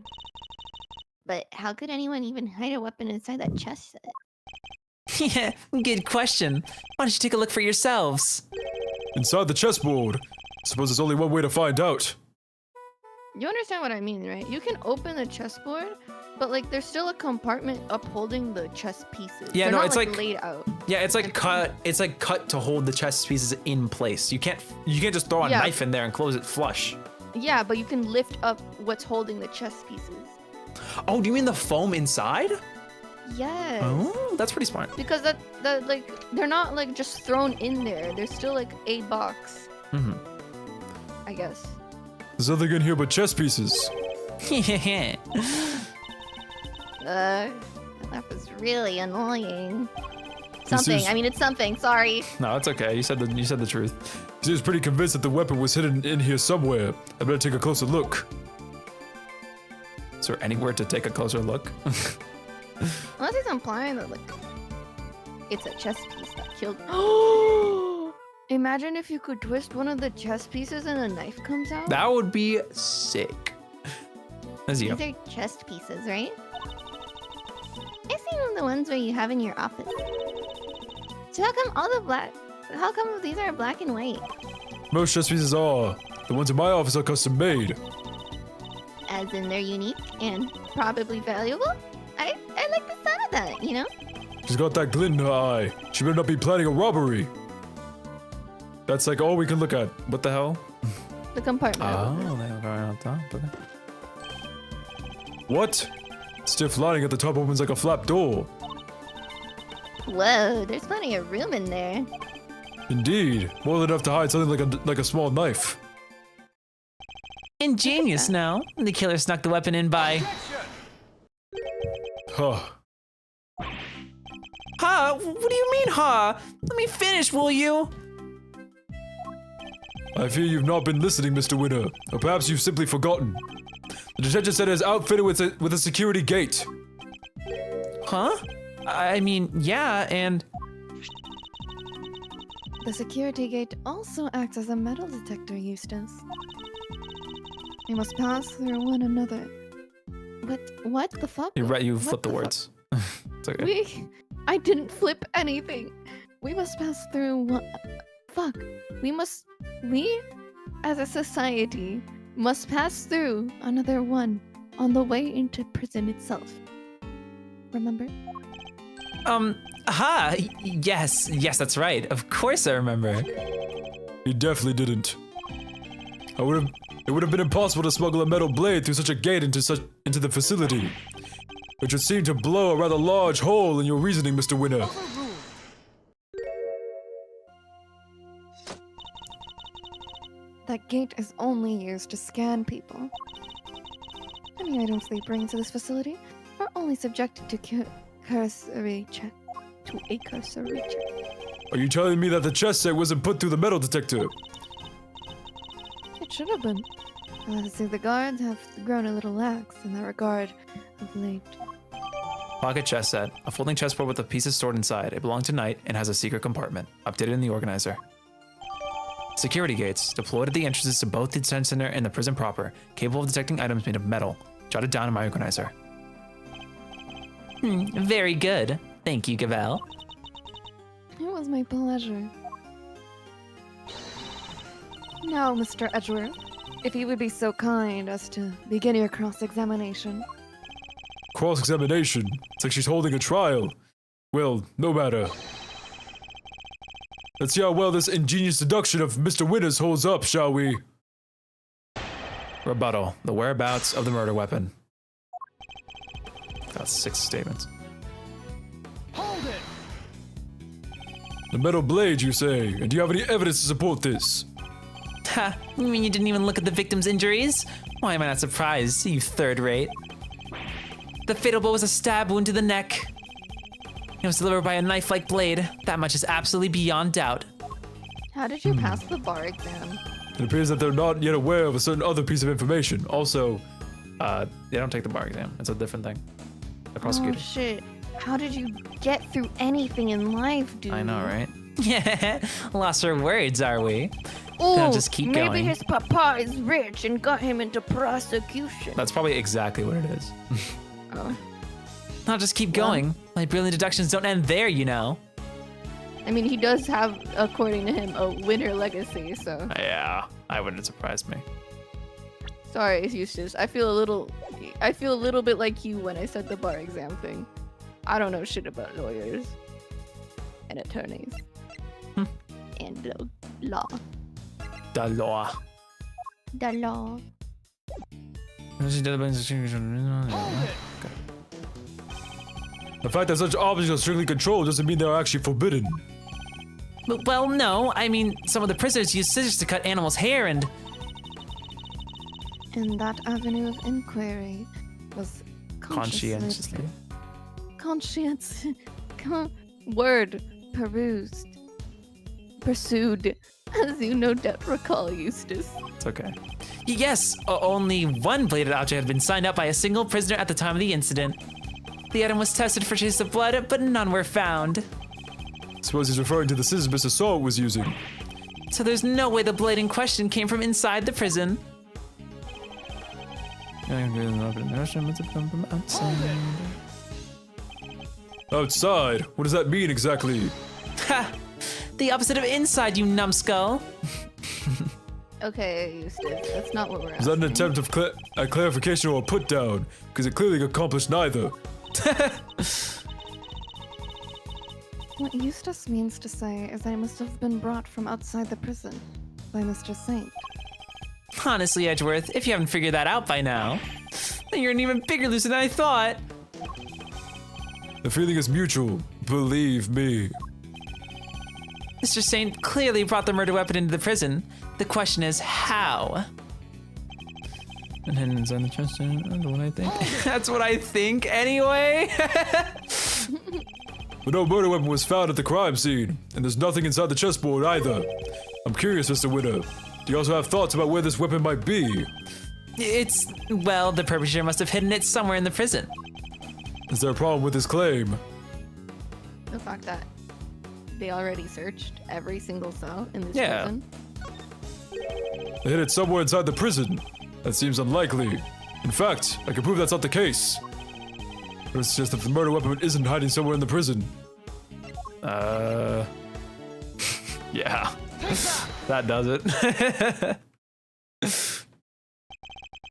But how could anyone even hide a weapon inside that chest set? Yeah, good question. Why don't you take a look for yourselves? Inside the chessboard. Suppose there's only one way to find out. You understand what I mean, right? You can open the chessboard, but like there's still a compartment upholding the chess pieces. Yeah, They're no, not, it's like- laid out. Yeah, it's like cut. It's like cut to hold the chess pieces in place. You can't just throw a Yeah. knife in there and close it flush. Yeah, but you can lift up what's holding the chess pieces. Oh, do you mean the foam inside? Yes. Oh, that's pretty smart. Because that like they're not like just thrown in there. There's still like a box, Mm-hmm. I guess. There's nothing in here but chess pieces. That was really annoying. This Something. is- I mean, it's something. Sorry. No, it's okay. You said the truth. He seems pretty convinced that the weapon was hidden in here somewhere. I better take a closer look. Is there anywhere to take a closer look? Unless he's implying that like it's a chess piece that killed. Imagine if you could twist one of the chess pieces and a knife comes out. That would be sick. That's you. These are chest pieces, right? I've seen the ones where you have in your office. So how come how come these are black and white? Most chess pieces are. The ones in my office are custom made. As in they're unique and probably valuable? I like the sound of that, you know? She's got that glint in her eye. She better not be planning a robbery. That's like all we can look at. What the hell? The compartment. Oh, they are going on top. Okay. What? Stiff lining at the top opens like a flap door. Whoa, there's plenty of room in there. Indeed, more than enough to hide something like a small knife. Ingenious now. The killer snuck the weapon in by... Huh. Huh? What do you mean, huh? Let me finish, will you? I fear you've not been listening, Mr. Winner, or perhaps you've simply forgotten. The detention center is outfitted with a security gate. Huh? I mean, yeah, and... The security gate also acts as a metal detector, Eustace. We must pass through one another. What the fuck? You What flipped the fuck? words. It's okay. I didn't flip anything. We must pass through one. Fuck. We, as a society, must pass through another one on the way into prison itself. Remember? Yes, that's right. Of course I remember. He definitely didn't. It would have been impossible to smuggle a metal blade through such a gate into the facility, which would seem to blow a rather large hole in your reasoning, Mr. Winner. That gate is only used to scan people. Any items they bring to this facility are only subjected to cursory check. Are you telling me that the chest set wasn't put through the metal detector? It should have been. See, the guards have grown a little lax in that regard of late. Pocket chest set. A folding chessboard with the pieces stored inside. It belonged to Knight and has a secret compartment. Updated in the organizer. Security gates. Deployed at the entrances to both the detention center and the prison proper. Capable of detecting items made of metal. Jotted down in my organizer. Very good. Thank you, Gavel. It was my pleasure. Now, Mr. Edgeworth, if you would be so kind as to begin your cross-examination. Cross-examination? It's like she's holding a trial. Well, no matter. Let's see how well this ingenious deduction of Mr. Winner's holds up, shall we? Rebuttal. The whereabouts of the murder weapon. That's 6 statements. Hold it! The metal blade, you say? And do you have any evidence to support this? Ha! You mean you didn't even look at the victim's injuries? Why am I not surprised, you third rate? The fatal blow was a stab wound to the neck. It was delivered by a knife-like blade. That much is absolutely beyond doubt. How did you pass the bar exam? It appears that they're not yet aware of a certain other piece of information. Also, they don't take the bar exam. It's a different thing. The prosecutor. Oh shit. How did you get through anything in life, dude? I know, right? Yeah, lost for words, are we? Ooh, I'll just keep maybe going. his papa is rich and got him into prosecution. That's probably exactly what it is. Oh. I'll just keep going. My brilliant deductions don't end there, you know. I mean, he does have, according to him, a winner legacy, so. Yeah, I wouldn't surprise me. Sorry, Eustace. I feel a little bit like you when I said the bar exam thing. I don't know shit about lawyers and attorneys and law. The law. The law. The fact that such objects are strictly controlled doesn't mean they're actually forbidden. But, well, no. I mean, some of the prisoners used scissors to cut animals' hair and... And that avenue of inquiry was Conscientiously. conscience word pursued, as you no doubt recall, Eustace. It's okay. Yes, only one bladed object had been signed up by a single prisoner at the time of the incident. The item was tested for traces of blood, but none were found. Suppose he's referring to the scissors Mr. Salt was using. So there's no way the blade in question came from inside the prison. Outside? What does that mean exactly? Ha! The opposite of inside, you numbskull. Okay, Eustace, that's not what we're Is that an asking. attempt at clarification or a put down? Because it clearly accomplished neither. What Eustace means to say is I must have been brought from outside the prison by Mr. Saint. Honestly, Edgeworth, if you haven't figured that out by now, then you're an even bigger loser than I thought. The feeling is mutual, believe me. Mr. Saint clearly brought the murder weapon into the prison. The question is, how? And hidden inside the chest, that's what I think. That's what I think anyway. But no murder weapon was found at the crime scene, and there's nothing inside the chessboard either. I'm curious, Mr. Winter. Do you also have thoughts about where this weapon might be? Well, the perpetrator must have hidden it somewhere in the prison. Is there a problem with this claim? The fact that they already searched every single cell in this Yeah. prison. They hid it somewhere inside the prison. That seems unlikely. In fact, I can prove that's not the case. But it's just that the murder weapon isn't hiding somewhere in the prison. Yeah. That does it.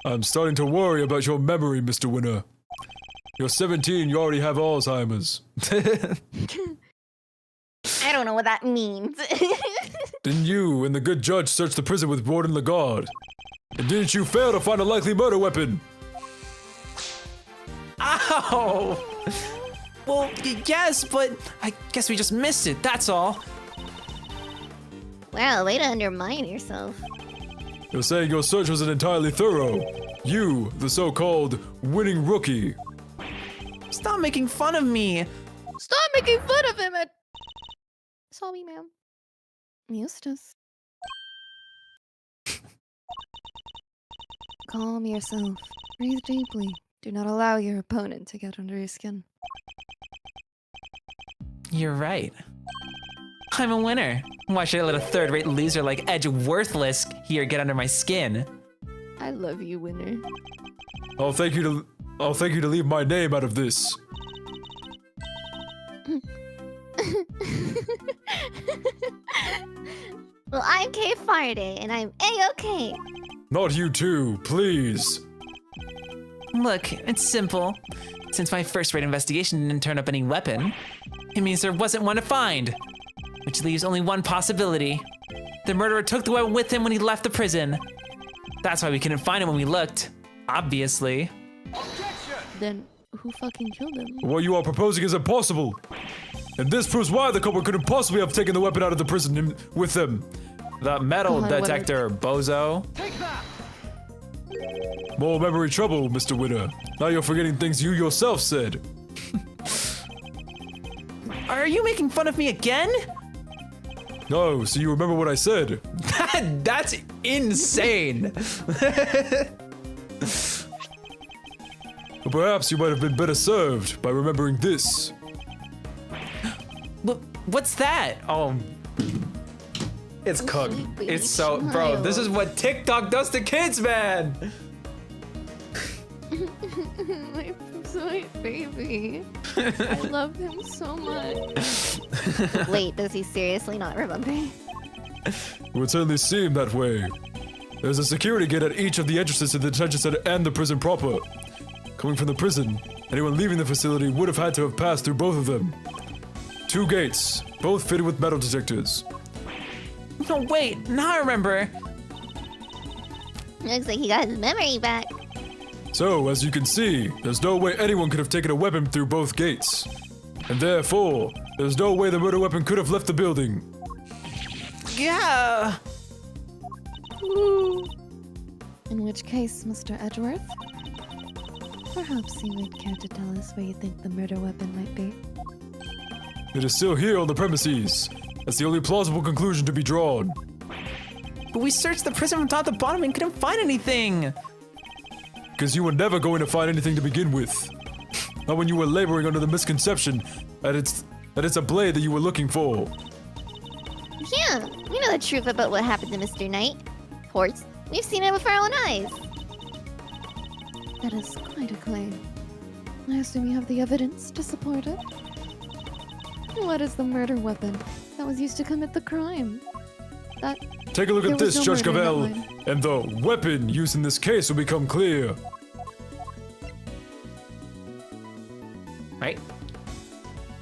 I'm starting to worry about your memory, Mr. Winner. You're 17, you already have Alzheimer's. I don't know what that means. Didn't you and the good judge search the prison with Warden Lagarde? And didn't you fail to find a likely murder weapon? Ow! Well, yes, but I guess we just missed it, that's all. Wow, way to undermine yourself. You're saying your search wasn't entirely thorough. You, the so-called winning rookie. Stop making fun of me. Stop making fun of him! Sorry, ma'am. Eustace. Calm yourself. Breathe deeply. Do not allow your opponent to get under your skin. You're right. I'm a winner. Why should I let a third-rate loser like Edgeworthless here get under my skin? I love you, winner. I'll thank you to leave my name out of this. Well, I'm Kay Faraday, and I'm A-OK. Not you too, please. Look, it's simple. Since my first-rate investigation didn't turn up any weapon, it means there wasn't one to find. Which leaves only one possibility. The murderer took the weapon with him when he left the prison. That's why we couldn't find him when we looked. Obviously. Then who fucking killed him? What you are proposing is impossible. And this proves why the culprit couldn't possibly have taken the weapon out of the prison with them. The metal God, what detector, bozo. Take that! More memory trouble, Mr. Winner. Now you're forgetting things you yourself said. Are you making fun of me again? No, so you remember what I said. That's insane. But perhaps you might have been better served by remembering this. What's that? Oh. It's cooked. sweet It's so, bro, this is what TikTok does to kids, man. My sweet baby. I love him so much. Wait, does he seriously not remember? It would certainly seem that way. There's a security gate at each of the entrances to the detention center and the prison proper. Coming from the prison, anyone leaving the facility would have had to have passed through both of them. 2 gates, both fitted with metal detectors. No, wait, now I remember. Looks like he got his memory back. So, as you can see, there's no way anyone could have taken a weapon through both gates. And therefore, there's no way the murder weapon could have left the building. Yeah. In which case, Mr. Edgeworth, perhaps you would care to tell us where you think the murder weapon might be. It is still here on the premises. That's the only plausible conclusion to be drawn. But we searched the prison from top to bottom and couldn't find anything. Because you were never going to find anything to begin with. Not when you were laboring under the misconception that it's a blade that you were looking for. Yeah, we know the truth about what happened to Mr. Knight. Of course, we've seen it with our own eyes. That is quite a claim. I assume you have the evidence to support it. What is the murder weapon that was used to commit the crime? Take a look There at was this, no Judge murder in Cavell, that line. and the weapon used in this case will become clear. Right?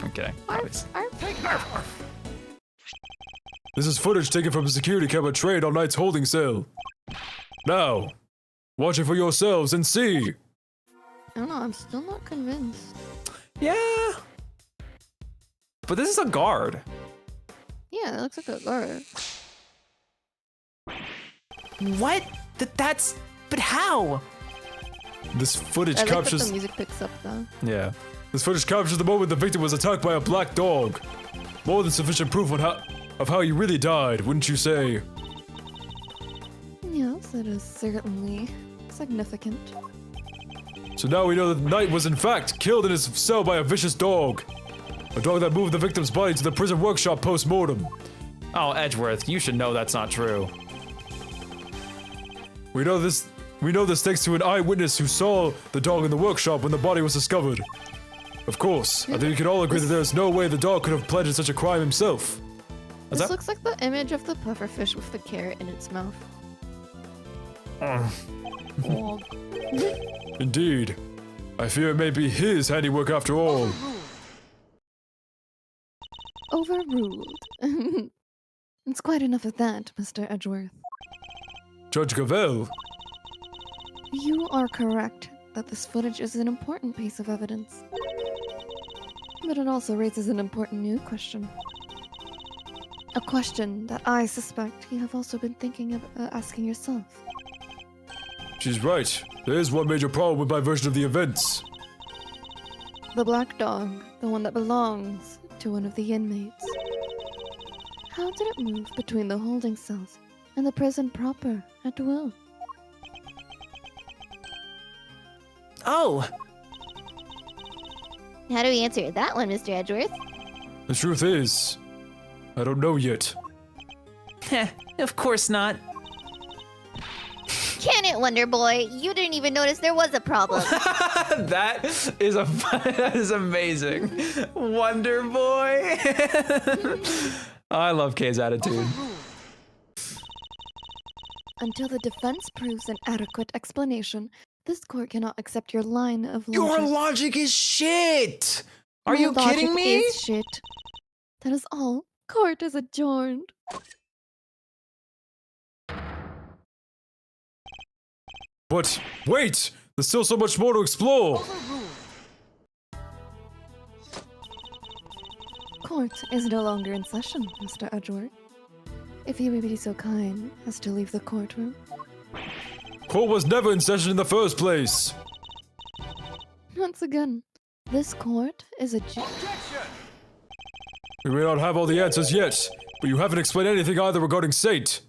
I'm kidding. Obviously. This is footage taken from a security camera trained on Knight's holding cell. Now, watch it for yourselves and see. I don't know, I'm still not convinced. Yeah. But this is a guard. Yeah, Yeah, it looks like a girl. What? That's. But how? This footage I like that captures. the music picks up though. Yeah. This footage captures the moment the victim was attacked by a black dog. More than sufficient proof of how he really died, wouldn't you say? Yes, it is certainly significant. So now we know that Knight was in fact killed in his cell by a vicious dog. A dog that moved the victim's body to the prison workshop post-mortem. Oh, Edgeworth, you should know that's not true. We know this thanks to an eyewitness who saw the dog in the workshop when the body was discovered. Of course, I think we can all agree that there's no way the dog could have planted such a crime himself. This looks like the image of the pufferfish with the carrot in its mouth. Oh. Indeed. I fear it may be his handiwork after all. Overruled. It's quite enough of that, Mr. Edgeworth. Judge Gavel, You are correct that this footage is an important piece of evidence. But it also raises an important new question. A question that I suspect you have also been thinking of asking yourself. she's right. There is one major problem with my version of the events. The black dog, the one that belongs to one of the inmates. How did it move between the holding cells and the prison proper at will? Oh, How do we answer that one, Mr. Edgeworth? The truth is, I don't know yet. of course not. Can it, Wonder Boy? You didn't even notice there was a problem. That is amazing. Wonder Boy. I love Kay's attitude. Until the defense proves an adequate explanation, this court cannot accept your line of logic. Your logic is shit. Are Your you kidding logic me? is shit. That is all. Court is adjourned. But wait! There's still so much more to explore! Court is no longer in session, Mr. Edgeworth. If you may be so kind as to leave the courtroom. Court was never in session in the first place! Once again, this court is We may not have all the answers yet, but you haven't explained anything either regarding Saint.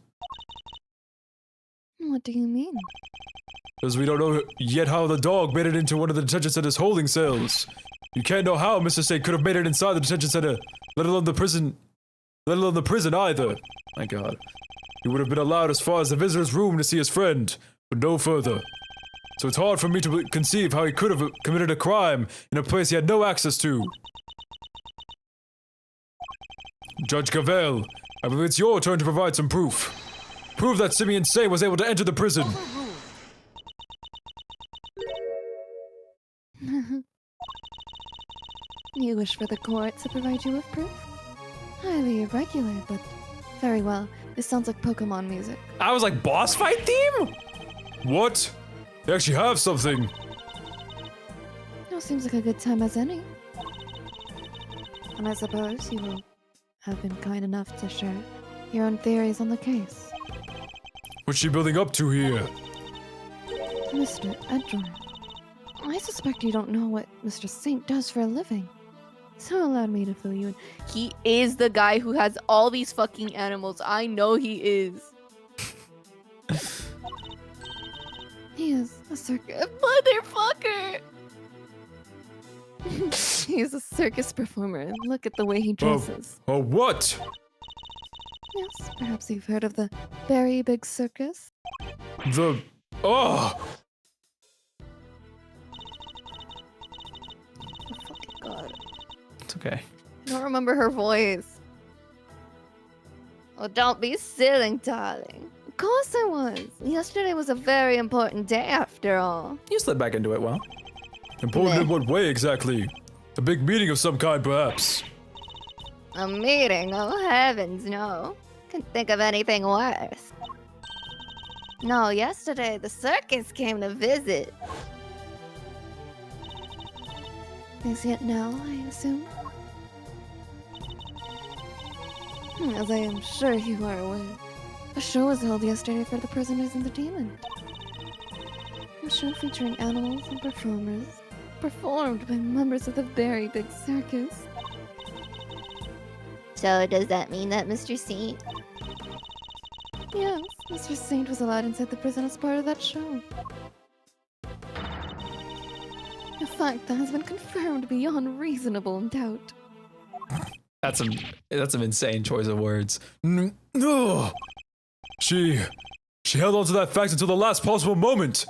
What do you mean? As we don't know yet how the dog made it into one of the detention center's holding cells. You can't know how Mr. Saint could have made it inside the detention center, let alone the prison either. My god. He would have been allowed as far as the visitor's room to see his friend, but no further. So it's hard for me to conceive how he could have committed a crime in a place he had no access to. Judge Gavel, I believe it's your turn to provide some proof. Prove that Simeon Saint was able to enter the prison. You wish for the court to provide you with proof? Highly irregular, but very well. This sounds like Pokemon music. I was like, boss fight theme? What? They actually have something. It seems like a good time as any. And I suppose you will have been kind enough to share your own theories on the case. What's she building up to here? Mr. Edgeworth, I suspect you don't know what Mr. Saint does for a living. So allow me to fill you in. He is the guy who has all these fucking animals. I know he is. He is a circus motherfucker. He is a circus performer. Look at the way he dresses. Oh, what? Yes, perhaps you've heard of the Very Big Circus. The... Oh! Oh, fucking god. It's okay. I don't remember her voice. Oh, don't be silly, darling. Of course I was. Yesterday was a very important day after all. You slid back into it well. Important in what way exactly? A big meeting of some kind, perhaps. A meeting? Oh, heavens, no. Couldn't think of anything worse. No, yesterday the circus came to visit. Is it now, I assume? As I am sure you are aware, a show was held yesterday for the prisoners entertainment. A show featuring animals and performers, performed by members of the very big circus. So does that mean that Mr. Saint? Yes, Mr. Saint was allowed inside the prison as part of that show. A fact that has been confirmed beyond reasonable doubt. That's an insane choice of words. No. She held on to that fact until the last possible moment.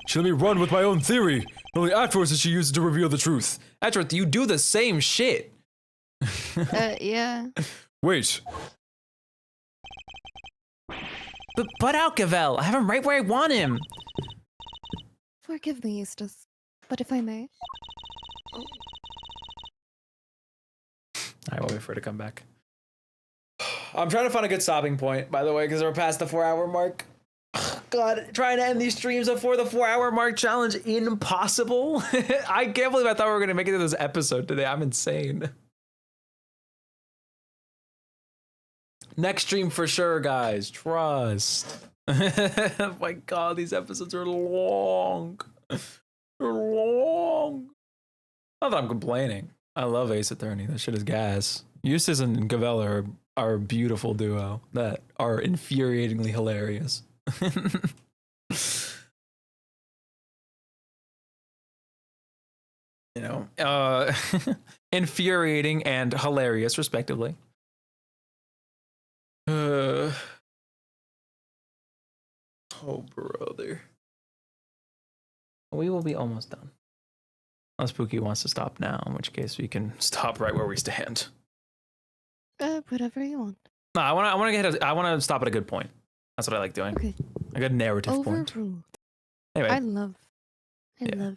She let me run with my own theory, and only afterwards did she use it to reveal the truth. Edgeworth, you do the same shit. Yeah. Wait, But butt out, Gavel. I have him right where I want him. Forgive me, Eustace, but if I may, I won't wait for her to come back. I'm trying to find a good stopping point, by the way, because we're past the 4-hour mark. God, trying to end these streams before the 4-hour mark challenge, impossible. I can't believe I thought we were gonna make it to this episode today. I'm insane. Next stream for sure, guys. Trust. Oh my God, these episodes are long. They're long. Not that I'm complaining. I love Ace Attorney. That shit is gas. Eustace and Gavella are a beautiful duo that are infuriatingly hilarious. You know, infuriating and hilarious, respectively. Oh, brother. We will be almost done. Unless Pookie wants to stop now, in which case we can stop right where we stand. whatever you want. No, I want to stop at a good point. That's what I like doing. Okay. A good narrative point. Overruled. Anyway, I love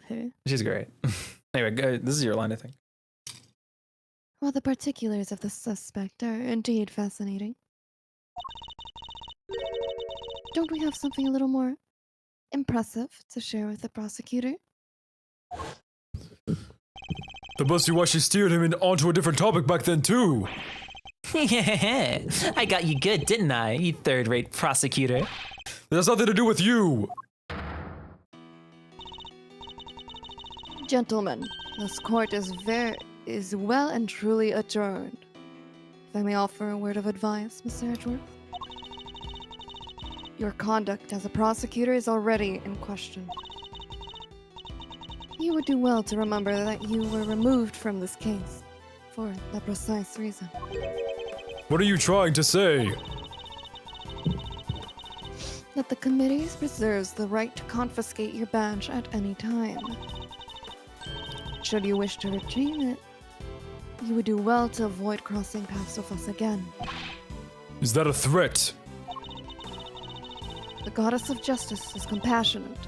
her. she's great. Anyway, this is your line, I think. While the particulars of the suspect are indeed fascinating, don't we have something a little more impressive to share with the prosecutor? that must be why she steered him onto a different topic back then too. I got you good, didn't I, you third-rate prosecutor? That has nothing to do with you. Gentlemen, this court is well and truly adjourned. If I may offer a word of advice, Mr. Edgeworth. Your conduct as a prosecutor is already in question. You would do well to remember that you were removed from this case for that precise reason. What are you trying to say? That the committee preserves the right to confiscate your badge at any time. Should you wish to retain it, you would do well to avoid crossing paths with us again. Is that a threat? The goddess of justice is compassionate,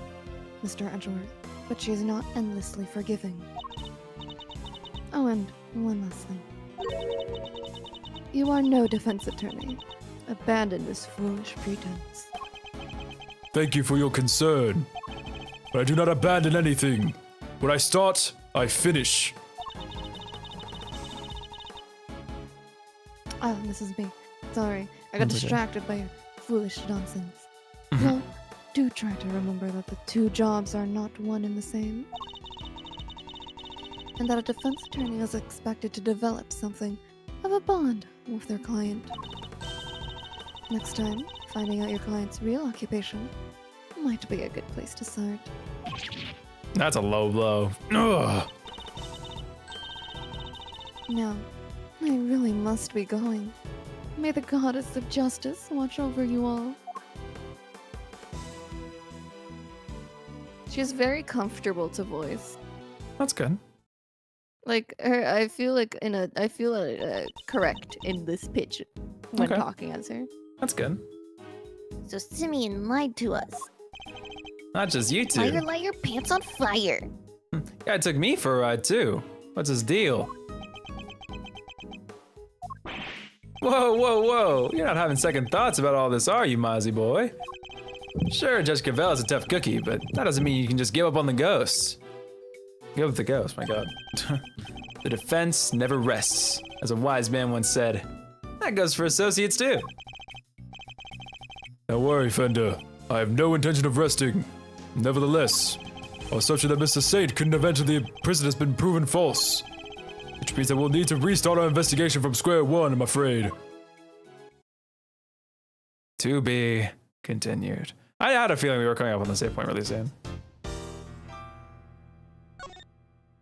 Mr. Edgeworth, but she is not endlessly forgiving. Oh, and one last thing. You are no defense attorney. Abandon this foolish pretense. Thank you for your concern. But I do not abandon anything. When I start, I finish. Oh, this is me. Sorry, I got That's okay. distracted by your foolish nonsense. Well, do try to remember that the two jobs are not one and the same. And that a defense attorney is expected to develop something of a bond with their client. Next time, finding out your client's real occupation might be a good place to start. That's a low blow. Ugh. Now, I really must be going. May the goddess of justice watch over you all. She's very comfortable to voice. That's good. Like her, I feel correct in this pitch when Okay. talking as her. That's good. So Simeon lied to us. Not just you two. Liar, liar, pants on fire. Guy took me for a ride too. What's his deal? Whoa, whoa, whoa. You're not having second thoughts about all this, are you, Mozzie boy? Sure, Judge Cavell is a tough cookie, but that doesn't mean you can just give up on the ghosts. Give up the ghost, my god. The defense never rests. As a wise man once said, That goes for associates too. Don't worry, Fender. I have no intention of resting. Nevertheless, our assumption that Mr. Saint couldn't have entered the prison has been proven false. Which means that we'll need to restart our investigation from square one, I'm afraid. To be continued. I had a feeling we were coming up on the save point really soon.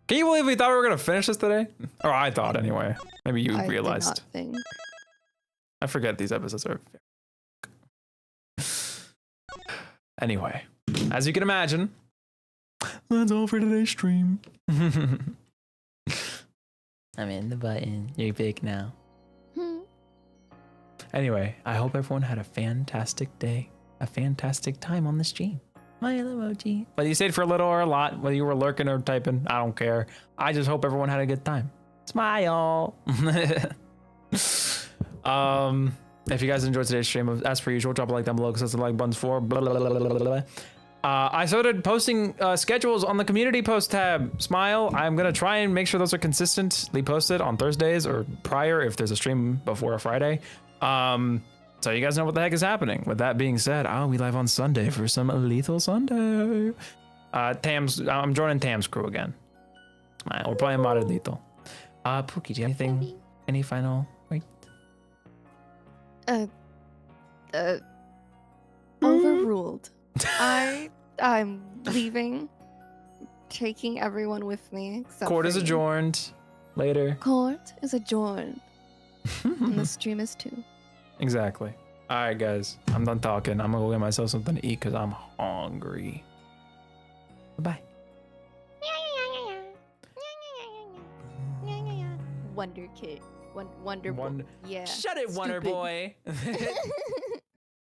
Can you believe we thought we were gonna finish this today? Or I thought anyway. Maybe you I did realized. not think. I forget these episodes are. Anyway, as you can imagine, that's all for today's stream. I'm in the button. You're big now. Anyway, I hope everyone had a fantastic day, a fantastic time on the stream. Smile emoji. Whether you stayed for a little or a lot, whether you were lurking or typing, I don't care. I just hope everyone had a good time. Smile. If you guys enjoyed today's stream, as per usual, drop a like down below because that's the like buttons for. Blah, blah, blah, blah, blah, blah. I started posting schedules on the community post tab. Smile. I'm gonna try and make sure those are consistently posted on Thursdays or prior if there's a stream before a Friday. So you guys know what the heck is happening. With that being said, I'll be live on Sunday for some Lethal Sunday. I'm joining Tam's crew again. Smile. We're playing modded Lethal. Pookie, do you have anything? Any final? Wait. Overruled. I'm leaving, taking everyone with me. Except Court for is you. adjourned. Later. Court is adjourned. And the stream is too. Exactly. All right, guys. I'm done talking. I'm gonna go get myself something to eat because I'm hungry. Bye. Wonder Kid. Wonder Boy. Wonder- Yeah. Shut it, Wonder stupid. Boy.